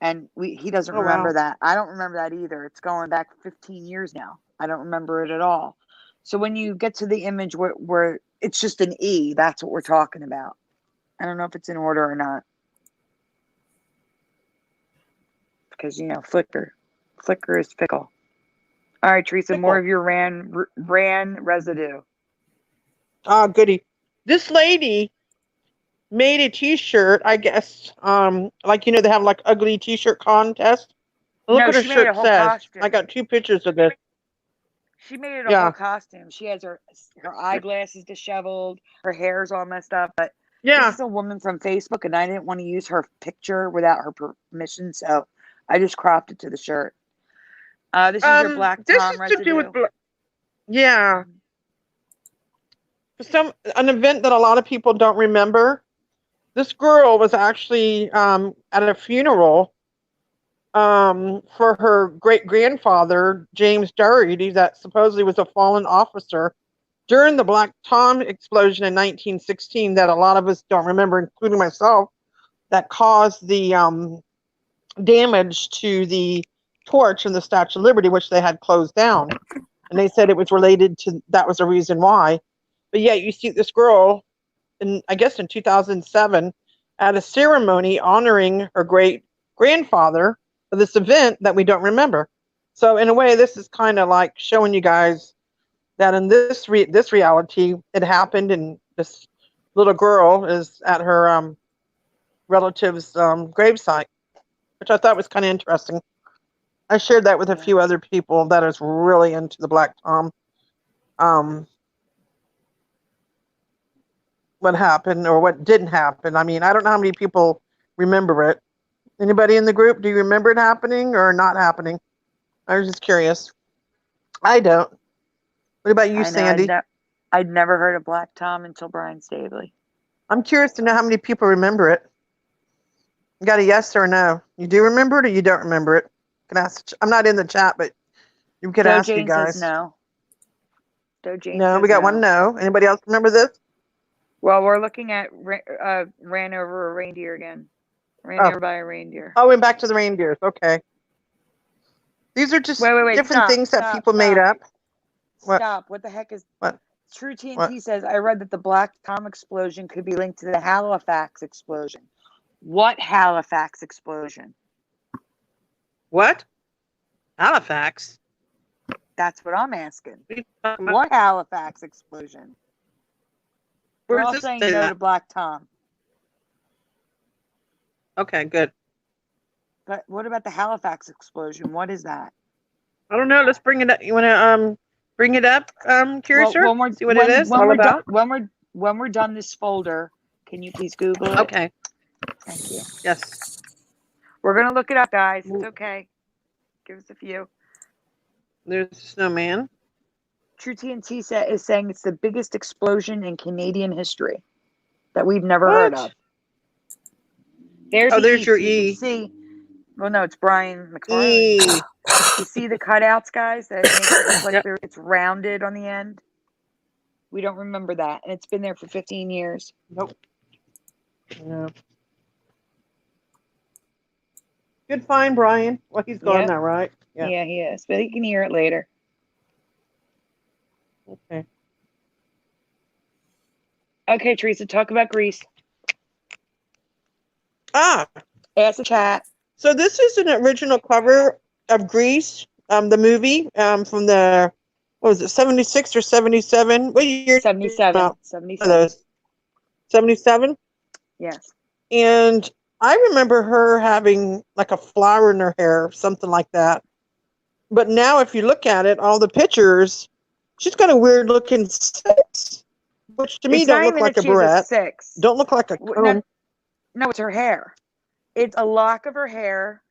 And he doesn't remember that. I don't remember that either. It's going back 15 years now. I don't remember it at all. So when you get to the image where it's just an E, that's what we're talking about. I don't know if it's in order or not. Because, Flickr is fickle. All right, Theresa, more of your ran residue. Oh, goody. This lady made a t-shirt, I guess, they have like ugly t-shirt contest. Look what her shirt says. Costume. I got 2 pictures of this. She made it a whole costume. She has her eyeglasses disheveled, her hair's all messed up, but this is a woman from Facebook, and I didn't want to use her picture without her permission, so I just cropped it to the shirt. This is your Black This Tom is to do residue. with yeah, an event that a lot of people don't remember. This girl was actually at a funeral for her great grandfather, James Dougherty, that supposedly was a fallen officer during the Black Tom explosion in 1916 that a lot of us don't remember, including myself, that caused the damage to the torch and the Statue of Liberty, which they had closed down. And they said it was related to, that was the reason why. But yet you see this girl, I guess in 2007, at a ceremony honoring her great grandfather for this event that we don't remember. So in a way, this is kind of like showing you guys that in this reality, it happened, and this little girl is at her relative's gravesite, which I thought was kind of interesting. I shared that with a few other people that is really into the Black Tom. What happened or what didn't happen. I mean, I don't know how many people remember it. Anybody in the group, do you remember it happening or not happening? I was just curious. I don't. What about you, Sandy? I'd never heard of Black Tom until Brian Stabley. I'm curious to know how many people remember it. You got a yes or a no? You do remember it or you don't remember it? You can ask. I'm not in the chat, but you could ask you guys. Says no. No, we got one no. Anybody else remember this? Well, we're looking at ran over a reindeer again. Ran over by a reindeer. Oh, and back to the reindeers. Okay. These are just different things that people made up. Stop. What the heck is... What? True TNT says, I read that the Black Tom explosion could be linked to the Halifax explosion. What Halifax explosion? What? Halifax? That's what I'm asking. What Halifax explosion? We're all saying no to Black Tom. Okay, good. But what about the Halifax explosion? What is that? I don't know. Let's bring it up. You want to bring it up, Curiouser? Well, see what it is all about? When we're done this folder, can you please Google it? Okay. Thank you. Yes. We're gonna look it up, guys. It's okay. Give us a few. There's a snowman. True TNT is saying it's the biggest explosion in Canadian history that we've never heard of. There's your E. See, well, no, it's Brian McFarlane. You see the cutouts, guys? That makes it look like it's rounded on the end. We don't remember that, and it's been there for 15 years. Nope. No. Good find, Brian. Well, he's gone now, right? Yeah, he is, but he can hear it later. Okay. Okay, Theresa, talk about Grease. Ask the chat. So this is an original cover of Grease, the movie, from the, what was it, 76 or 77? What year? 77. 77? Yes. And I remember her having like a flower in her hair, something like that. But now if you look at it, all the pictures, she's got a weird looking six, which to me don't look like a barrette. Don't look like a comb. No, it's her hair. It's a lock of her hair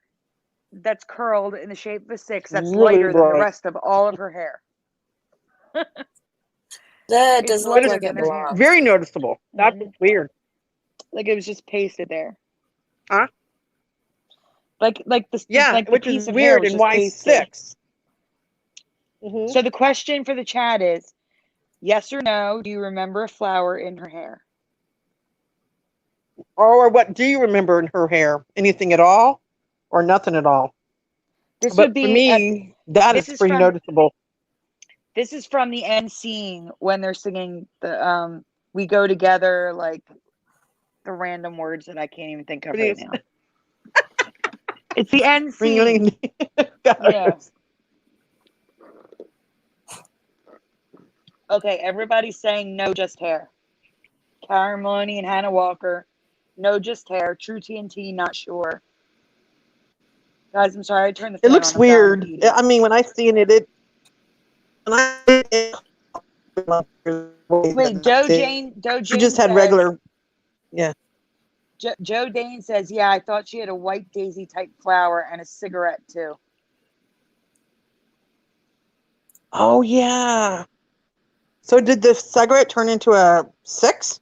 that's curled in the shape of a six that's really lighter than the rest of all of her hair. That does look like a blonde. Very noticeable. That's weird. Like it was just pasted there. Huh? Like the like which piece is of weird. Hair And why pasted. 6? Mm-hmm. So the question for the chat is, yes or no, do you remember a flower in her hair? Or what do you remember in her hair? Anything at all? Or nothing at all? This But would be for me, that is pretty noticeable. This is from the end scene when they're singing the "We Go Together," like the random words that I can't even think of right now. It's the end scene. Yes. Okay, everybody's saying no, just hair. Karen Maloney and Hannah Walker, no, just hair. True TNT, not sure. Guys, I'm sorry, I turned the fan on. It looks weird. I mean, when I seen it, wait, Joe Jane she just had regular, Joe Dane says, yeah, I thought she had a white daisy type flower and a cigarette too. Oh yeah. So did the cigarette turn into a 6?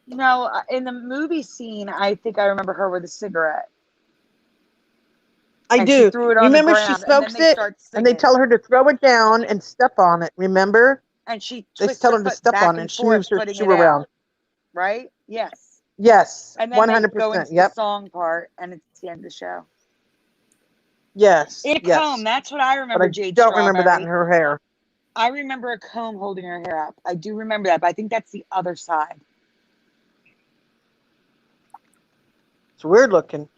No, in the movie scene, I think I remember her with a cigarette. I And do. she threw it on the Remember, she ground, and then smokes they it, start and they singing. tell her to throw it down and step on it. Remember? And she They twists tell her her to foot step back on it, and and she forth, moves her putting shoe it out. around. Right? Yes. Yes, And then they go 100%. into the Yep. song part, and it's the end of the show. Yes. In a yes. comb. That's what I But remember, I Jade don't remember that in Strawberry. her hair. I remember a comb holding her hair up. I do remember that, but I think that's the other side. It's weird looking.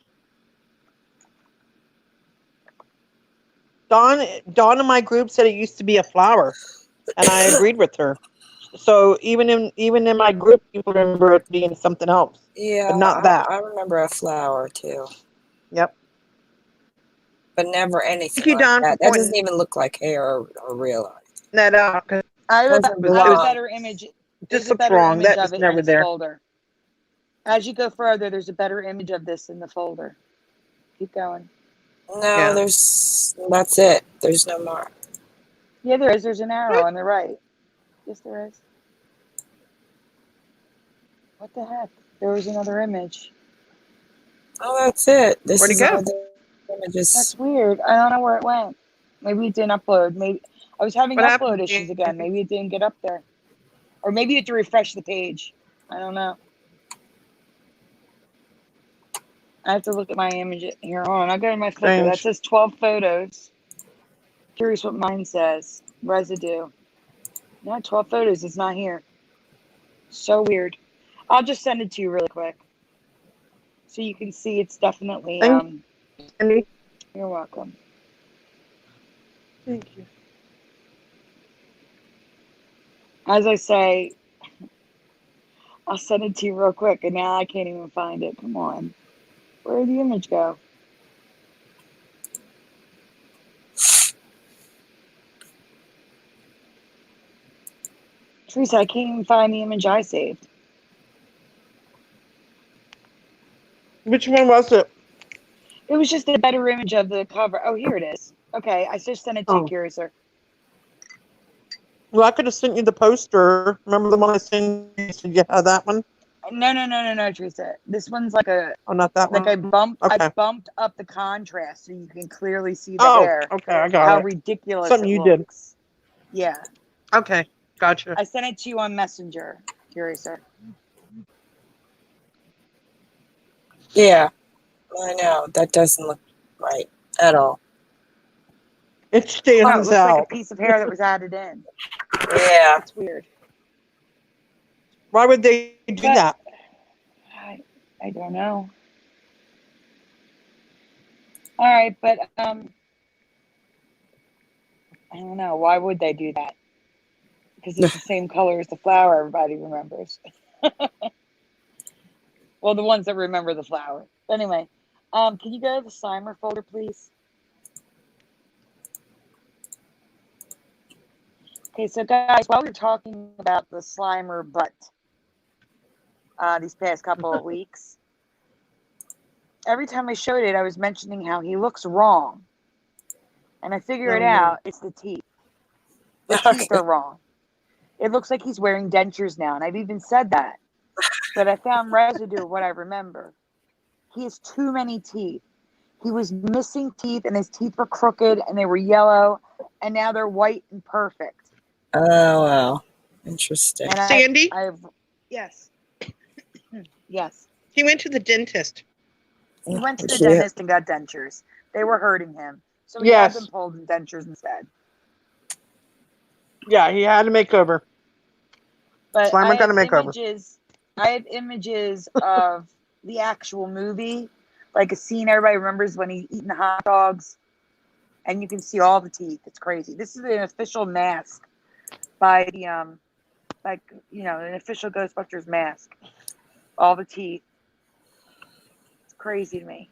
Dawn in my group said it used to be a flower, and I agreed with her. So even in my group, people remember it being something else, Yeah, but not that. I remember a flower too, Yep. but never anything Thank you, like Dawn, for that. That doesn't pointing even look like hair or real life. that out, because I have Wasn't it a was blonde. better image. just There's a looks better wrong. image That of was it in never its there. folder. As you go further, there's a better image of this in the folder. Keep going. No, Yeah. that's it. There's no more. Yeah, there is. There's an arrow on the right. Yes, there is. What the heck? There was another image. Oh, that's it. This Where'd it is go? all the images. That's weird. I don't know where it went. Maybe it didn't upload. Maybe I was having What upload happened? issues again. Maybe it didn't get up there. Or maybe you had to refresh the page. I don't know. I have to look at my image here. Hold on. I'll go to my Flickr. That Strange. says 12 photos. Curious what mine says. Residue. No, 12 photos. It's not here. So weird. I'll just send it to you really quick. So you can see it's definitely Thank you. you're welcome. Thank you. As I say, I'll send it to you real quick, and now I can't even find it. Come on. Where did the image go? Theresa, I can't even find the image I saved. Which one was it? It was just a better image of the cover. Oh, here it is. Okay, I just sent it to you, Oh. Curiouser. Well, I could have sent you the poster. Remember the one I sent you? Said, yeah, that one. No, Theresa. This one's like a Oh, not that like one. I Okay. bumped up the contrast so you can clearly see the Oh, hair. okay, I got How it. ridiculous Something it you did. looks. Yeah. Okay, gotcha. I sent it to you on Messenger, Curiouser. Yeah, I know. That doesn't look right at all. It Oh, it stands looks like a out. piece of hair that was added in. Yeah. That's weird. Why would they do But- that? I don't know. All right, but I don't know. Why would they do that? Because it's the same color as the flower everybody remembers. Well, the ones that remember the flower. But anyway, can you go to the Slimer folder, please? Okay, so guys, while we were talking about the Slimer butt these past couple of weeks, every time I showed it, I was mentioning how he looks wrong. And I figure it out, it's the teeth. The teeth are wrong. It looks like he's wearing dentures now, and I've even said that. But I found residue of what I remember. He has too many teeth. He was missing teeth, and his teeth were crooked, and they were yellow, and now they're white and perfect. Oh, wow. Interesting. And Sandy? Yes. Yes. He went to the dentist. He went to the Yeah. dentist and got dentures. They were hurting him. So he Yes. had them pulled in dentures instead. Yeah, he had a makeover. But Slimer got a makeover. I have images of the actual movie, like a scene everybody remembers when he's eating the hot dogs, and you can see all the teeth. It's crazy. This is an official mask by the an official Ghostbusters mask. All the teeth. It's crazy to me.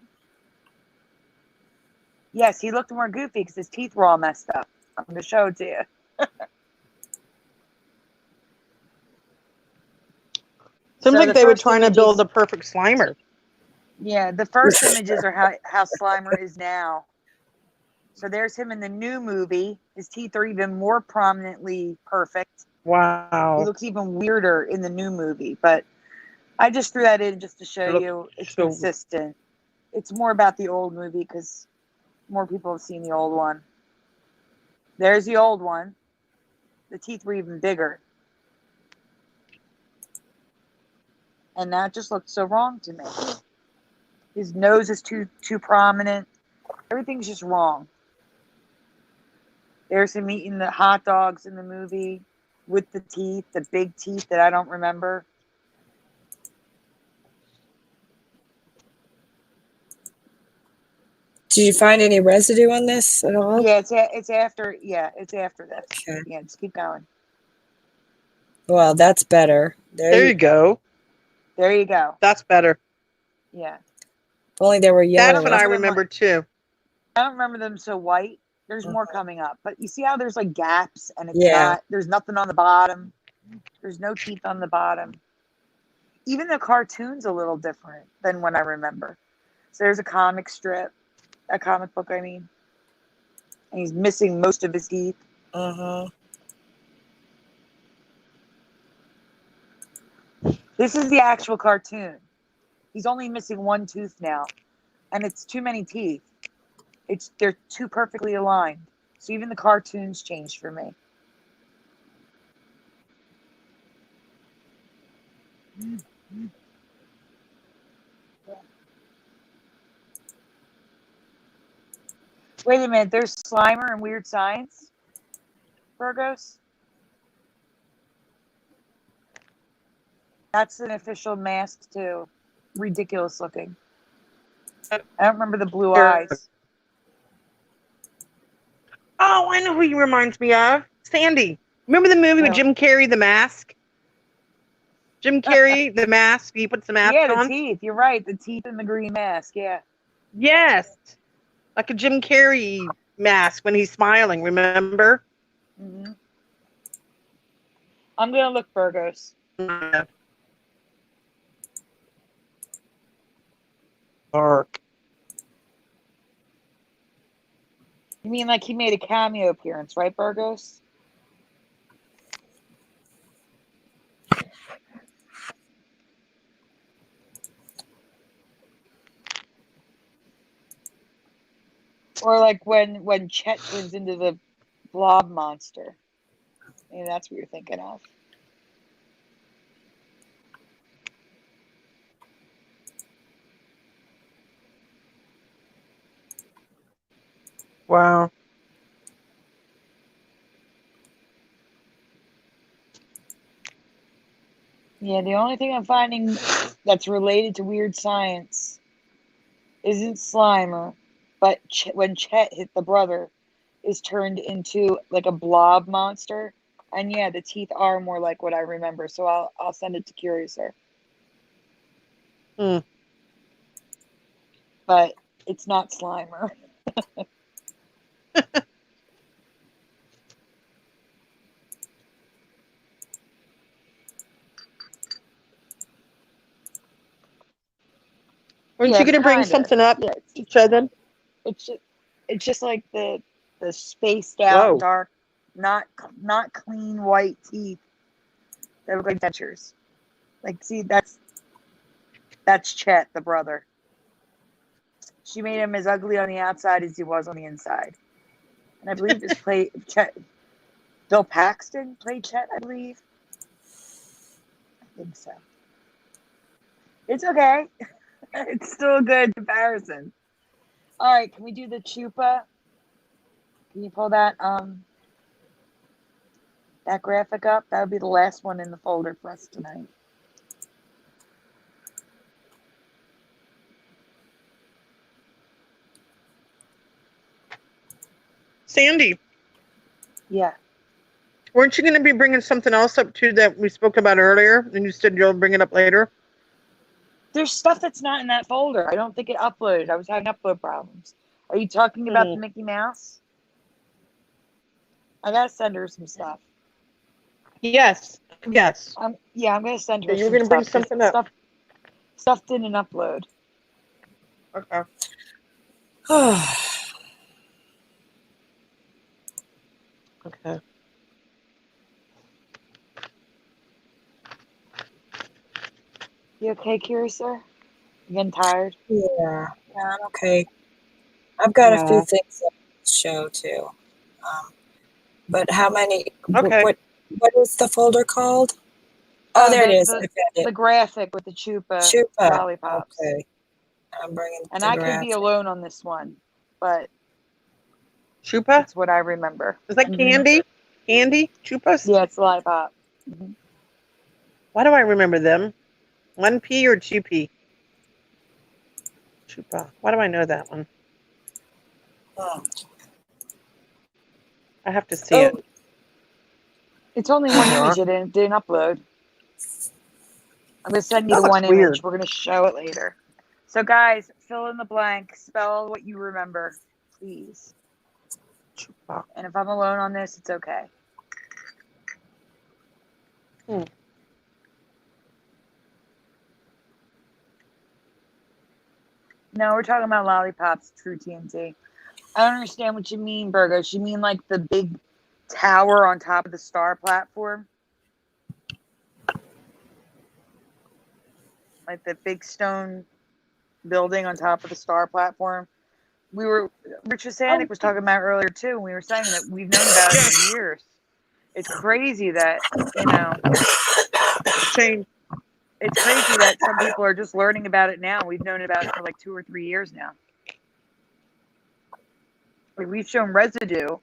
Yes, he looked more goofy because his teeth were all messed up. I'm going to show it to you. Seems So like the they were first trying to images- build a perfect Slimer. Yeah, the first images are how Slimer is now. So there's him in the new movie. His teeth are even more prominently perfect. Wow. He looks even weirder in the new movie, but I just threw that in just to show you it's consistent. It's more about the old movie because more people have seen the old one. There's the old one. The teeth were even bigger. And that just looked so wrong to me. His nose is too prominent. Everything's just wrong. There's him eating the hot dogs in the movie with the teeth, the big teeth that I don't remember. Did you find any residue on this at all? Yeah, it's after. Yeah, it's after this. Okay. Yeah, just keep going. Well, that's better. There you go. There you go. That's better. Yeah. If only they were yellow. That's what I remember too. I don't remember them so white. There's more coming up, but you see how there's like gaps and it's Yeah. not. There's nothing on the bottom. There's no teeth on the bottom. Even the cartoon's a little different than what I remember. So there's a comic strip, a comic book, I mean, and he's missing most of his teeth. This is the actual cartoon. He's only missing one tooth now, and it's too many teeth. They're too perfectly aligned. So even the cartoons changed for me. Wait a minute, there's Slimer and Weird Science, Burgos. That's an official mask too. Ridiculous looking. I don't remember the blue eyes. Oh, I know who he reminds me of. Sandy. Remember the movie with Jim Carrey, The Mask? Jim Carrey, The Mask. He puts the mask on. Yeah, the teeth. You're right. The teeth and the green mask. Yeah. Yes. Like a Jim Carrey mask when he's smiling, remember? Mm-hmm. I'm going to look Burgos. Dark. You mean like he made a cameo appearance, right, Burgos? Or like when Chet turns into the blob monster. Maybe that's what you're thinking of. Wow. Yeah, the only thing I'm finding that's related to Weird Science isn't Slimer, but when Chet hit the brother, is turned into like a blob monster. And yeah, the teeth are more like what I remember. So I'll send it to Curiouser. But it's not Slimer. Weren't you going to bring something up to show them? It's just like the spaced out, dark, not clean white teeth that look like dentures. Like, see, that's Chet, the brother. She made him as ugly on the outside as he was on the inside. And I believe Chet. Bill Paxton played Chet, I believe. I think so. It's okay. It's still a good comparison. All right, can we do the Chupa? Can you pull that graphic up? That would be the last one in the folder for us tonight. Sandy. Yeah. Weren't you going to be bringing something else up too that we spoke about earlier, and you said you'll bring it up later? There's stuff that's not in that folder. I don't think it uploaded. I was having upload problems. Are you talking about the Mickey Mouse? I gotta send her some stuff. Yes. Yes. I'm gonna send her. You're gonna bring something up. Stuff didn't upload. Okay. Okay. You okay, Curious, sir? You getting tired? Yeah, I'm okay. I've got a few Yeah. things to show too. But how many? Okay. What is the folder called? Oh, there it is. I found it. The graphic with the Chupa Chupa. lollipops. Okay. I'm bringing And the I could graphic. be alone on this one, but Chupa? that's what I remember. Is that candy? Candy? Chupas? Yeah, it's a lollipop. Why do I remember them? 1P or 2P? Chupa. Why do I know that one? Oh. I have to see it. It's only one image. It didn't upload. I'm going to send you That the looks one image. weird. We're going to show it later. So, guys, fill in the blank. Spell what you remember, please. Chupa. And if I'm alone on this, it's okay. No, we're talking about lollipops, True TNT. I don't understand what you mean, Burgos. You mean like the big tower on top of the star platform? Like the big stone building on top of the star platform? Richard Sanic was talking about earlier too, and we were saying that we've known about it for years. It's crazy that, Change. it's crazy that some people are just learning about it now. We've known about it for like 2 or 3 years now. Like we've shown residue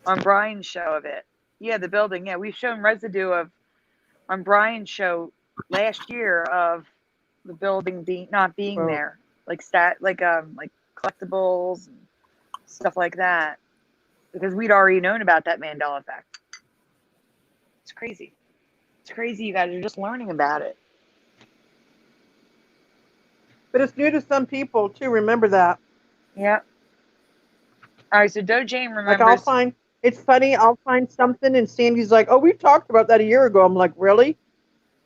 on Brian's show of it. Yeah, the building. Yeah, we've shown residue on Brian's show last year of the building not being there, like collectibles and stuff like that, because we'd already known about that Mandela Effect. It's crazy. It's crazy. You guys are just learning about it. But it's new to some people too. Remember that. Yeah. All right. So Dojane remembers. Like it's funny. I'll find something and Sandy's like, "Oh, we talked about that a year ago." I'm like, "Really?"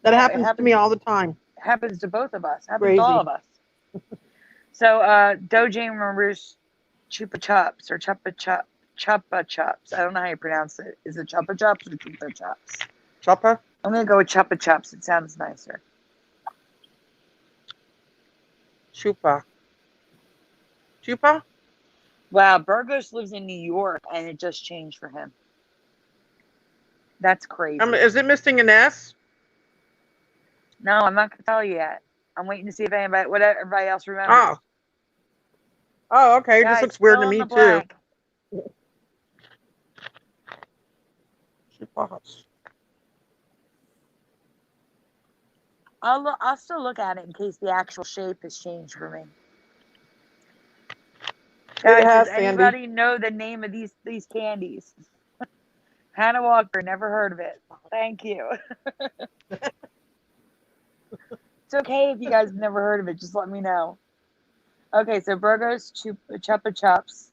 That happens to me all the time. It happens to both of us. Happens Crazy. to all of us. So Dojane remembers Chupa Chups or Chupa Chups. I don't know how you pronounce it. Is it Chupa Chups or Chupa Chups? Chupa? I'm going to go with Chupa Chups. It sounds nicer. Chupa. Chupa? Wow, Burgos lives in New York, and it just changed for him. That's crazy. Is it missing an S? No, I'm not going to tell you yet. I'm waiting to see if everybody else remembers. Oh, okay. Guys, this looks weird to me too. Chupas. I'll still look at it in case the actual shape has changed for me. Guys, does anybody know the name of these candies? Hannah Walker, never heard of it. Thank you. It's okay if you guys have never heard of it. Just let me know. Okay, so Burgos Chupa Chups.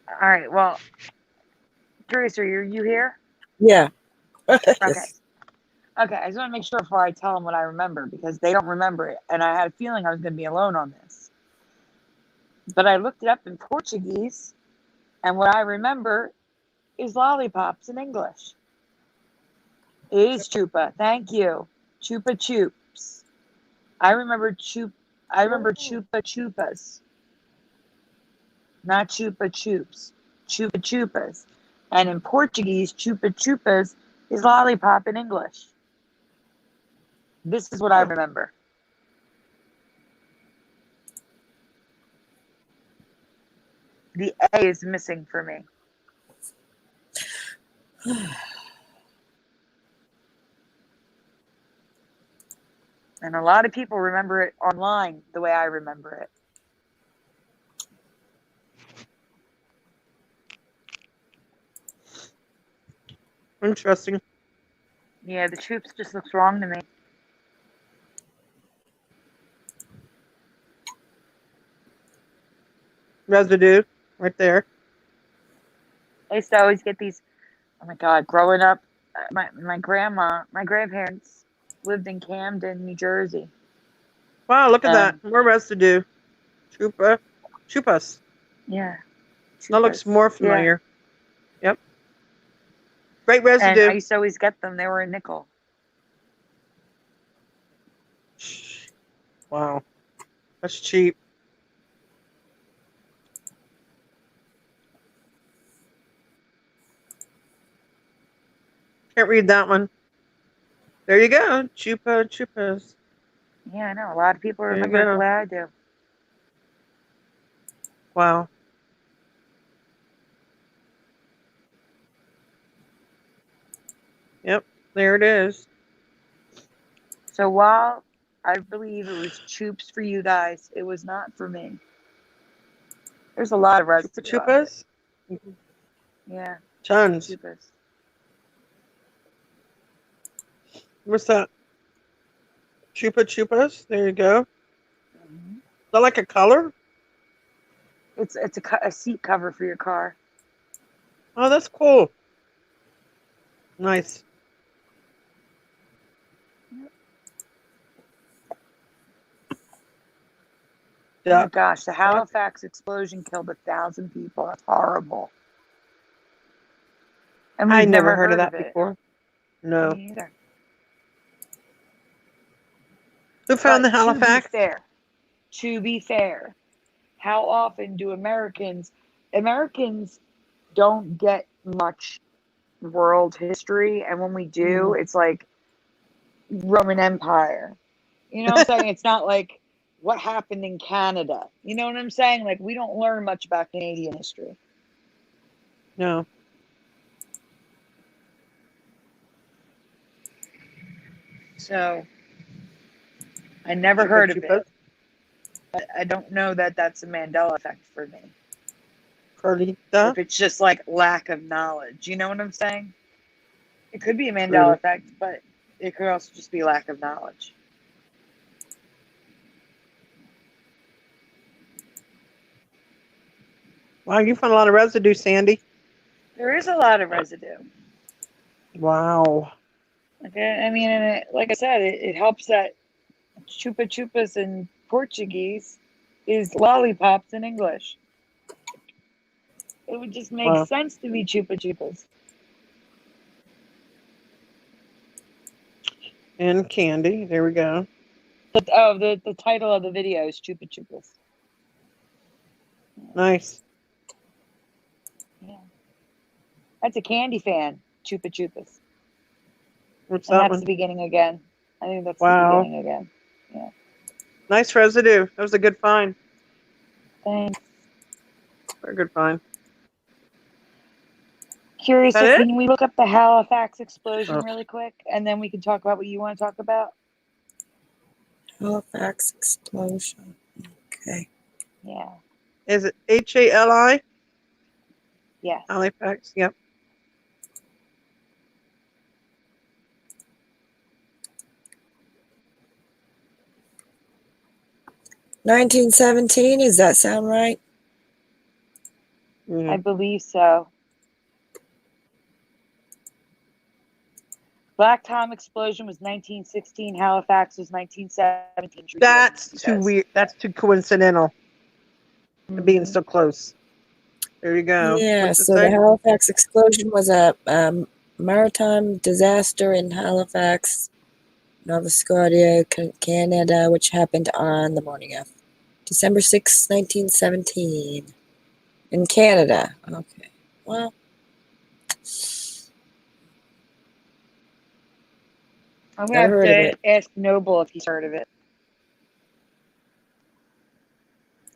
All right, well, Theresa, are you here? Yeah. Okay. Okay, I just want to make sure before I tell them what I remember, because they don't remember it, and I had a feeling I was going to be alone on this. But I looked it up in Portuguese, and what I remember is lollipops in English. It is chupa. Thank you. Chupa chups. I remember chupa chupas. Not chupa chups. Chupa chupas. And in Portuguese, chupa chupas is lollipop in English. This is what I remember. The A is missing for me. And a lot of people remember it online the way I remember it. Interesting. Yeah, the troops just looks wrong to me. Residue right there. I used to always get these. Oh my God, growing up, my grandparents lived in Camden, New Jersey. Wow, look at that. More residue. Chupas. Yeah. That looks more familiar. Yeah. Yep. Great residue. And I used to always get them. They were a nickel. Wow. That's cheap. Can't read that one. There you go. Chupas. Yeah, I know. A lot of people There you remember it go. the way I do. Wow. Yep. There it is. So while I believe it was Choops for you guys, it was not for me. There's a lot of residue. Chupas? Yeah. Tons. Chupas. What's that? Chupas. There you go. Mm-hmm. Is that like a color? It's a seat cover for your car. Oh, that's cool. Nice. Yeah. Oh my gosh, the Halifax explosion killed 1,000 people. That's horrible. And I we've never never heard of that it. before. No. Me either. Who found the Halifax? To be fair, how often do Americans don't get much world history, and when we do, it's like Roman Empire. You know what I'm saying? It's not like what happened in Canada. You know what I'm saying? Like, we don't learn much about Canadian history. No. So, I never heard of it. But I don't know that that's a Mandela effect for me. Carlita? If it's just like lack of knowledge. You know what I'm saying? It could be a Mandela effect, but it could also just be lack of knowledge. Wow, you found a lot of residue, Sandy. There is a lot of residue. Wow. Okay, I mean, and like I said, it helps that chupa chupas in Portuguese is lollipops in English. It would just make sense to be chupa chupas. And candy. There we go. But, the title of the video is Chupa Chupas. Nice. Yeah. That's a candy fan, Chupa Chupas. What's And that that's one? the beginning again. I think that's the beginning again. Yeah. Nice residue. That was a good find. Thanks. Very good find. Curious, can we look up the Halifax explosion Oh. really quick, and then we can talk about what you want to talk about? Halifax explosion. Okay. Yeah. Is it HALI? Yes. Halifax. Yep. $1917. Does that sound right? Mm-hmm. I believe so. Black Tom explosion was 1916. Halifax was 1917. That's too weird. That's too coincidental. Being so close. There you go. Yeah, so the Halifax explosion was a maritime disaster in Halifax, Nova Scotia, Canada, which happened on the morning of December 6, 1917. In Canada. Okay. Well. I'm going to have to ask Noble if he's heard of it.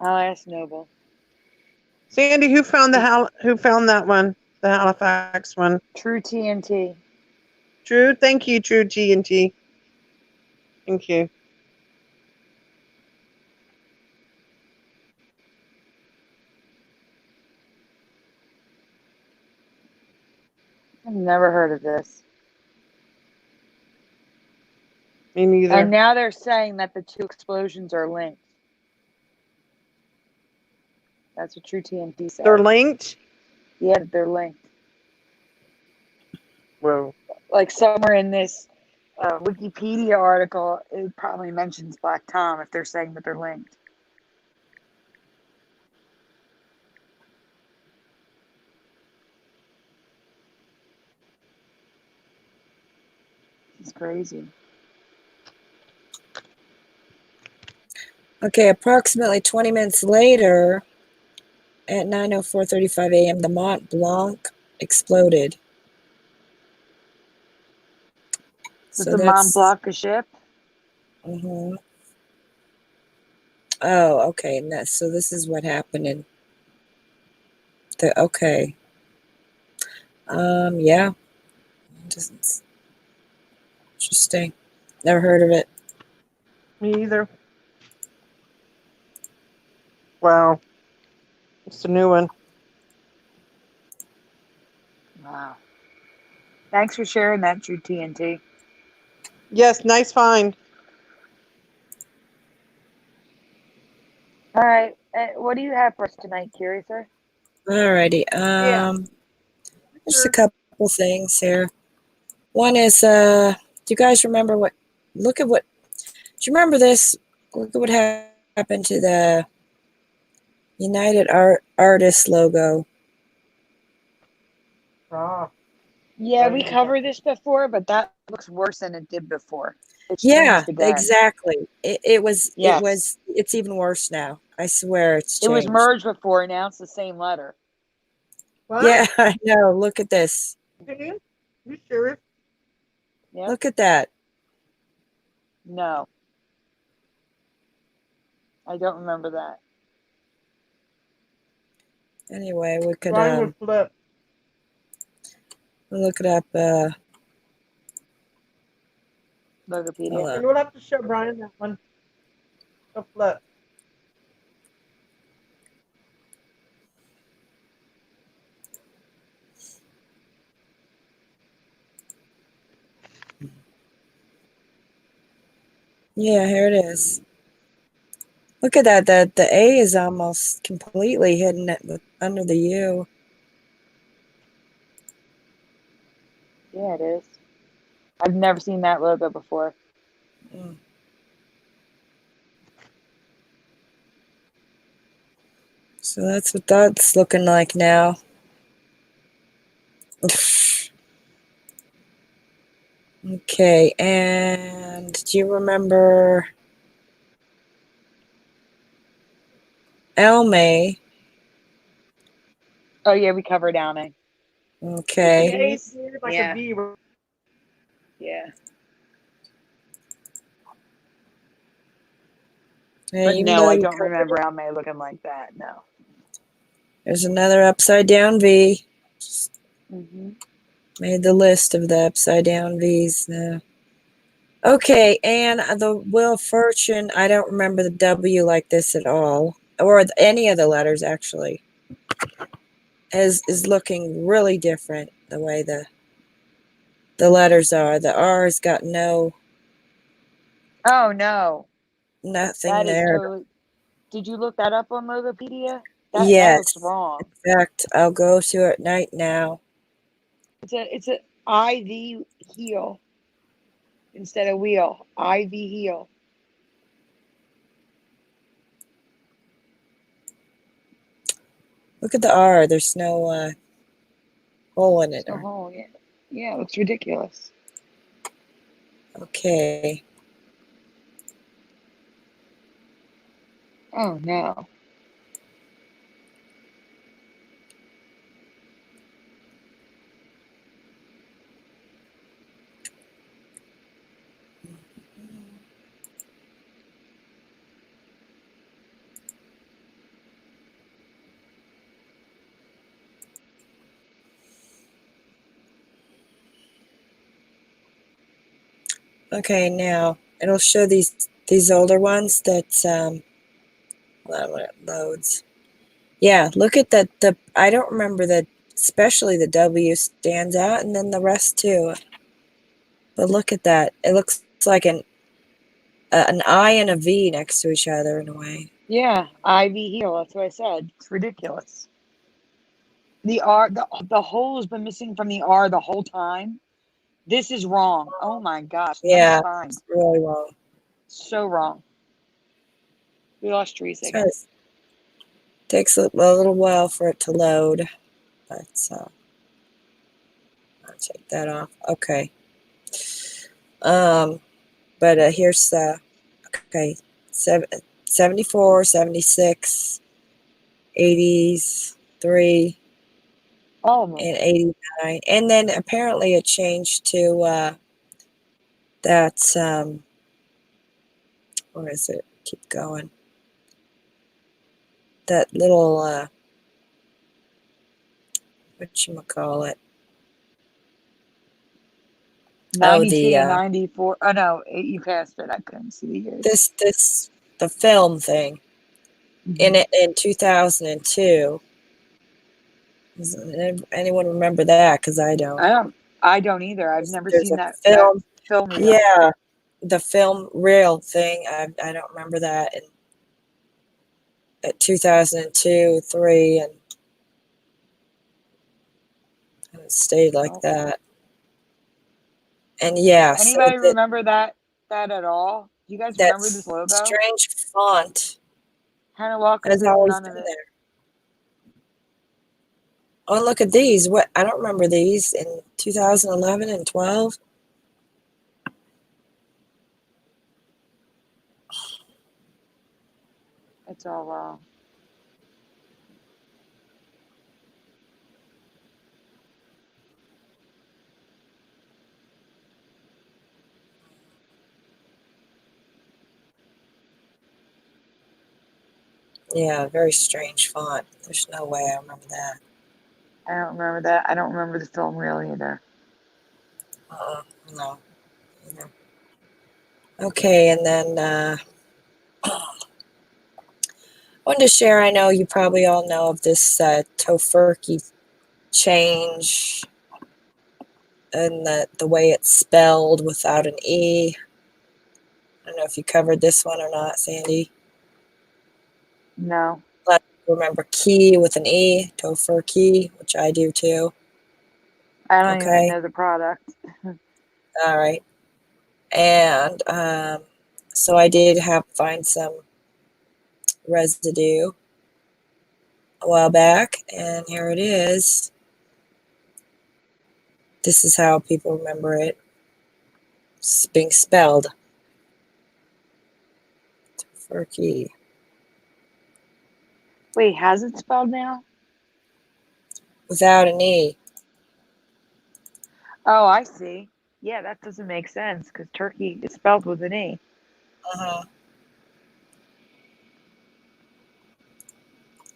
I'll ask Noble. Sandy, who found that one? The Halifax one. True TNT. True. Thank you, True TNT. Thank you. I've never heard of this. Me neither. And now they're saying that the two explosions are linked. That's what True TNT said. They're linked? Yeah, they're linked. Whoa. Like somewhere in this Wikipedia article, it probably mentions Black Tom if they're saying that they're linked. It's crazy. Okay, approximately 20 minutes later, at 9:04:35 a.m., the Mont Blanc exploded. Was the Mont Blanc a ship? Mm-hmm. Oh, okay. And so this is what happened in the, okay. Yeah. Just interesting. Never heard of it. Me either. Wow. It's a new one. Wow. Thanks for sharing that, True TNT. Yes, nice find. All right. What do you have for us tonight, Curiouser? Alrighty. Just a couple things here. One is, do you guys remember do you remember this? Look at what happened to the United Artists logo. Ah. Yeah, we covered this before, but that looks worse than it did before. It's Yeah, changed again. exactly. It's even worse now. I swear it's changed. It was merged before, now it's the same letter. What? Yeah, I know. Look at this. You serious? Yep. Look at that. No. I don't remember that. Anyway, we could flip. look it up. Logopedia. We'll have to show Brian that one. A flip. Yeah, here it is. Look at that. The A is almost completely hidden under the U. Yeah, it is. I've never seen that logo before. Mm. So that's what that's looking like now. Okay, and do you remember Elme? Oh, yeah, we covered Alme. Okay. Like Yeah. a V. Yeah. Yeah, But even no, though I you don't covered remember it. Alme looking like that. No. There's another upside down V. Just Mm-hmm. made the list of the upside down V's now. Okay, and the Wheel of Fortune, I don't remember the W like this at all, or any of the letters actually. Is looking really different the way the letters are. The R's got Oh no. nothing That is there. totally. Did you look that up on Logopedia? That looks Yes. wrong. In fact, I'll go to it right now. It's a IV heel instead of wheel. IV heel. Look at the R. There's no hole in it. Oh yeah. Yeah, it looks ridiculous. Okay. Oh no. Okay, now it'll show these older ones that when it loads. Yeah, look at that. I don't remember that, especially the W stands out, and then the rest too. But look at that. It looks like an I and a V next to each other in a way. Yeah, IV heel. That's what I said. It's ridiculous. The R, the hole has been missing from the R the whole time. This is wrong. Oh my gosh. Yeah, That's fine. it's really wrong. So wrong. We lost Theresa So again. it takes a little while for it to load, but I'll take that off. Okay. But here's okay, 74, 76, 80s, 3, All of them. and 89. And then apparently it changed to that, where is it? Keep going. That little, whatchamacallit? 92 to 94. Oh no, you passed it. I couldn't see the years. The film thing. Mhm. In 2002. Does anyone remember that? Because I don't. I don't either. I've never There's seen a that film. film reel. Yeah, the film reel thing. I don't remember that at 2002, 3, and it stayed like Oh. that. And yeah, Anybody so remember that at all? Do you guys that remember this logo? strange font Hannah Walker has said always none been of it. there. Oh, look at these. What? I don't remember these in 2011 and 12. It's all wrong. Yeah, very strange font. There's no way I remember that. I don't remember that. I don't remember the film reel either. No. No. Okay, and then I wanted to share. I know you probably all know of this tofurkey change and the way it's spelled without an E. I don't know if you covered this one or not, Sandy. No. A lot of people remember key with an E, tofurkey, which I do too. I don't even Okay. know the product. All right. And so I did find some residue a while back, and here it is. This is how people remember it being spelled. Tofurkey. Wait, how's it spelled now? Without an E. Oh, I see. Yeah, that doesn't make sense because turkey is spelled with an E. Uh-huh.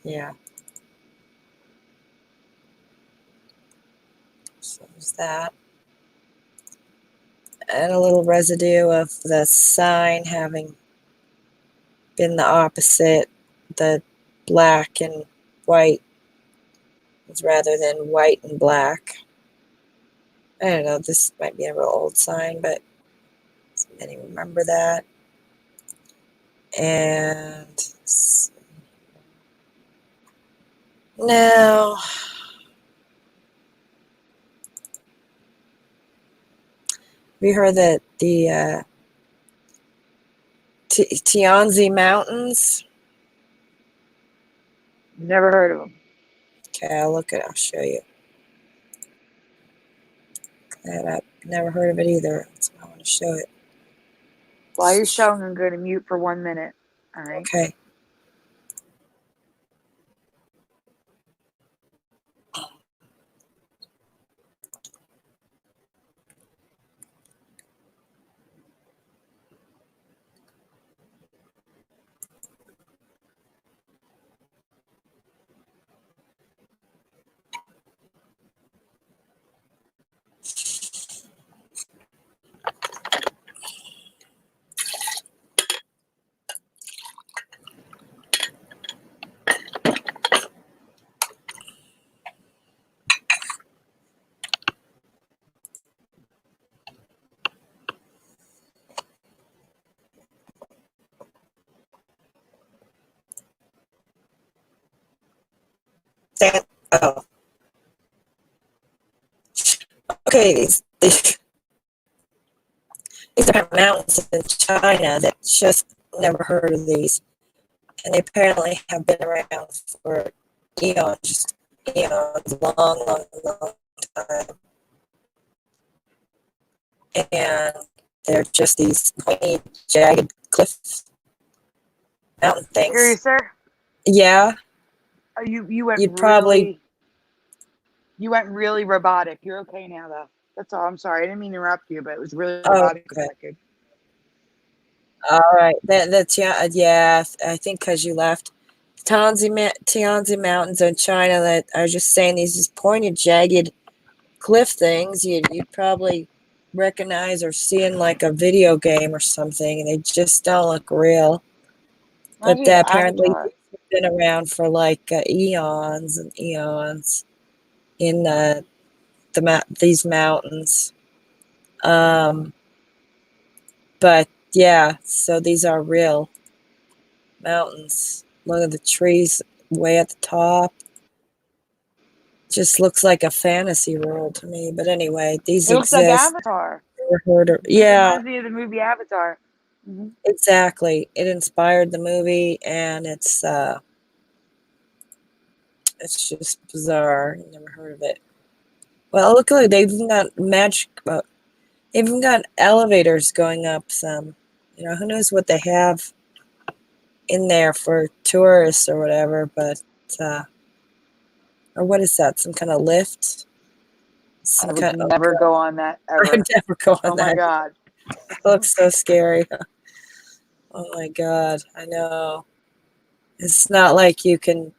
Yeah. So there's that. And a little residue of the sign having been the opposite, the black and white rather than white and black. I don't know, this might be a real old sign, but many remember that. And now, we heard that the Tianzi Mountains. Never heard of them. Okay, I'll show you. That up. Never heard of it either. That's why I want to show it. While you're showing, I'm going to mute for 1 minute. All right. Okay. Oh. Okay, these are mountains in China that just never heard of these. And they apparently have been around for eons, eons, long time. And they're just these pointy, jagged cliff mountain things. Curious, sir? Yeah. You went You'd probably. You went really robotic. You're okay now, though. That's all. I'm sorry. I didn't mean to interrupt you, but it was really robotic for a second. All right. That's, yeah. I think because you left. Tianzi Mountains in China, that I was just saying, these pointed, jagged cliff things you'd probably recognize or see in like a video game or something, and they just don't look real. But apparently they've been around for like eons and eons in these mountains. But yeah, so these are real mountains. Look at the trees way at the top. Just looks like a fantasy world to me. But anyway, these it exist. Looks like Avatar. Yeah. It reminds me of the movie Avatar. Mm-hmm. Exactly. It inspired the movie, and it's just bizarre. Never heard of it. Well, look, they've even got they've even got elevators going up some. You know, who knows what they have in there for tourists or whatever, but or what is that? Some kind of lift? I would never go on that ever. I would never go on that. Oh my God. It looks so scary. Oh my God. I know. It's not like you can,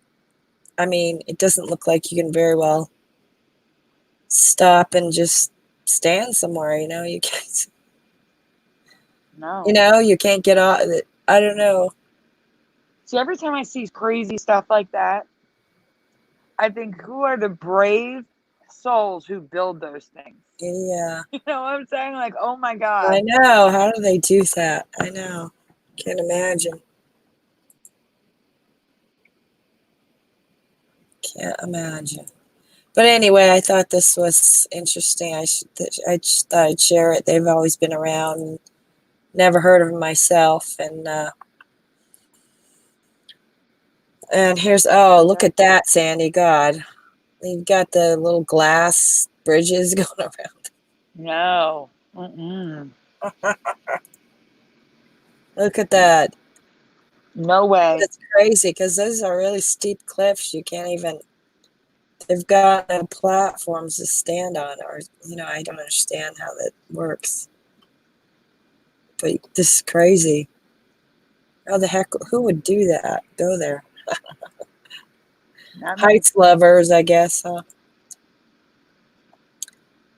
I mean, it doesn't look like you can very well stop and just stand somewhere, you know? You can't. No. You know, you can't get off. I don't know. See, every time I see crazy stuff like that, I think, who are the brave souls who build those things? Yeah. You know what I'm saying? Like, oh my God. I know. How do they do that? I know. Can't imagine. Can't imagine. But anyway, I thought this was interesting. I just thought I'd share it. They've always been around. And never heard of them myself. And here's, oh, look at that, Sandy. God. You've got the little glass bridges going around. No. Mm-mm. Look at that. No way. That's crazy, because those are really steep cliffs. You can't even, they've got no platforms to stand on, or, you know, I don't understand how that works. But this is crazy. How the heck, who would do that? Go there. Heights lovers, I guess, huh?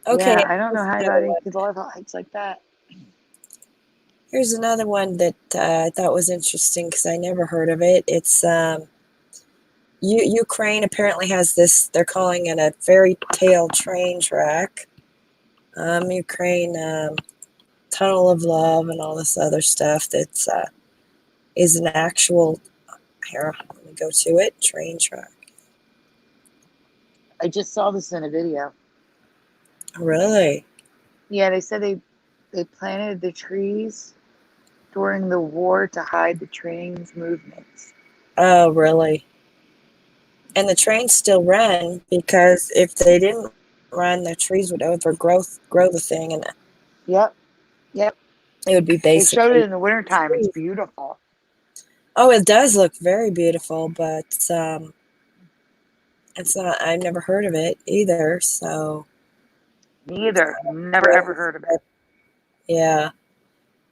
Okay. Yeah, I don't know how anybody could love heights like that. Here's another one that I thought was interesting because I never heard of it. It's Ukraine apparently has this, they're calling it a fairy tale train track. Ukraine Tunnel of Love and all this other stuff that is an actual, here, let me go to it, train track. I just saw this in a video. Really? Yeah, they said they planted the trees during the war to hide the train's movements. Oh, really? And the trains still run, because if they didn't run, the trees would overgrow the thing, and Yep. it would be basically. They showed it in the wintertime. It's beautiful. Oh, it does look very beautiful, but it's not. I've never heard of it either. So. Me either. Never ever heard of it. Yeah,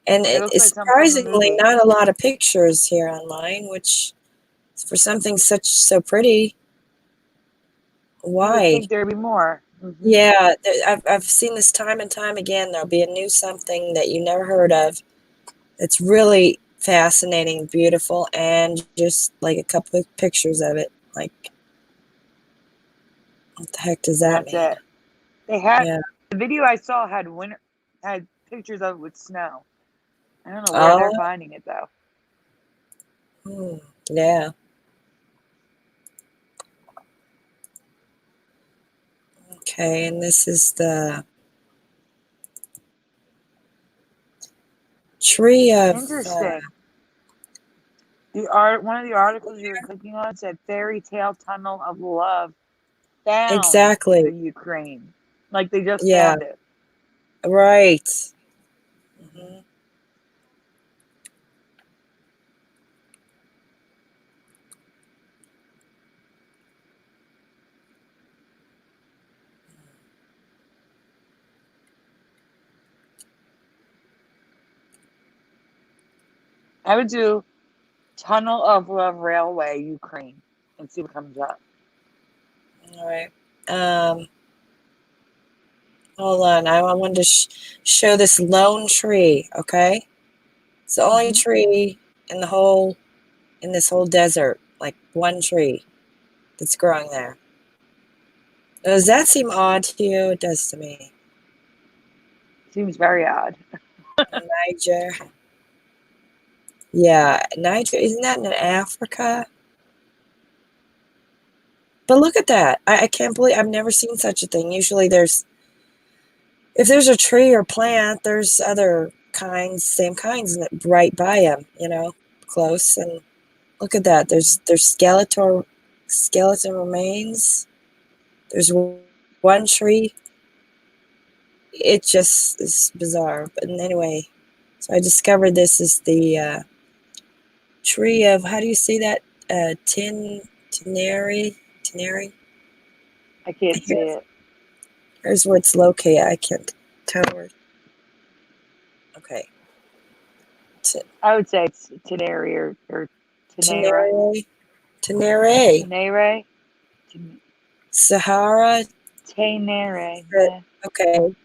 and it's surprisingly not a lot of pictures here online, which for something so pretty. Why? I think there'd be more. Mm-hmm. Yeah, I've seen this time and time again. There'll be a new something that you never heard of. It's really fascinating, beautiful, and just like a couple of pictures of it. Like, what the heck does that mean? That's it. They had the video I saw had pictures of it with snow. I don't know where they're finding it though. Yeah. Okay, and this is the tree of Interesting. One of the articles you were clicking on said fairy tale tunnel of love found exactly. in the Ukraine. Like they just Yeah. found it. Right. Mhm. I would do Tunnel of Love Railway, Ukraine, and see what comes up. All right. Hold on. I wanted to show this lone tree. Okay, it's the only tree in this whole desert. Like one tree that's growing there. Does that seem odd to you? It does to me. Seems very odd. Niger. Yeah, Niger. Isn't that in Africa? But look at that. I can't believe I've never seen such a thing. Usually if there's a tree or plant, there's other kinds, same kinds right by them, close. And look at that. There's skeleton remains. There's one tree. It just is bizarre. But anyway, so I discovered this is the tree of, how do you say that? Tenere. I can't see it. Here's where it's located. I can't tell where. Okay. I would say it's Tenere or Tenere. Tenere. Sahara. Tenere. Yeah. Okay.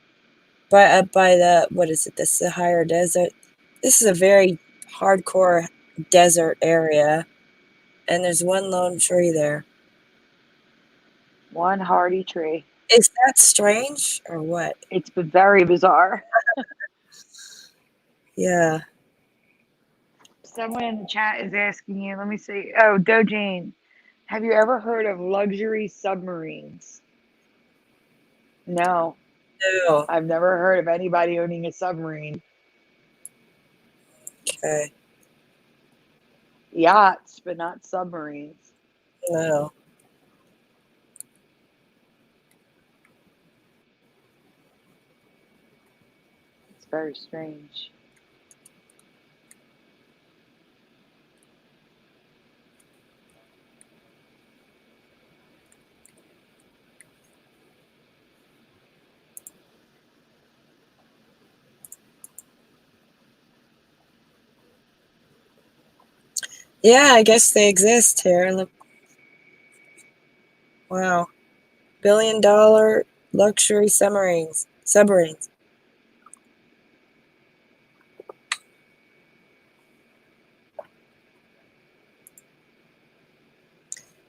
By the, what is it? The Sahara Desert. This is a very hardcore desert area, and there's one lone tree there. One hardy tree. Is that strange or what? It's been very bizarre. Yeah. Someone in the chat is asking you, let me see. Oh, Dojane, have you ever heard of luxury submarines? No, No. I've never heard of anybody owning a submarine. Okay. Yachts, but not submarines. No. It's very strange. Yeah, I guess they exist here. Look. Wow. $1 billion luxury submarines.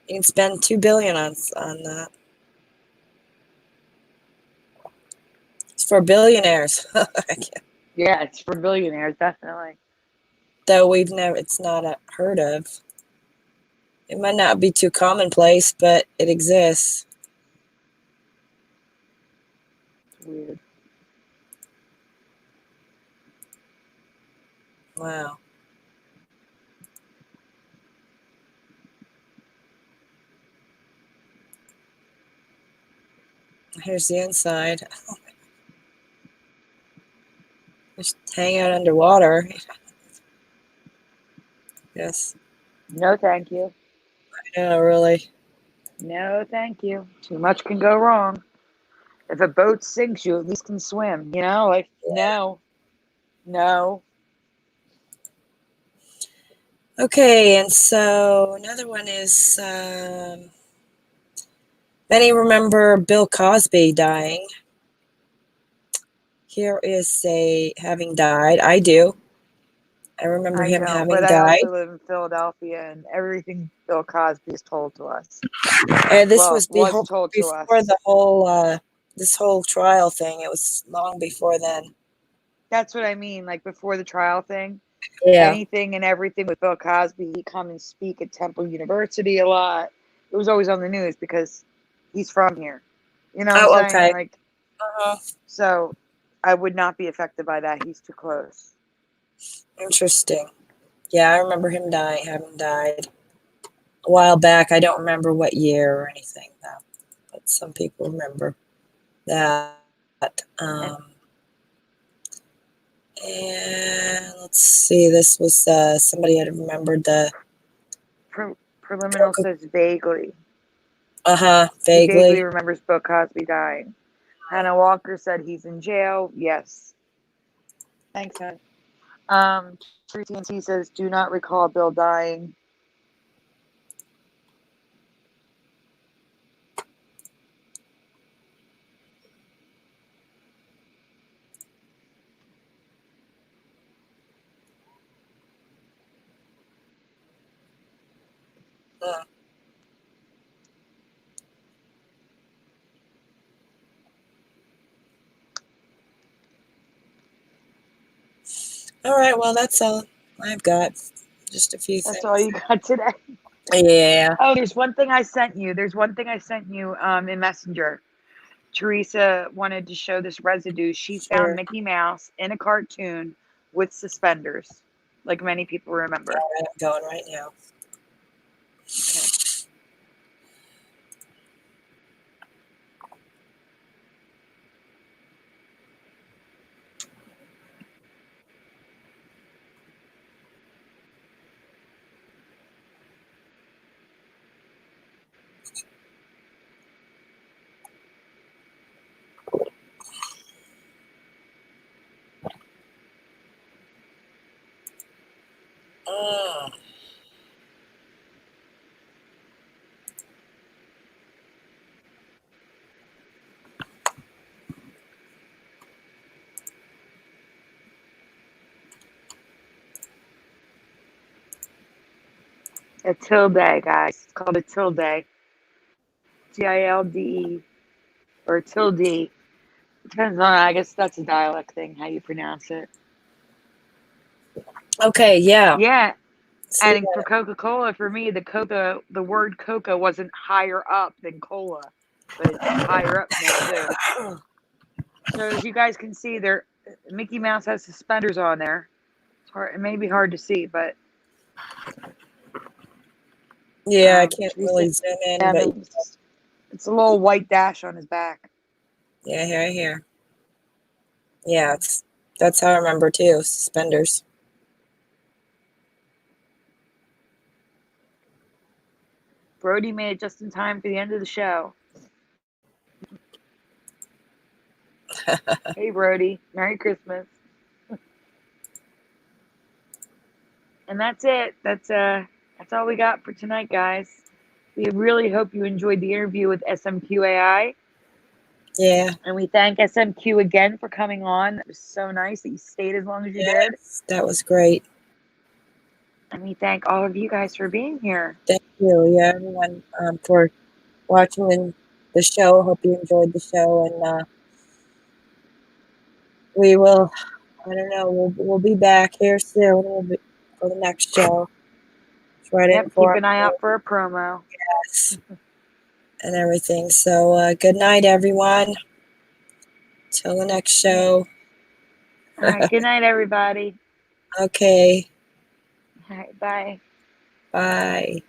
You can spend $2 billion on that. It's for billionaires. Yeah, it's for billionaires, definitely. Though it's not heard of. It might not be too commonplace, but it exists. It's weird. Wow. Here's the inside. Just hang out underwater. Yes. No, thank you. Yeah, really. No, thank you. Too much can go wrong. If a boat sinks, you at least can swim. Like, no. Okay, and so another one is, many remember Bill Cosby dying. Here is having died. I do. I remember him having but died. I also live in Philadelphia, and everything Bill Cosby is told to us. And this Well, was told to before us. the whole this whole trial thing. It was long before then. That's what I mean. Like before the trial thing. Yeah. Anything and everything with Bill Cosby. He'd come and speak at Temple University a lot. It was always on the news because he's from here. You know what I'm saying? Okay. Like, so I would not be affected by that. He's too close. Interesting. Yeah, I remember him having died a while back. I don't remember what year or anything, though. But some people remember that. And let's see, this was somebody had remembered the Preliminal says vaguely. Vaguely. He vaguely remembers Bill Cosby dying. Hannah Walker said he's in jail. Yes. Thanks, hon. TNT says do not recall Bill dying. All right, well, that's all I've got. Just a few things. That's all you got today? Yeah. Oh, there's one thing I sent you. In Messenger. Theresa wanted to show this residue. She found Mickey Mouse in a cartoon with suspenders, like many people remember. All right, I'm going right now. Okay. A tilde, guys. It's called a tilde. TILDE or tilde. Depends on, I guess that's a dialect thing, how you pronounce it. Okay, yeah. Yeah. See And that. for Coca-Cola, for me, the word Coca wasn't higher up than cola, but it's higher up now too. So as you guys can see, there, Mickey Mouse has suspenders on there. It's hard, it may be hard to see, but Yeah, I can't really zoom in, but it's a little white dash on his back. yeah, here. Yeah, that's how I remember too. Suspenders. Brody made it just in time for the end of the show. Hey, Brody. Merry Christmas. And that's it. That's all we got for tonight, guys. We really hope you enjoyed the interview with SMQAI. Yeah. And we thank SMQ again for coming on. It was so nice that you stayed as long as you did. That was great. And we thank all of you guys for being here. Thank you, yeah, everyone, for watching the show. Hope you enjoyed the show, and we will. I don't know. We'll be back here soon. For the next show. Keep an eye out for a promo. Yes. And everything. So good night, everyone. Till the next show. All right. Good night, everybody. Okay. All right. Bye. Bye.